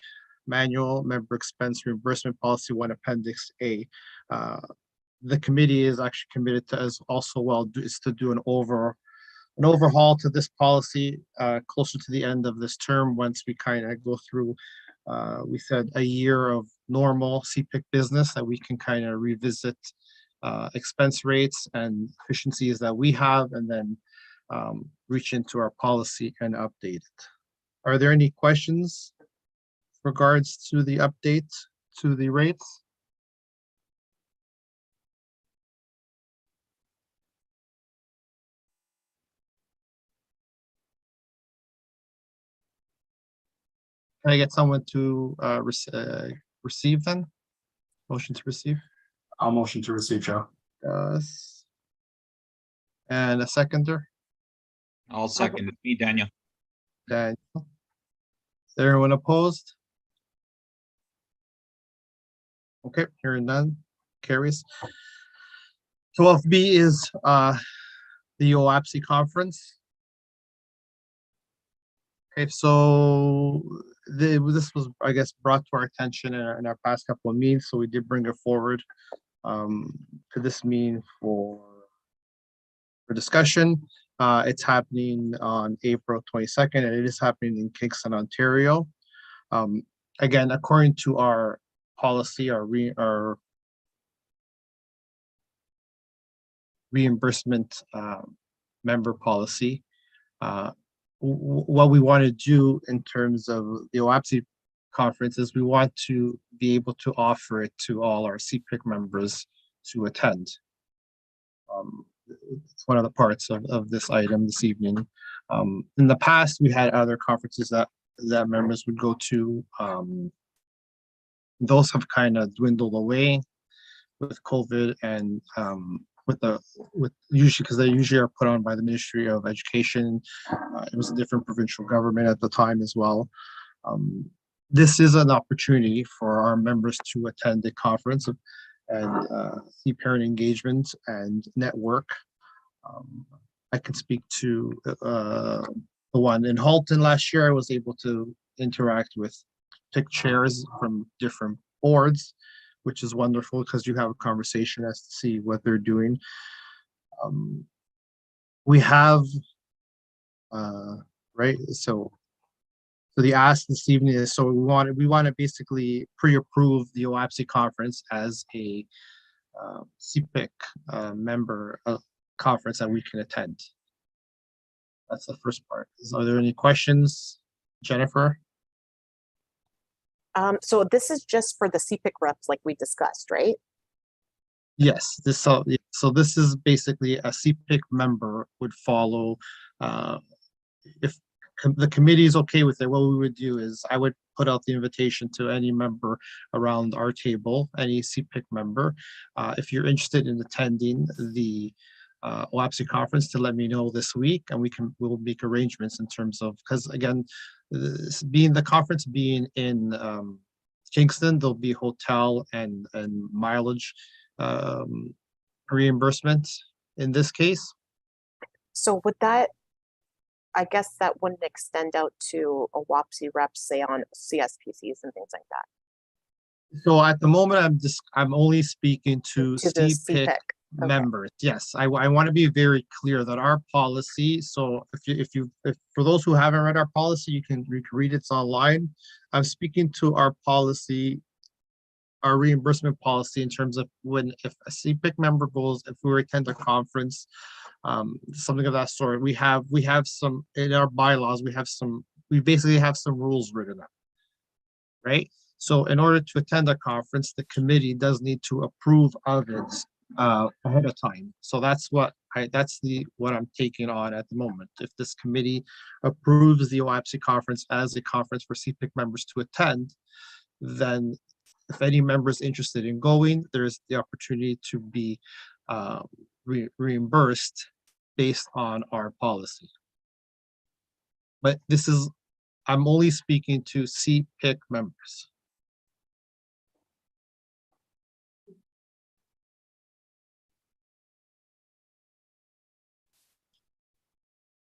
manual, member expense reimbursement policy 1 appendix A. The committee is actually committed to is to do an overhaul to this policy closer to the end of this term, once we kind of go through we said a year of normal CPIC business, that we can kind of revisit expense rates and efficiencies that we have, and then reach into our policy and update it. Are there any questions regards to the update to the rates? Can I get someone to receive then? Motion to receive? I'll motion to receive, Joe. Yes. And a seconder? I'll second it. Me, Daniel. Daniel. Is everyone opposed? Okay, hearing none, carries. 12B is the OAPSI conference. Okay, so this was, I guess, brought to our attention in our past couple of meetings, so we did bring it forward to this meeting for discussion. It's happening on April 22nd, and it is happening in Kingston, Ontario. Again, according to our policy, our reimbursement member policy, what we want to do in terms of the OAPSI conference is we want to be able to offer it to all our CPIC members to attend. It's one of the parts of this item this evening. In the past, we had other conferences that members would go to. Those have kind of dwindled away with COVID and with usually because they usually are put on by the Ministry of Education. It was a different provincial government at the time as well. This is an opportunity for our members to attend a conference and see parent engagement and network. I can speak to the one in Halton last year. I was able to interact with pick chairs from different boards, which is wonderful because you have a conversation as to see what they're doing. We have, right, so the ask this evening is, so we want to basically pre-approve the OAPSI conference as a CPIC member conference that we can attend. That's the first part. Are there any questions, Jennifer? So this is just for the CPIC reps like we discussed, right? Yes, so this is basically a CPIC member would follow. If the committee is okay with it, what we would do is I would put out the invitation to any member around our table, any CPIC member. If you're interested in attending the OAPSI conference, to let me know this week, and we'll make arrangements in terms of, because again, the conference being in Kingston, there'll be hotel and mileage reimbursement in this case. So would that, I guess that wouldn't extend out to a WAPSI reps, say on CSPCs and things like that. So at the moment, I'm only speaking to the CPIC CPIC. members. Yes, I want to be very clear that our policy. So if for those who haven't read our policy, you can read it. It's online. I'm speaking to our policy, our reimbursement policy in terms of if a CPIC member goes, if we attend a conference, something of that sort, we have some in our bylaws. We basically have some rules written up, right? So in order to attend a conference, the committee does need to approve of it ahead of time. So that's what I'm taking on at the moment. If this committee approves the OAPSI conference as a conference for CPIC members to attend, then if any member is interested in going, there's the opportunity to be reimbursed based on our policy. But I'm only speaking to CPIC members.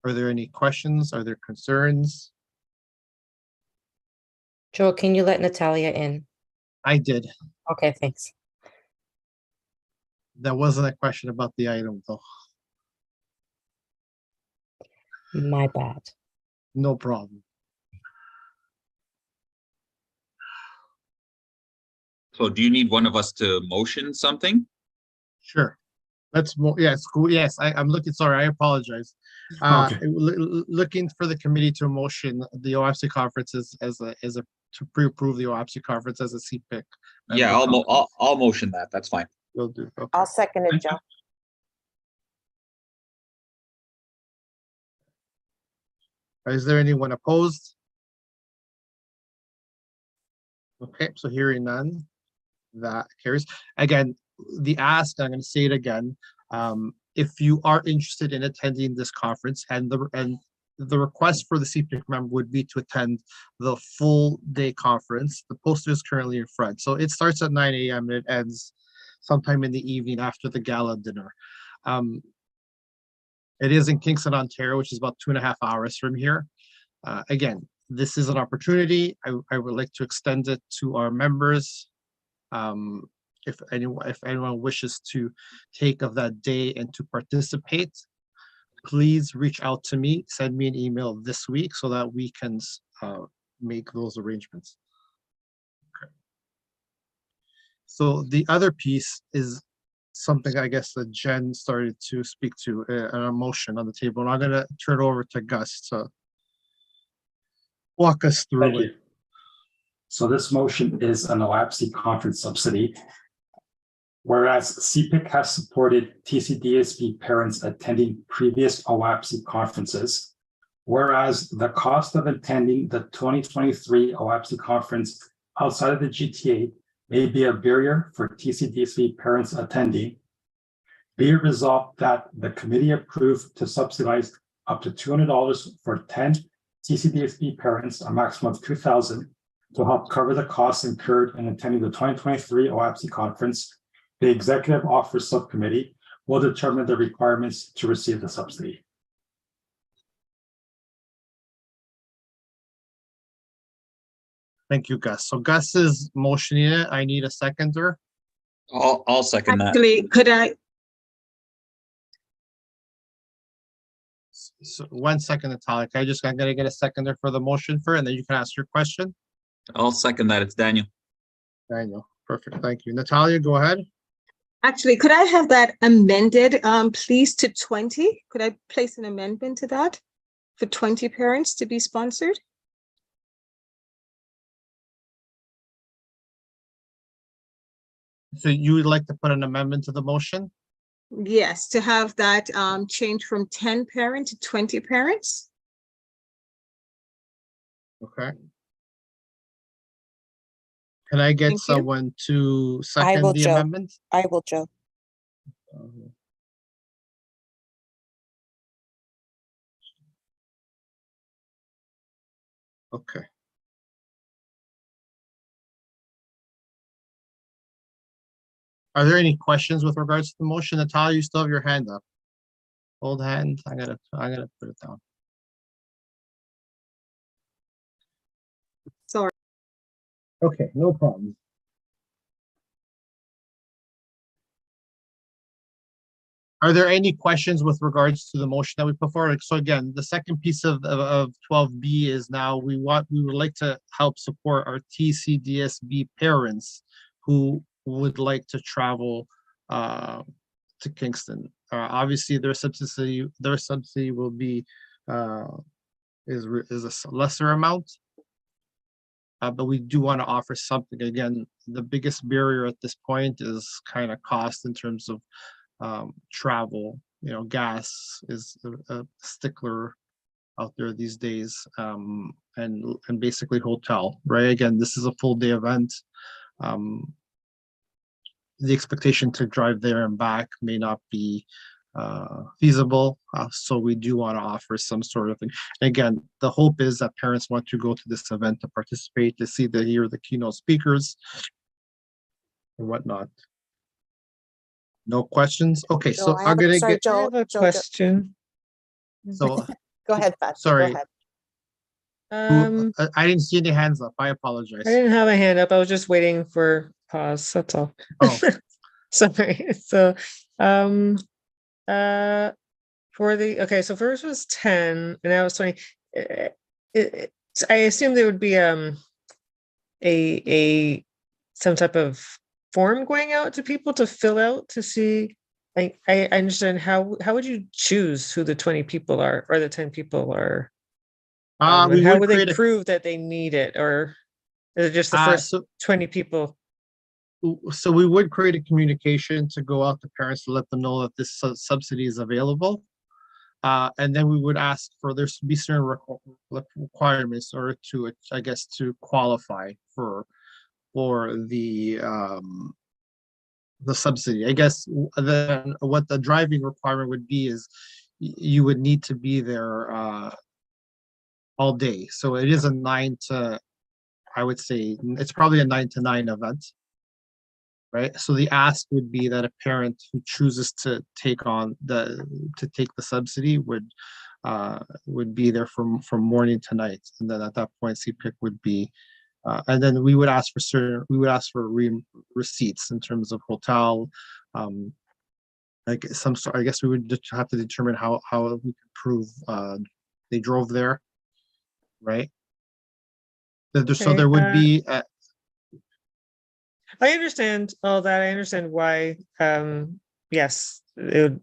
Are there any questions? Are there concerns? Joe, can you let Natalia in? I did. Okay, thanks. That wasn't a question about the item, though. My bad. No problem. So do you need one of us to motion something? Sure. Yes, cool. Yes, I'm looking, sorry, I apologize. Okay. Looking for the committee to motion the OAPSI conference to pre-approve the OAPSI conference as a CPIC. Yeah, I'll motion that. That's fine. Will do. Okay. I'll second it, Joe. Is there anyone opposed? Okay, so hearing none, that carries. Again, the ask, I'm going to say it again. If you are interested in attending this conference, and the request for the CPIC member would be to attend the full day conference. The poster is currently in front. So it starts at 9 a.m. and it ends sometime in the evening after the gala dinner. It is in Kingston, Ontario, which is about 2.5 hours from here. Again, this is an opportunity. I would like to extend it to our members. If anyone wishes to take of that day and to participate, please reach out to me, send me an email this week so that we can make those arrangements. Okay. So the other piece is something I guess that Jen started to speak to, an emotion on the table. And I'm going to turn it over to Gus to walk us through Thank it. you. So this motion is an OAPSE conference subsidy. Whereas CPIC has supported TCDSB parents attending previous OAPSE conferences, whereas the cost of attending the 2023 OAPSE conference outside of the GTA may be a barrier for TCDSB parents attending, be it resolved that the committee approved to subsidize up to $200 for 10 TCDSB parents, a maximum of $2,000, to help cover the costs incurred in attending the 2023 OAPSE conference. The Executive Office Subcommittee will determine the requirements to receive the subsidy. Thank you, Gus. So Gus is motioning it. I need a seconder. I'll second that. Actually, could I, So 1 second, Natalia. I'm gonna get a seconder for the motion for it, and then you can ask your question. I'll second that. It's Daniel. Daniel, perfect. Thank you. Natalia, go ahead. actually, could I have that amended, please, to 20? Could I place an amendment to that for 20 parents to be sponsored? So you would like to put an amendment to the motion? Yes, to have that change from 10 parent to 20 parents. Okay. Can I get Thank you. someone to I second will, the Joe. amendment? I will, Joe. Okay. Are there any questions with regards to the motion? Natalia, you still have your hand up. Hold hand. I'm gonna put it down. Sorry. Okay, no problem. Are there any questions with regards to the motion that we put forward? So again, the second piece of 12B is now we would like to help support our TCDSB parents who would like to travel to Kingston. Obviously, their subsidy will be is a lesser amount, but we do want to offer something. Again, the biggest barrier at this point is kind of cost in terms of travel. You know, gas is a stickler out there these days, and basically hotel, right? Again, this is a full day event. The expectation to drive there and back may not be feasible, so we do want to offer some sort of thing. Again, the hope is that parents want to go to this event to participate, to hear the keynote speakers and whatnot. No questions? Okay, Joe, so I I'm have a- gonna sorry, get, Joe, I have a Joe, question. so, Go ahead, Beth. sorry. Go ahead. I didn't see any hands up. I apologize. I didn't have a hand up. I was just waiting for pause. That's all. Oh. Sorry. So, for the, okay, so first was 10 and now it's 20. I assume there would be a some type of form going out to people to fill out to see. I understand how would you choose who the 20 people are or the 10 people are? And how would they prove that they need it, or is it just the first 20 people? So we would create a communication to go out to parents to let them know that this subsidy is available. And then we would ask for there to be certain requirements or to, I guess, to qualify for the subsidy. I guess then what the driving requirement would be is you would need to be there all day. So it is a 9 to, I would say it's probably a 9 to 9 event, right? So the ask would be that a parent who chooses to take the subsidy would be there from morning to night, and then at that point CPIC would be, and then we would ask for receipts in terms of hotel, like some sort, I guess we would just have to determine how we can prove they drove there, right? So Okay, there would be I understand all that. I understand why, yes, it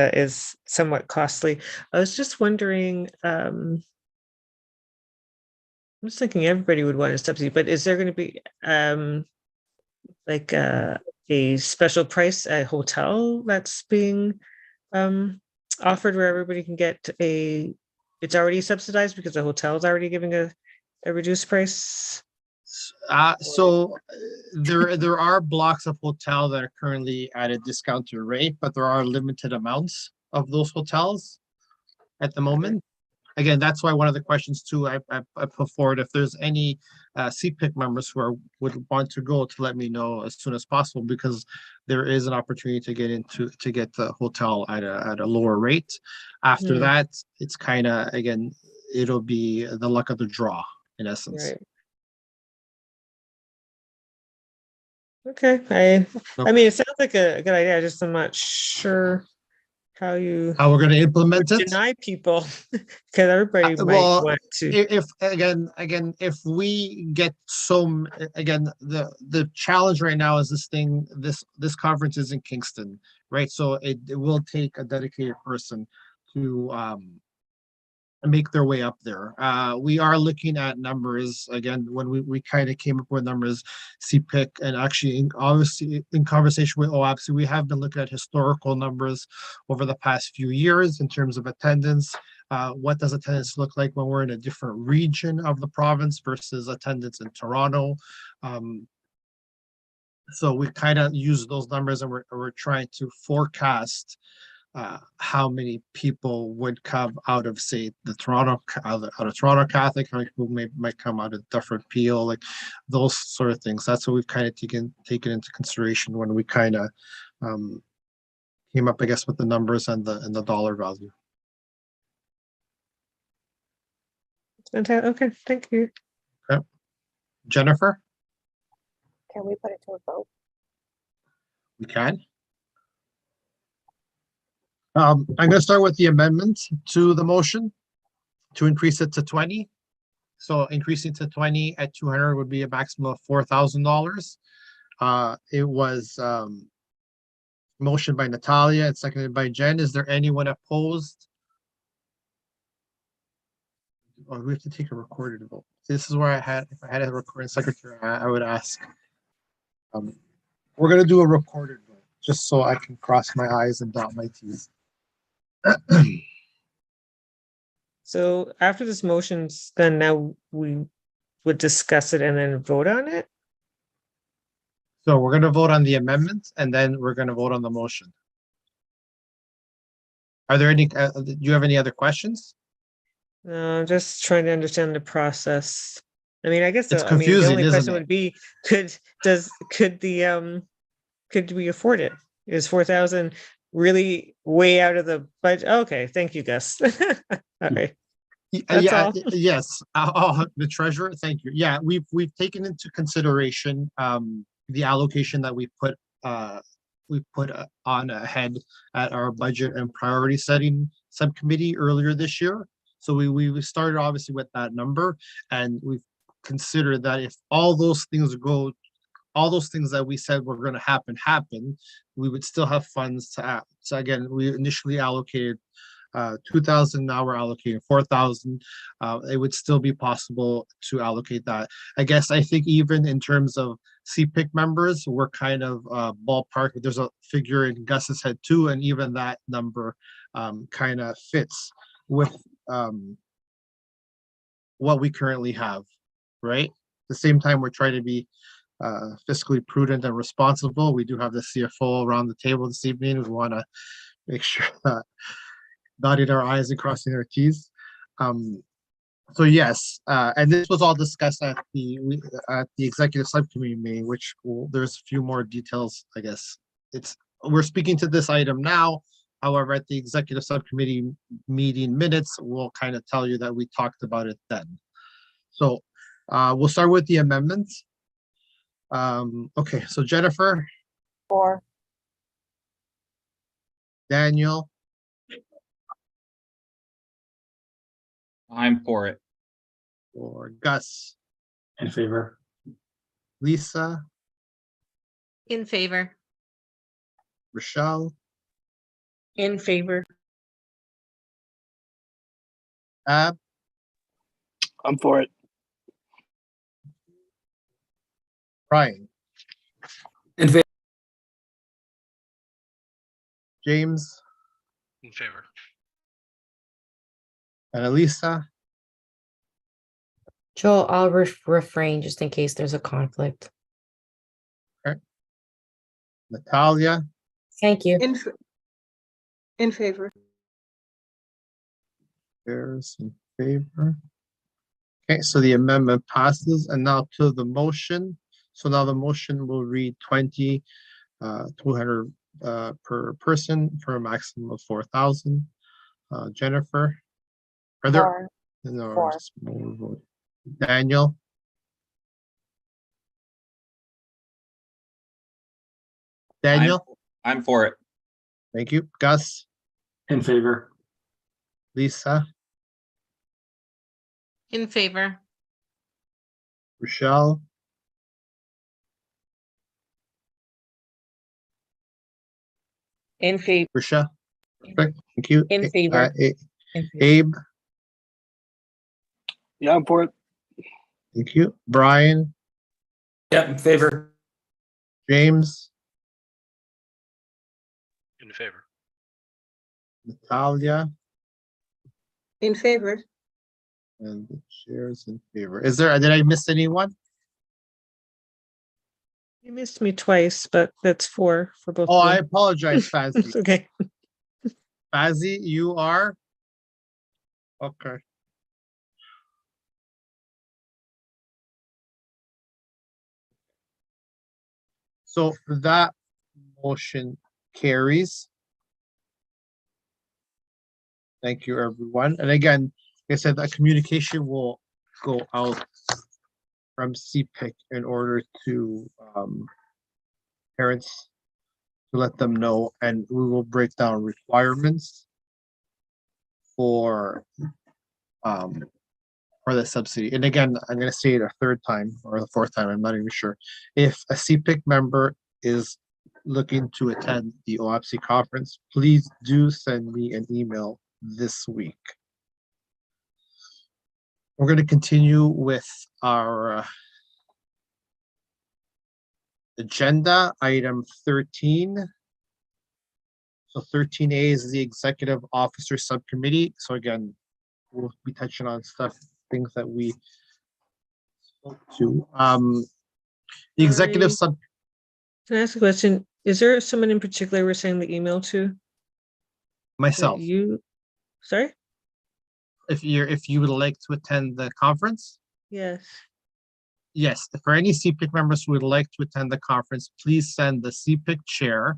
is somewhat costly. I was just wondering, I'm just thinking everybody would want a subsidy, but is there going to be, like, a special price at hotel that's being, offered where everybody can get it's already subsidized because the hotel is already giving a reduced price? so there are blocks of hotel that are currently at a discounted rate, but there are limited amounts of those hotels at the moment. Again, that's why one of the questions too I put forward, if there's any CPIC members who would want to go, to let me know as soon as possible, because there is an opportunity to get the hotel at a lower rate. After that, it's kind of, again, it'll be the luck of the draw in essence. Right. Okay, I mean, it sounds like a good idea. I just am not sure how we're going to implement it. Deny people because everybody might want to. If if we get again, the challenge right now is this conference is in Kingston, right? So it will take a dedicated person to make their way up there. We are looking at numbers again when we kind of came up with numbers, CPIC, and actually obviously in conversation with OAPC, we have been looking at historical numbers over the past few years in terms of attendance. What does attendance look like when we're in a different region of the province versus attendance in Toronto? So we kind of use those numbers, and we're trying to forecast how many people would come out of, say, the Toronto out of Toronto Catholic, how many people might come out of Dufferin Peel, like those sort of things. That's what we've kind of taken into consideration when we kind of came up, I guess, with the numbers and the dollar value. Okay, thank you. Okay. Jennifer? Can we put it to a vote? We can. I'm going to start with the amendment to the motion to increase it to 20. So increasing to 20 at 200 would be a maximum of $4,000. It was motion by Natalia and seconded by Jen. Is there anyone opposed? Oh, we have to take a recorded vote. This is where if I had a recording secretary, I would ask. We're going to do a recorded vote just so I can cross my I's and dot my T's. So after this motion's done, now we would discuss it and then vote on it? So we're going to vote on the amendment and then we're going to vote on the motion. Are there any, do you have any other questions? No, I'm just trying to understand the process. I mean, I guess It's the confusing, only isn't question it? would be, could we afford it? Is 4,000 really way out of the budget? Okay, thank you, Gus. All right. That's all. Yes. The treasurer, thank you. Yeah, we've taken into consideration the allocation that we put on ahead at our budget and priority setting subcommittee earlier this year. So we started obviously with that number, and we've considered that if all those things that we said were going to happen, we would still have funds to add. So again, we initially allocated 2,000, now we're allocating 4,000. It would still be possible to allocate that. I guess I think even in terms of CPIC members, we're kind of ballpark. There's a figure in Gus's head too, and even that number kind of fits with what we currently have, right? At the same time, we're trying to be fiscally prudent and responsible. We do have the CFO around the table this evening. We want to make sure that dotting our I's and crossing our T's. So yes, and this was all discussed at the executive subcommittee meeting, which there's a few more details. I guess we're speaking to this item now. However, at the executive subcommittee meeting minutes, we'll kind of tell you that we talked about it then. So we'll start with the amendments. Okay, so Jennifer. 4. Daniel, I'm for it. or Gus, In favor. Lisa, In favor. Rochelle, In favor. Ab, I'm for it. Brian, In favor. James, In favor. and Elisa. Joe, I'll refrain just in case there's a conflict. Natalia, Thank you. In favor. there's in favor. Okay, so the amendment passes, and now to the motion. So now the motion will read 200 per person for a maximum of 4,000. Jennifer, are there? Four. No, Four. just more vote. Daniel, Daniel, I'm for it. thank you. Gus, In favor. Lisa, In favor. Rochelle, In favor. Rochelle. Perfect, thank you. In favor. In favor. Abe, Yeah, I'm for it. thank you. Brian, Yep, in favor. James, In favor. Natalia, In favor. and the chair's in favor. Is there, did I miss anyone? You missed me twice, but that's four for both. Oh, of I them. apologize, Fazzy. It's okay. Fazzy, you are? Okay. So that motion carries. Thank you, everyone. And again, like I said, that communication will go out from CPIC in order to parents to let them know, and we will break down requirements for the subsidy. And again, I'm going to say it a third time or the fourth time, I'm not even sure. If a CPIC member is looking to attend the OAPC conference, please do send me an email this week. We're going to continue with our agenda, item 13. So 13A is the Executive Officer Subcommittee. So again, we'll be touching on things that we spoke to. The executive Sorry. Can I ask a question? Is there someone in particular we're sending the email to? Myself. You, sorry? If you would like to attend the conference, Yes. yes, for any CPIC members who would like to attend the conference, please send the CPIC chair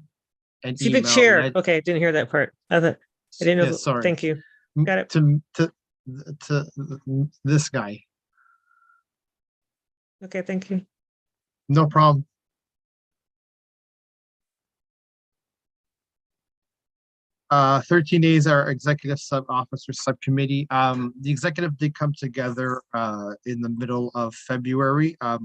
an CPIC email. chair. Okay, didn't hear that part. I didn't know. Yeah, sorry. Thank you. Got it. To this guy. Okay, thank you. No problem. Uh, 13 days our executive officer subcommittee. The executive did come together in the middle of February. I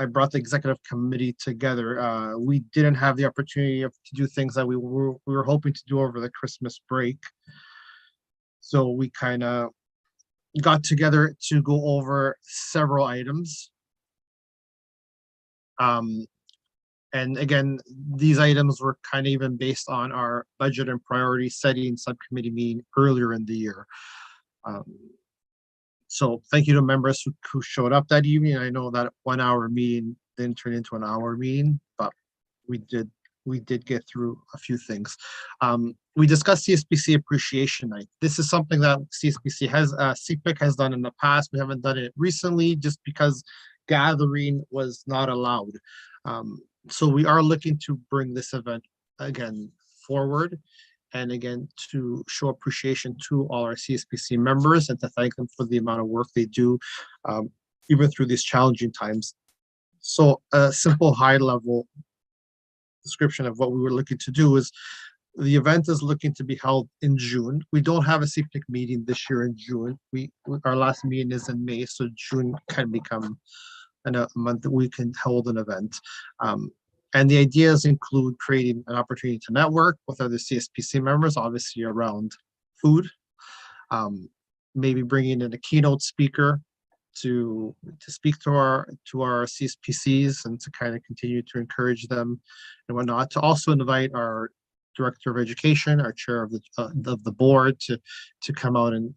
brought the executive committee together. We didn't have the opportunity to do things that we were hoping to do over the Christmas break. So we kind of got together to go over several items. And again, these items were kind of even based on our budget and priority setting subcommittee meeting earlier in the year. So thank you to members who showed up that evening. I know that 1 hour meeting didn't turn into an hour meeting, but we did get through a few things. We discussed CSBC Appreciation Night. This is something that CPIC has done in the past. We haven't done it recently just because gathering was not allowed. So we are looking to bring this event again forward, and again to show appreciation to all our CSBC members and to thank them for the amount of work they do, even through these challenging times. So a simple high level description of what we were looking to do is the event is looking to be held in June. We don't have a CPIC meeting this year in June. Our last meeting is in May, so June can become a month that we can hold an event. And the ideas include creating an opportunity to network with other CSPC members, obviously around food. Maybe bringing in a keynote speaker to speak to our CSPCs and to kind of continue to encourage them and whatnot. To also invite our director of education, our chair of the board, to come out and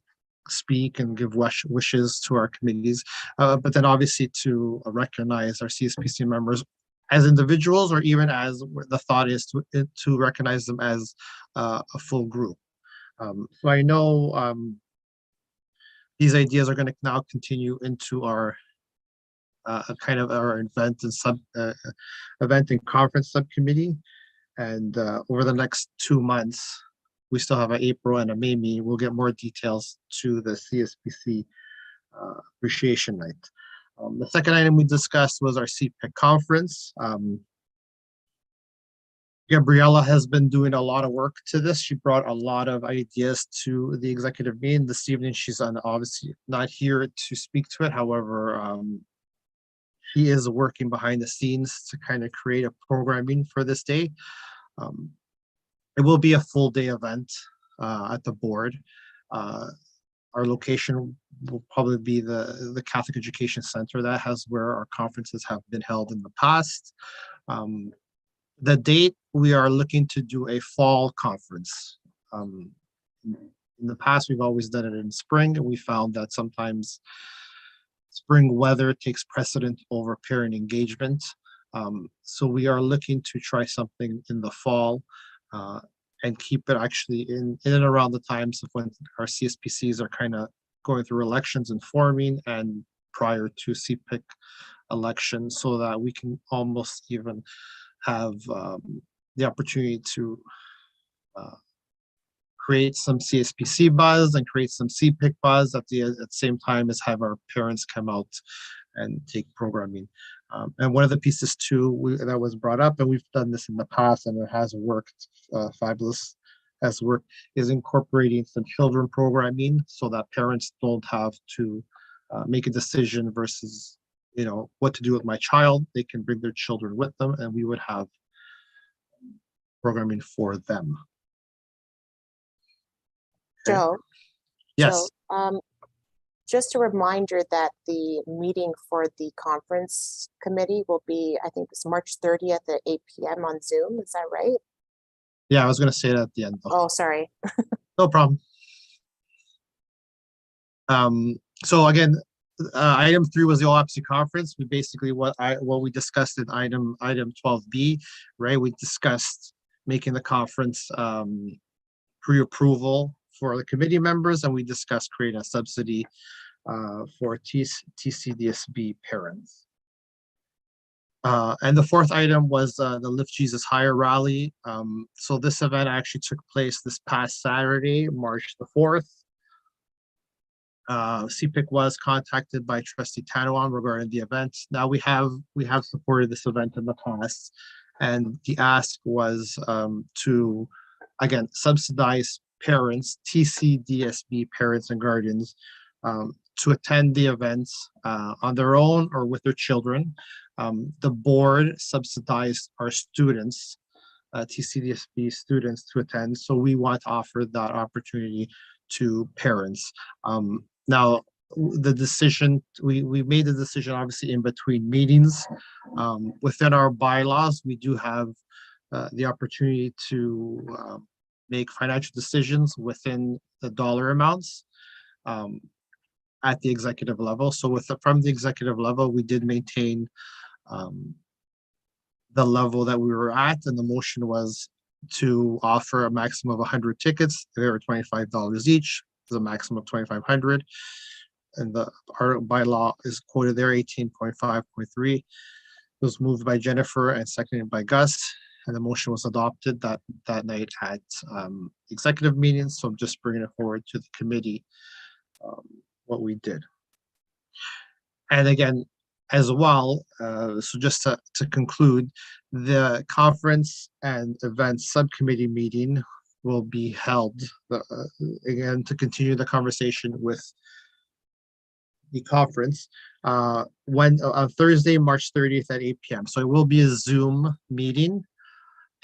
speak and give wishes to our committees, but then obviously to recognize our CSPC members as individuals, or even as the thought is to recognize them as a full group. So I know these ideas are going to now continue into our kind of our event and conference subcommittee. And over the next 2 months, we still have an April and a May meeting. We'll get more details to the CSPC appreciation night. The second item we discussed was our CPIC conference. Gabriella has been doing a lot of work to this. She brought a lot of ideas to the executive meeting this evening. She's obviously not here to speak to it. However, she is working behind the scenes to kind of create a programming for this day. It will be a full day event at the board. Our location will probably be the Catholic Education Center. That has where our conferences have been held in the past. The date, we are looking to do a fall conference. In the past, we've always done it in spring, and we found that sometimes spring weather takes precedent over parent engagement. So we are looking to try something in the fall and keep it actually in and around the times of when our CSPCs are kind of going through elections and forming, and prior to CPIC elections, so that we can almost even have the opportunity to create some CSPC buzz and create some CPIC buzz at the same time as have our parents come out and take programming. And one of the pieces too that was brought up, and we've done this in the past and it has worked fabulous, has worked, is incorporating some children programming so that parents don't have to make a decision versus, you know, what to do with my child. They can bring their children with them, and we would have programming for them. Okay. Joe? Yes. Joe, just a reminder that the meeting for the conference committee will be, I think it's March 30th at 8 p.m. on Zoom. Is that right? Yeah, I was going to say that at the end. Oh, sorry. No problem. So again, item 3 was the OAPC conference. We basically what we discussed in item 12B, right? We discussed making the conference pre-approval for the committee members, and we discussed creating a subsidy for TCDSB parents. And the fourth item was the Lift Jesus Higher rally. So this event actually took place this past Saturday, March the 4th. CPIC was contacted by Trustee Tanawan regarding the event. Now we have supported this event in the past, and the ask was to, again, subsidize parents, TCDSB parents and guardians, to attend the events on their own or with their children. The board subsidized our students, TCDSB students, to attend, so we want to offer that opportunity to parents. Now, the decision, we made the decision obviously in between meetings. Within our bylaws, we do have the opportunity to make financial decisions within the dollar amounts at the executive level. So from the executive level, we did maintain the level that we were at, and the motion was to offer a maximum of 100 tickets. They were $25 each. There's a maximum of 2,500, and our bylaw is quoted there, 18.5.3. It was moved by Jennifer and seconded by Gus, and the motion was adopted that night at executive meetings. So I'm just bringing it forward to the committee what we did. And again, as well. So just to conclude, the conference and events subcommittee meeting will be held again to continue the conversation with the conference on Thursday, March 30th at 8 p.m. So it will be a Zoom meeting,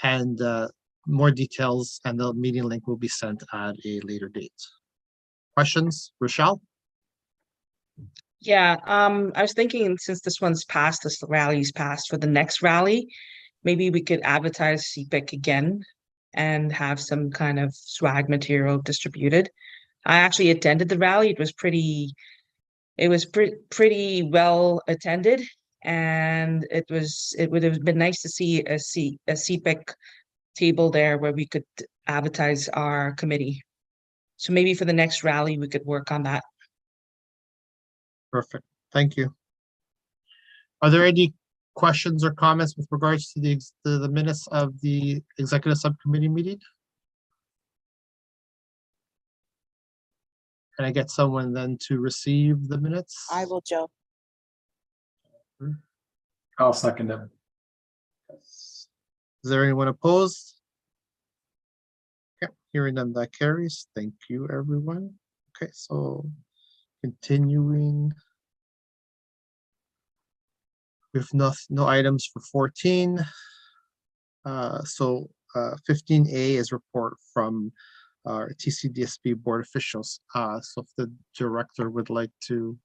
and more details and the meeting link will be sent at a later date. Questions, Rochelle? Yeah, I was thinking since this one's passed, this rally's passed, for the next rally, maybe we could advertise CPIC again and have some kind of swag material distributed. I actually attended the rally. It was pretty well attended, and it would have been nice to see a CPIC table there where we could advertise our committee. So maybe for the next rally, we could work on that. Perfect. Thank you. Are there any questions or comments with regards to the minutes of the executive subcommittee meeting? Can I get someone then to receive the minutes? I will, Joe. I'll second them. Is there anyone opposed? Okay, hearing none, that carries. Thank you, everyone. Okay, so continuing. We have no items for 14. 15A is report from our TCDSB board officials. So if the director would like to,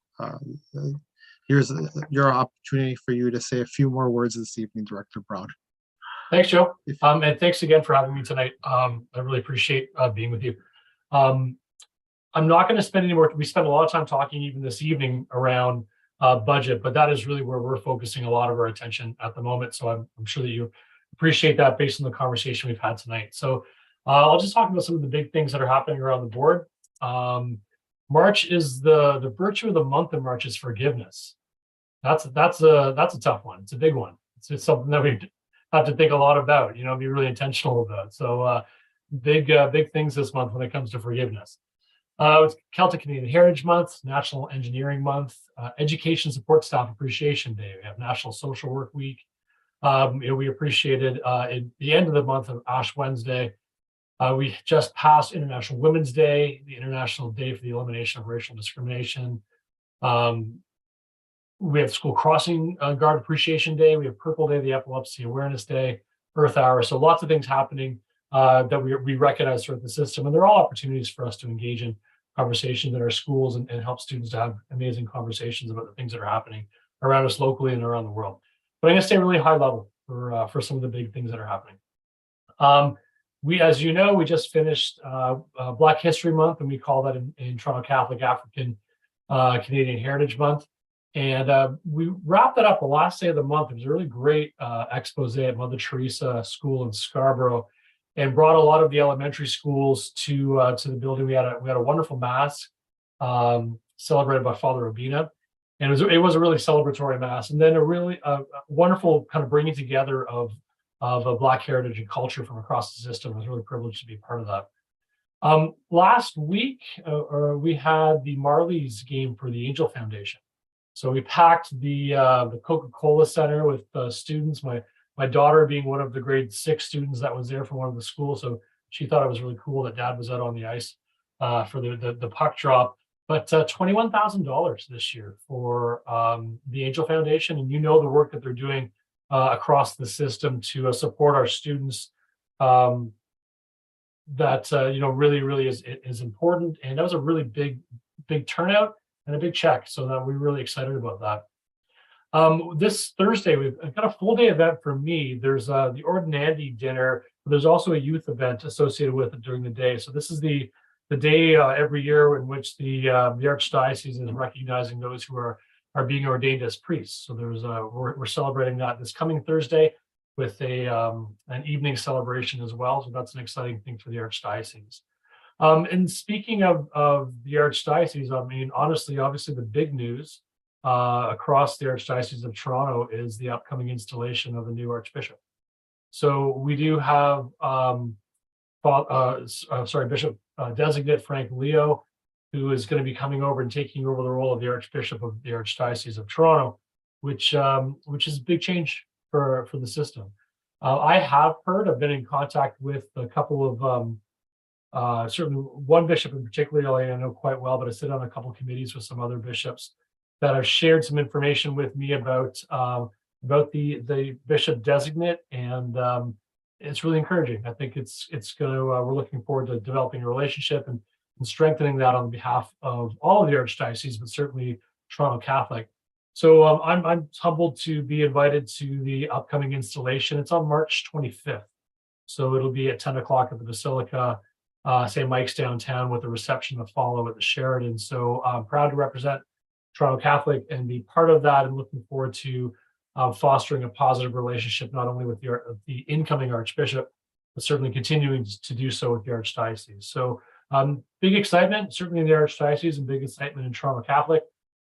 here's your opportunity for you to say a few more words this evening, Director Brown. Thanks, Joe. And thanks again for having me tonight. I really appreciate being with you. I'm not going to spend any more. We spent a lot of time talking even this evening around budget, but that is really where we're focusing a lot of our attention at the moment. So I'm sure that you appreciate that based on the conversation we've had tonight. So I'll just talk about some of the big things that are happening around the board. March is the virtue of the month of March is forgiveness. That's a tough one. It's a big one. It's something that we have to think a lot about, be really intentional about. So big things this month when it comes to forgiveness. It's Celtic Canadian Heritage Month, National Engineering Month, Education Support Staff Appreciation Day. We have National Social Work Week. We appreciated at the end of the month of Ash Wednesday. We just passed International Women's Day, the International Day for the Elimination of Racial Discrimination. We have School Crossing Guard Appreciation Day. We have Purple Day, the Epilepsy Awareness Day, Earth Hour. So lots of things happening that we recognize throughout the system. And they're all opportunities for us to engage in conversations in our schools and help students to have amazing conversations about the things that are happening around us locally and around the world. But I'm going to stay really high level for some of the big things that are happening. As you know, we just finished Black History Month, and we call that in Toronto Catholic African Canadian Heritage Month. And we wrapped that up the last day of the month. It was a really great expose at Mother Teresa School in Scarborough, and brought a lot of the elementary schools to the building. We had a wonderful mass celebrated by Father Robina, and it was a really celebratory mass, and then a really wonderful kind of bringing together of Black heritage and culture from across the system. I was really privileged to be part of that. Last week, we had the Marlies game for the Angel Foundation. So we packed the Coca-Cola Center with students. My daughter being one of the grade 6 students that was there from one of the schools, so she thought it was really cool that Dad was out on the ice for the puck drop. But $21,000 this year for the Angel Foundation, and the work that they're doing across the system to support our students. That really is important, and that was a really big turnout and a big check. So that we're really excited about that. This Thursday, we've got a full day event for me. There's the Ordinandy dinner, but there's also a youth event associated with it during the day. So this is the day every year in which the Archdiocese is recognizing those who are being ordained as priests. So we're celebrating that this coming Thursday with an evening celebration as well. So that's an exciting thing for the Archdiocese. And speaking of the Archdiocese, I mean, honestly, obviously the big news across the Archdiocese of Toronto is the upcoming installation of a new Archbishop. So we do have Bishop Designate Frank Leo, who is going to be coming over and taking over the role of the Archbishop of the Archdiocese of Toronto. which is a big change for the system. I have heard, I've been in contact with a couple of certainly one bishop in particular I know quite well, but I sit on a couple of committees with some other bishops that have shared some information with me about the bishop designate, and it's really encouraging. I think it's going to we're looking forward to developing a relationship and strengthening that on behalf of all of the archdiocese, but certainly Toronto Catholic. So I'm humbled to be invited to the upcoming installation. It's on March 25th. So it'll be at 10 o'clock at the Basilica, St. Mike's downtown, with a reception to follow at the Sheridan. So I'm proud to represent Toronto Catholic and be part of that, and looking forward to fostering a positive relationship, not only with the incoming Archbishop, but certainly continuing to do so with the Archdiocese. So big excitement, certainly in the Archdiocese, and big excitement in Toronto Catholic.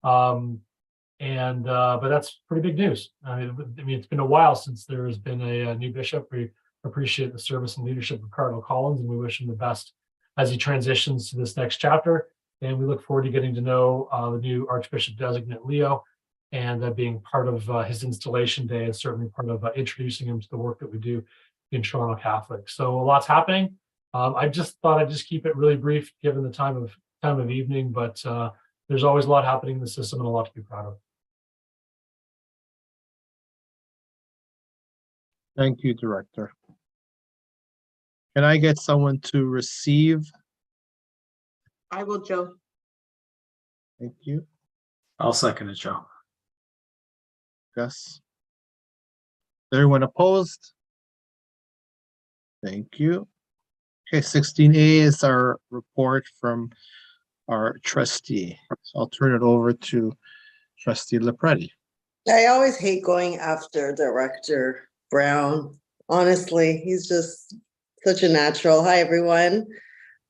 But that's pretty big news. I mean, it's been a while since there has been a new bishop. We appreciate the service and leadership of Cardinal Collins, and we wish him the best as he transitions to this next chapter. And we look forward to getting to know the new Archbishop designate Leo, and being part of his installation day, and certainly part of introducing him to the work that we do in Toronto Catholic. So a lot's happening. I just thought I'd just keep it really brief given the time of evening, but there's always a lot happening in the system and a lot to be proud of. Thank you, Director. Can I get someone to receive? I will, Joe. Thank you. I'll second it, Joe. Yes. Everyone opposed? Thank you. Okay, 16A is our report from our trustee. So I'll turn it over to Trustee Lepretti. I always hate going after Director Brown. Honestly, he's just such a natural. Hi, everyone.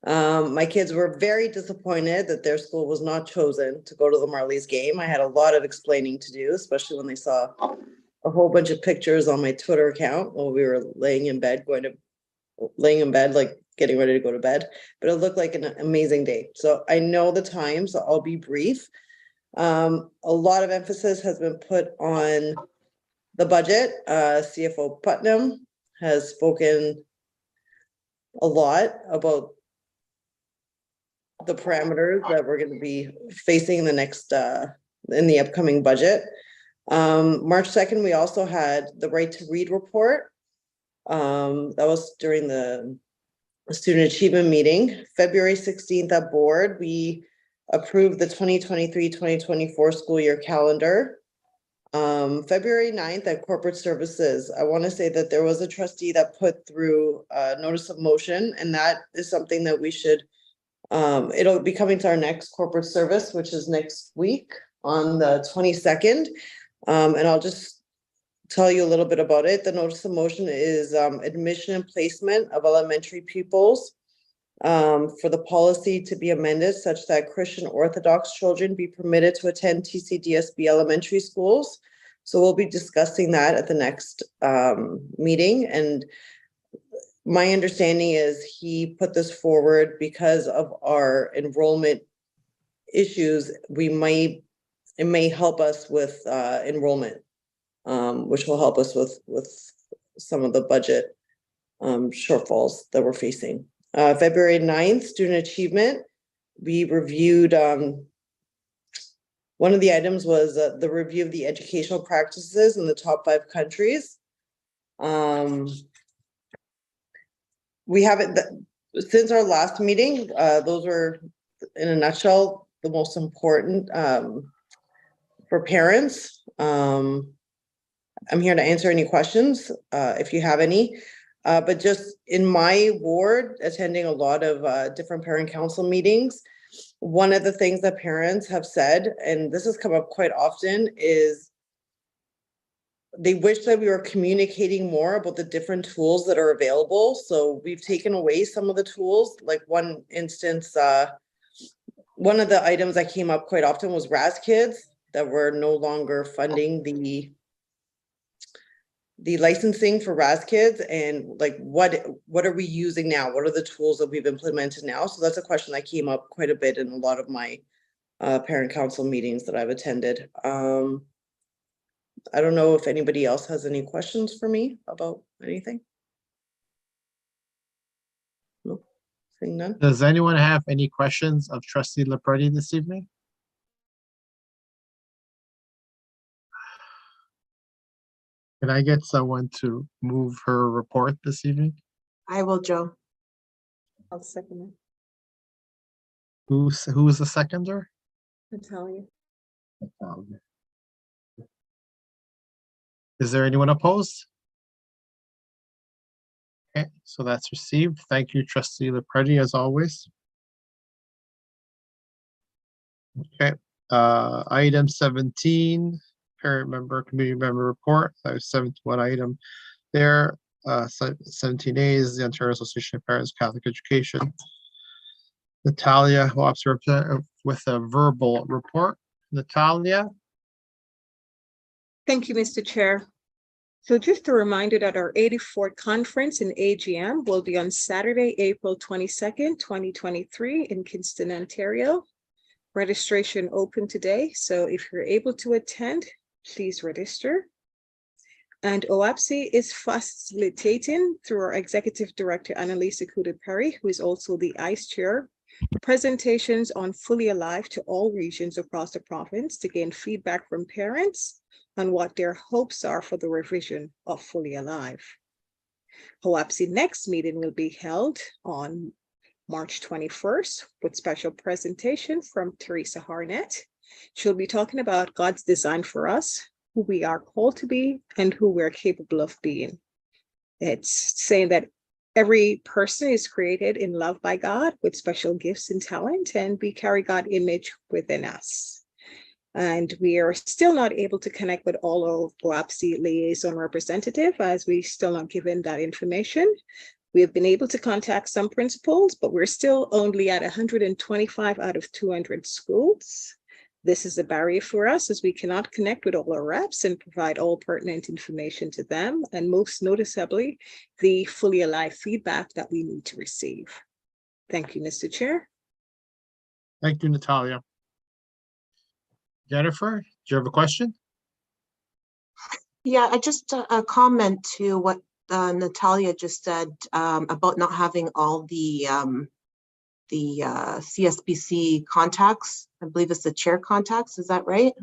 My kids were very disappointed that their school was not chosen to go to the Marlies game. I had a lot of explaining to do, especially when they saw a whole bunch of pictures on my Twitter account while we were laying in bed, like getting ready to go to bed. But it looked like an amazing day. So I know the time, so I'll be brief. A lot of emphasis has been put on the budget. CFO Putnam has spoken a lot about the parameters that we're going to be facing in the upcoming budget. March 2nd, we also had the Right to Read report. That was during the student achievement meeting. February 16th at board, we approved the 2023-2024 school year calendar. February 9th at corporate services, I want to say that there was a trustee that put through a notice of motion, and that is something that we should, it'll be coming to our next corporate service, which is next week on the 22nd. And I'll just tell you a little bit about it. The notice of motion is admission and placement of elementary pupils, for the policy to be amended such that Christian Orthodox children be permitted to attend TCDSB elementary schools. So we'll be discussing that at the next meeting. And my understanding is he put this forward because of our enrollment issues. It may help us with enrollment, which will help us with some of the budget shortfalls that we're facing. February 9th, student achievement. We reviewed, one of the items was the review of the educational practices in the top 5 countries. We haven't, since our last meeting, those were, in a nutshell, the most important for parents. I'm here to answer any questions if you have any. But just in my ward, attending a lot of different parent council meetings, one of the things that parents have said, and this has come up quite often, is they wish that we were communicating more about the different tools that are available. So we've taken away some of the tools. Like one instance, one of the items that came up quite often was RAS Kids, that we're no longer funding the licensing for RAS Kids, and like what are we using now? What are the tools that we've implemented now? So that's a question that came up quite a bit in a lot of my parent council meetings that I've attended. I don't know if anybody else has any questions for me about anything. No, seeing none. Does anyone have any questions of Trustee Lepretti this evening? Can I get someone to move her report this evening? I will, Joe. I'll second Who is the seconder? it. Natalia. Is there anyone opposed? Okay, so that's received. Thank you, Trustee Lepretti, as always. Okay, item 17, parent member, community member report. I have 71 item there. 17A is the Ontario Association of Parents of Catholic Education. Natalia, who opts to represent with a verbal report. Natalia? Thank you, Mr. Chair. So just a reminder that our 84th conference in AGM will be on Saturday, April 22nd, 2023 in Kingston, Ontario. Registration open today, so if you're able to attend, please register. And OAPSI is facilitating through our Executive Director, Annalisa Couder-Perry, who is also the ICE Chair, presentations on Fully Alive to all regions across the province to gain feedback from parents on what their hopes are for the revision of Fully Alive. OAPSI next meeting will be held on March 21st with special presentation from Teresa Harnett. She'll be talking about God's design for us, who we are called to be and who we're capable of being. It's saying that every person is created in love by God with special gifts and talent, and we carry God's image within us. And we are still not able to connect with all of OAPSI liaison representative as we still not given that information. We have been able to contact some principals, but we're still only at 125 out of 200 schools. This is a barrier for us as we cannot connect with all our reps and provide all pertinent information to them, and most noticeably, the Fully Alive feedback that we need to receive. Thank you, Mr. Chair. Thank you, Natalia. Jennifer, do you have a question? Yeah, I just a comment to what Natalia just said about not having all the CSBC contacts. I believe it's the chair contacts. Is that right?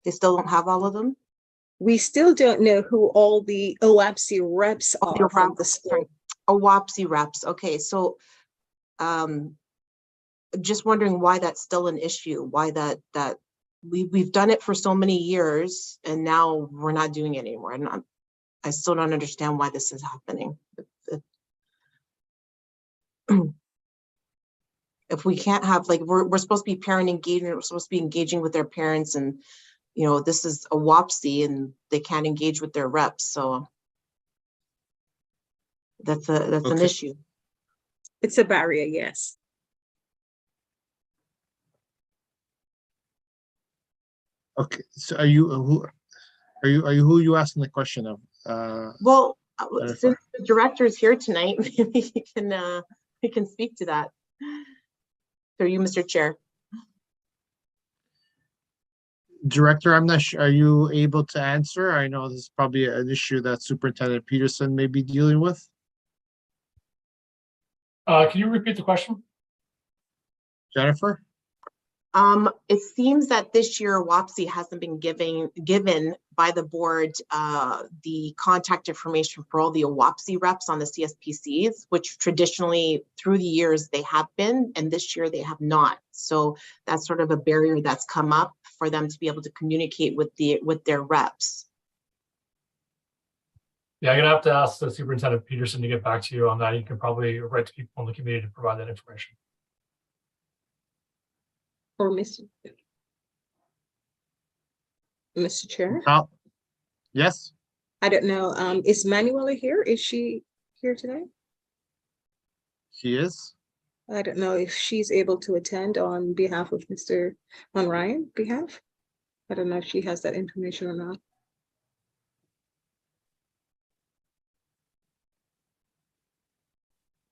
They still don't have all of them? We still don't know who all the OAPSI reps are from the school. OAPSI reps. Okay, so just wondering why that's still an issue, why that we've done it for so many years and now we're not doing it anymore. And I still don't understand why this is happening. If we can't have, like, we're supposed to be parent engagement, we're supposed to be engaging with their parents, and you know, this is a WAPSI and they can't engage with their reps, so that's an issue. It's a barrier, yes. Okay, so are you who are you asking the question of? Well, since the director is here tonight, maybe he can speak to that. Through you, Mr. Chair. Director, I'm not sure. Are you able to answer? I know this is probably an issue that Superintendent Peterson may be dealing with. Can you repeat the question? Jennifer? It seems that this year WAPSI hasn't been given by the board the contact information for all the WAPSI reps on the CSPCs, which traditionally through the years they have been, and this year they have not. So that's sort of a barrier that's come up for them to be able to communicate with their reps. Yeah, I'm gonna have to ask the Superintendent Peterson to get back to you on that. You can probably write to people on the committee to provide that information. Or Mr. Chair? Yes. I don't know. Is Manuela here? Is she here today? She is. I don't know if she's able to attend on behalf of on Ryan's behalf. I don't know if she has that information or not.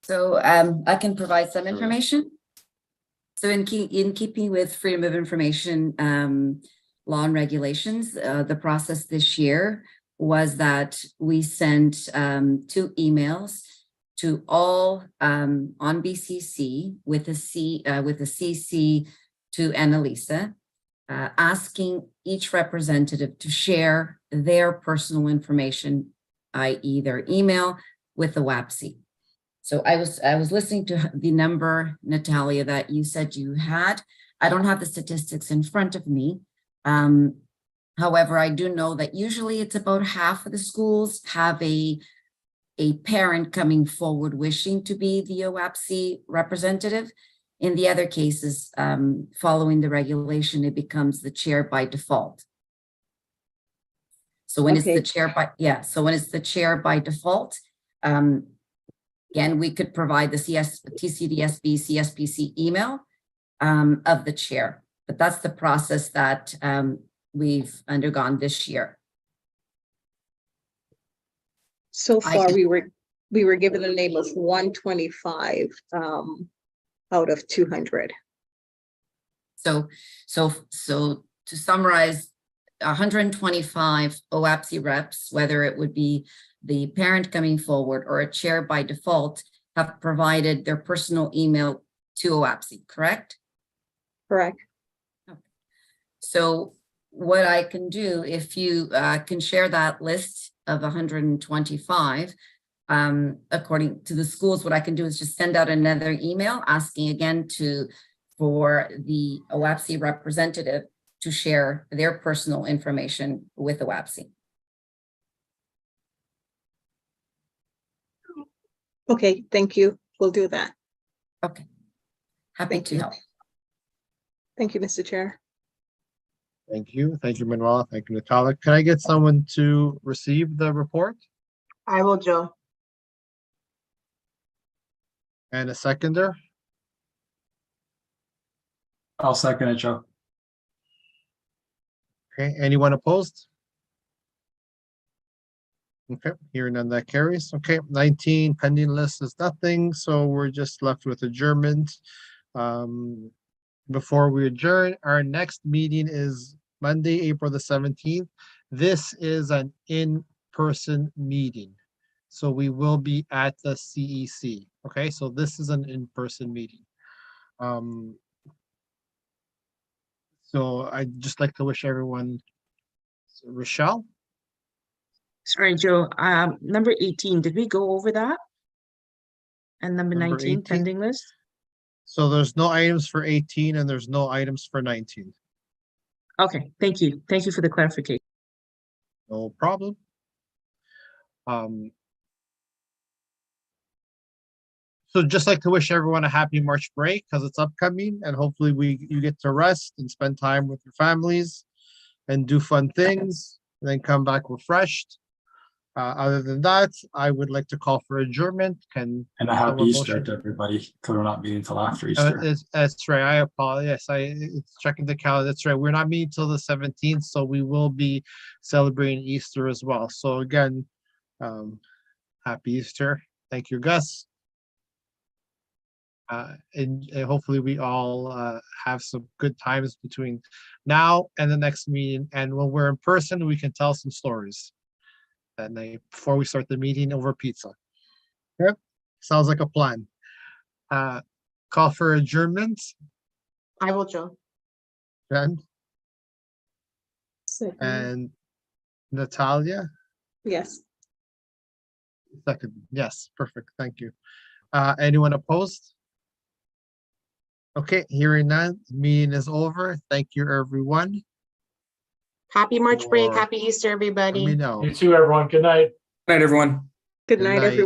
So I can provide some information. So in keeping with freedom of information law and regulations. The process this year was that we sent 2 emails to all on BCC with a CC to Annalisa, asking each representative to share their personal information, i.e. their email, with the WAPC. So I was listening to the number, Natalia, that you said you had. I don't have the statistics in front of me. However, I do know that usually it's about half of the schools have a parent coming forward wishing to be the OAPC representative. In the other cases, following the regulation, it becomes the chair by default. So when it's the chair by default, again, we could provide the TCDSB, CSPC email of the chair, but that's the process that we've undergone this year. So far, we were given a name of 125 out of 200. So to summarize, 125 OAPC reps, whether it would be the parent coming forward or a chair by default, have provided their personal email to OAPC, correct? Correct. Okay. So what I can do, if you can share that list of 125, according to the schools, what I can do is just send out another email asking again for the OAPC representative to share their personal information with OAPC. Okay, thank you. We'll do that. Okay. Happy to help. Thank you, Mr. Chair. Thank you. Thank you, Manuela. Thank you, Natalia. Can I get someone to receive the report? I will, Joe. And a seconder? I'll second it, Joe. Okay, anyone opposed? Okay, hearing none, that carries. Okay, 19 pending list is nothing, so we're just left with adjournment. Before we adjourn, our next meeting is Monday, April the 17th. This is an in-person meeting, so we will be at the CEC. Okay, so this is an in-person meeting. So I'd just like to wish everyone, Rochelle? Sorry, Joe, number 18, did we go over that? And number 19, 18? pending list? So there's no items for 18 and there's no items for 19. Okay, thank you. Thank you for the clarification. No problem. So just like to wish everyone a happy March break because it's upcoming, and hopefully you get to rest and spend time with your families and do fun things and then come back refreshed. Other than that, I would like to call for adjournment. And a happy Easter to everybody, because we're not meeting until after Easter. That's right. I apologize. It's checking the calendar. That's right. We're not meeting till the 17th, so we will be celebrating Easter as well. So again, happy Easter. Thank you, Gus. And hopefully we all have some good times between now and the next meeting. And when we're in person, we can tell some stories that night before we start the meeting over pizza. Okay, sounds like a plan. Call for adjournment. I will, Joe. Jen and Natalia. Yes. Second. Yes, perfect. Thank you. Anyone opposed? Okay, hearing none, meeting is over. Thank you, everyone. Happy March break. Or- Happy Easter, everybody. Let me know. You too, everyone. Good night. Good night, everyone. Good night, everyone.